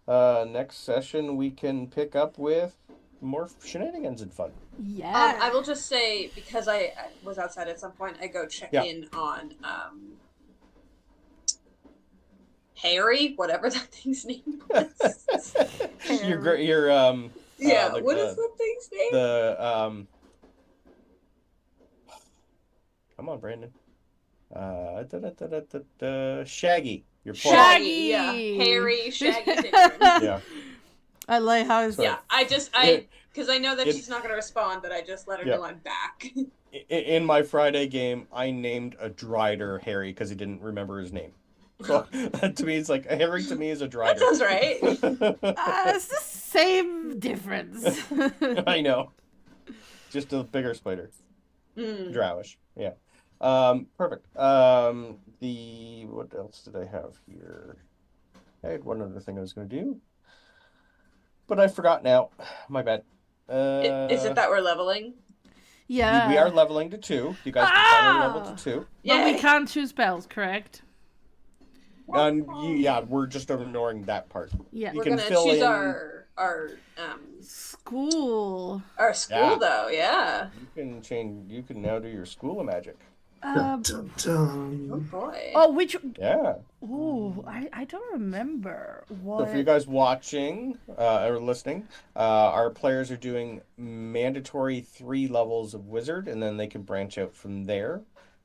Next session we can pick up with more shenanigans and fun. Yeah. I will just say, because I was outside at some point, I go check in on Harry, whatever that thing's name was. Your what is that thing's name? Come on, Brandon. Shaggy. Your Shaggy. Yeah, Harry, Shaggy. Yeah. I like how it's. Yeah, because I know that she's not going to respond, but I just let her know I'm back. In my Friday game, I named a Drider Harry because he didn't remember his name. So to me, it's like Harry. To me is a Drider. That sounds right. It's the same difference. I know. Just a bigger spider. Drowish. Yeah. Perfect. What else did I have here? I had one other thing I was going to do, but I forgot now. My bad. Is it that we're leveling? Yeah. We are leveling to 2. You guys can finally level to 2. But we can't choose spells, correct? Yeah, we're just ignoring that part. Yeah. We're going to choose our school. Our school, though, yeah. You can now do your school of magic. Dun, dun, dun. Oh boy. Oh, which? Yeah. Ooh, I don't remember what. So for you guys watching or listening, our players are doing mandatory 3 levels of wizard, and then they can branch out from there.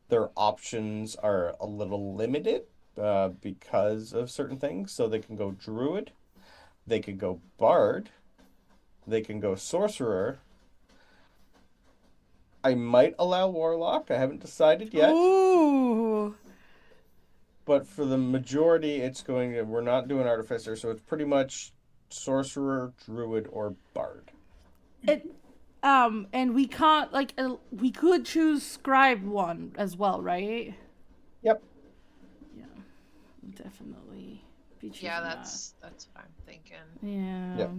Their options are a little limited because of certain things. So they can go druid, they can go bard, they can go sorcerer. I might allow warlock. I haven't decided yet. Ooh. But for the majority, we're not doing artificer, so it's pretty much sorcerer, druid, or bard. And we can't we could choose scribe one as well, right? Yep. Yeah, definitely. Yeah, that's what I'm thinking. Yeah. Yep.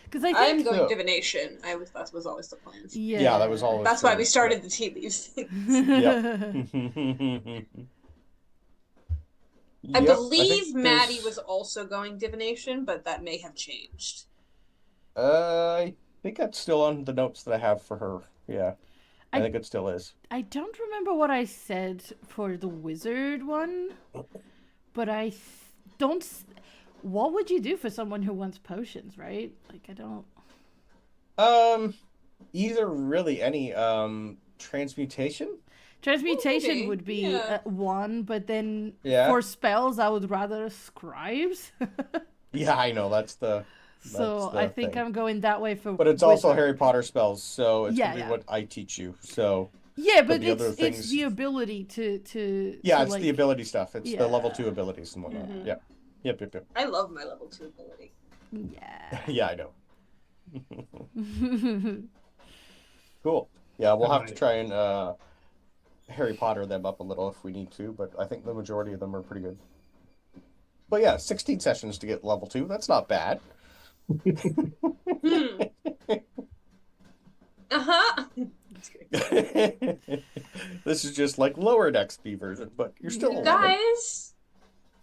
Because I'm going divination. That was always the plan. Yeah, that was always. That's why we started the tea leaves things. Yep. I believe Maddie was also going divination, but that may have changed. I think that's still on the notes that I have for her. Yeah, I think it still is. I don't remember what I said for the wizard one, but I don't. What would you do for someone who wants potions, right? Like, I don't... Either really any, transmutation? Transmutation would be one, but then for spells, I would rather scribes. Yeah, I know, that's the I think I'm going that way for... But it's also Harry Potter spells, so it's going to be what I teach you, so... Yeah, but it's the ability to yeah, it's the ability stuff. It's the level 2 abilities and whatnot. Mm-hmm. Yep. Yep. I love my level 2 ability. Yeah. Yeah, I know. Cool. Yeah, we'll have to try and Harry Potter them up a little if we need to, but I think the majority of them are pretty good. But yeah, 16 sessions to get level 2. That's not bad. Uh-huh. This is just like lower XP version, but you're still guys.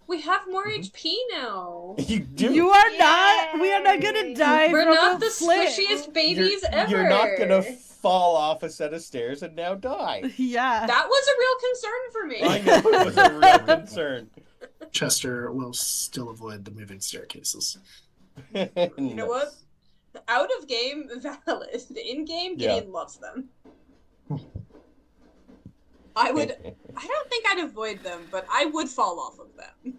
We have more HP now. You do. You are not. We are not gonna die. We're from not the flip. squishiest babies ever. You're not gonna fall off a set of stairs and now die. Yeah. That was a real concern for me. I know it was a real concern. Chester will still avoid the moving staircases. You know what? Out of game, valid. In game, Gideon loves them. I don't think I'd avoid them, but I would fall off of them.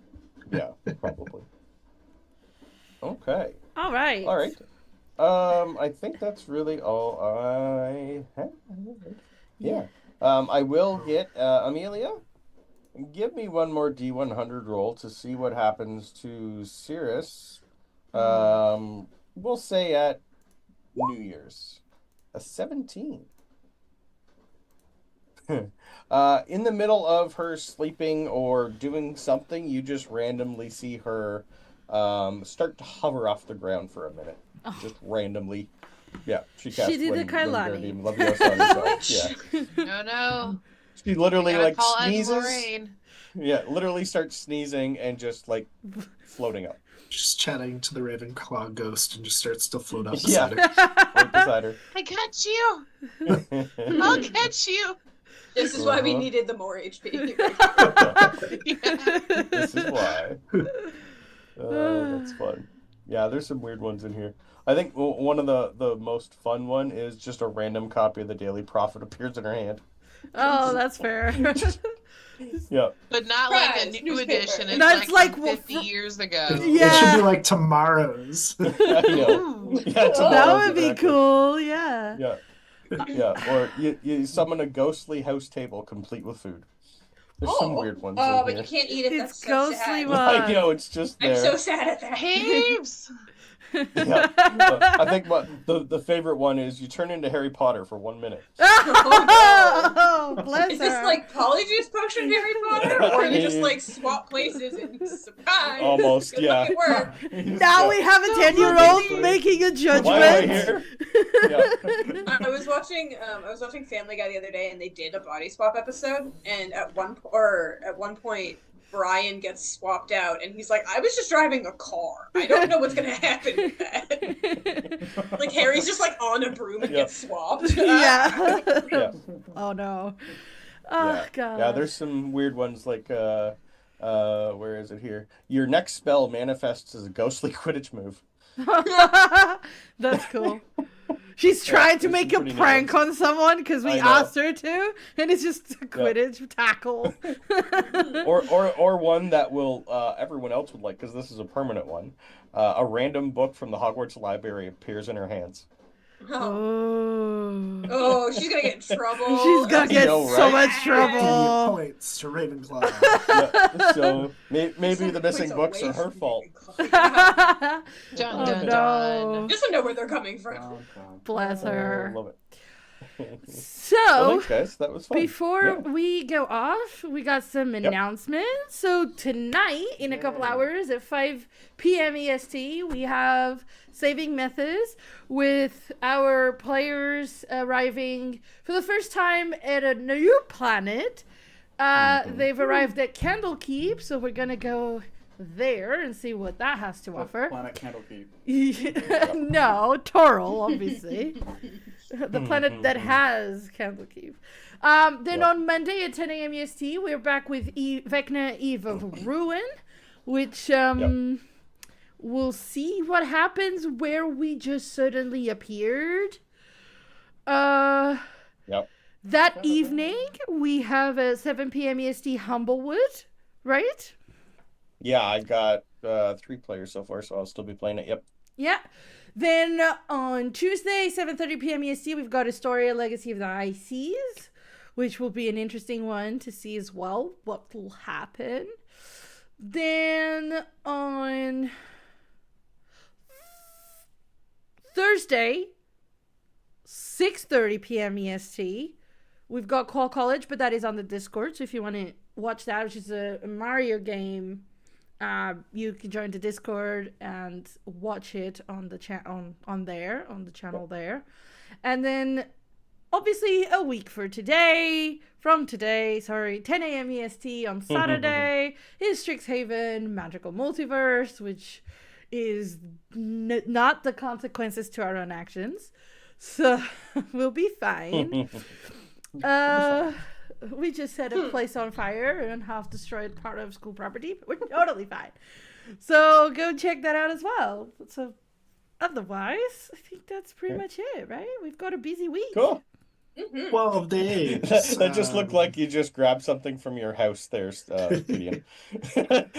Yeah, probably. Okay. All right. I think that's really all I have. Yeah. I will get Amelia. Give me one more D100 roll to see what happens to Cirrus. We'll say at New Year's. A 17. In the middle of her sleeping or doing something, you just randomly see her start to hover off the ground for a minute. Oh. Just randomly. Yeah, she did the Kailani. Yeah. No. She literally sneezes. Yeah, literally starts sneezing and just floating up. just chatting to the Ravenclaw ghost and just starts to float up Yeah. beside her. Right beside her. I got you. I'll catch you. This is why we needed the more HP. Yeah. This is why. That's fun. Yeah, there's some weird ones in here. I think one of the most fun one is just a random copy of the Daily Prophet appears in her hand. Oh, that's fair. Yeah. But not like a new edition. It's That's like, like 50 years ago. It should Yeah. be like tomorrow's. I know. Ooh. Yeah, That tomorrow's would be exactly. cool, yeah. Yeah. Yeah. Or you summon a ghostly house table complete with food. There's some weird ones Oh, in but here. you can't eat it. It's That's so ghostly sad. one. I know, it's just I'm there. so sad at that. Caves. Yeah. I think the favorite one is you turn into Harry Potter for 1 minute. Oh, bless Is this her. like Polyjuice Potion Harry Potter? Or you just like swap places and surprise? Almost, Good yeah. luck at work. Now we have a 10-year-old making a judgment. Why am I here? Yeah. I was watching Family Guy the other day, and they did a body swap episode. And at one point, Brian gets swapped out, and he's like, "I was just driving a car. I don't know what's gonna happen with that." Like Harry's just like on a broom and gets swapped. Yeah. Yeah. Oh no. Oh Yeah. god. Yeah, there's some weird ones like where is it here? Your next spell manifests as a ghostly Quidditch move. That's cool. She's trying to there's make some a pretty neat prank ones. on someone because we I know. asked her to, and it's just a Quidditch tackle. Or one that will everyone else would like because this is a permanent one. A random book from the Hogwarts library appears in her hands. Oh. Oh, she's gonna get in trouble. She's gonna get know, so right? much 3 trouble. points to Ravenclaw. Yeah, so maybe the missing books are her fault. Dun, Oh, dun, no. dun. Just to know where they're coming from. Bless her. Love it. So, Well, thanks, guys. That was fun. before Yeah. we go off, we got some announcements. So tonight, in a couple hours at 5 p.m. EST, we have Saving Methods with our players arriving for the first time at a new planet. They've arrived at Candlekeep, so we're gonna go there and see what that has to offer. Planet Candlekeep. No, Toral, obviously. The planet that has Candlekeep. Then on Monday at 10 a.m. EST, we're back with Vecna Eve of Ruin, which we'll see what happens where we just suddenly appeared. That evening, we have a 7 p.m. EST Humblewood, right? Yeah, I got 3 players so far, so I'll still be playing it. Yep. Yeah. Then on Tuesday, 7:30 p.m. EST, we've got Astoria Legacy of the ICs, which will be an interesting one to see as well what will happen. Then on Thursday, 6:30 p.m. EST, we've got Qual College, but that is on the Discord, so if you want to watch that, which is a Mario game, you can join the Discord and watch it on the on the channel there. And then obviously a week from today, 10 a.m. EST on Saturday is Strixhaven Magical Multiverse, which is not the consequences to our own actions. So we'll be fine. We just set a place on fire and half destroyed part of school property, but we're totally fine. So go check that out as well. So otherwise, I think that's pretty much it, right? We've got a busy week. Cool. 12 days. That just looked like you just grabbed something from your house there, Gideon.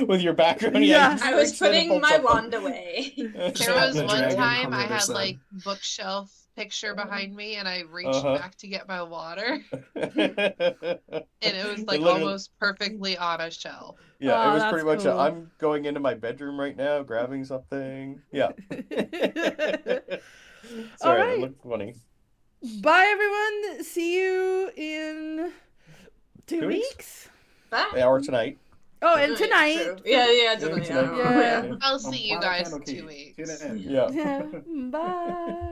With your background. Yeah. you I was just reached in and putting my pulled wand away. something. There was The one dragon time hung I over had sun. like bookshelf picture behind me and I reached back to get my water and it was like literally- almost perfectly on a shelf. Yeah, Oh, it was that's pretty much cool. I'm going into my bedroom right now, grabbing something. Yeah. Sorry, right. that looked funny. Bye, everyone. See you in 2 2 weeks? weeks. Bye. Or tonight. Oh, and True. tonight. Yeah, tonight. tonight. Yeah. I'll see you Planet guys in Candlekeep. 2 weeks. Tune in. Yeah. Yeah. Bye.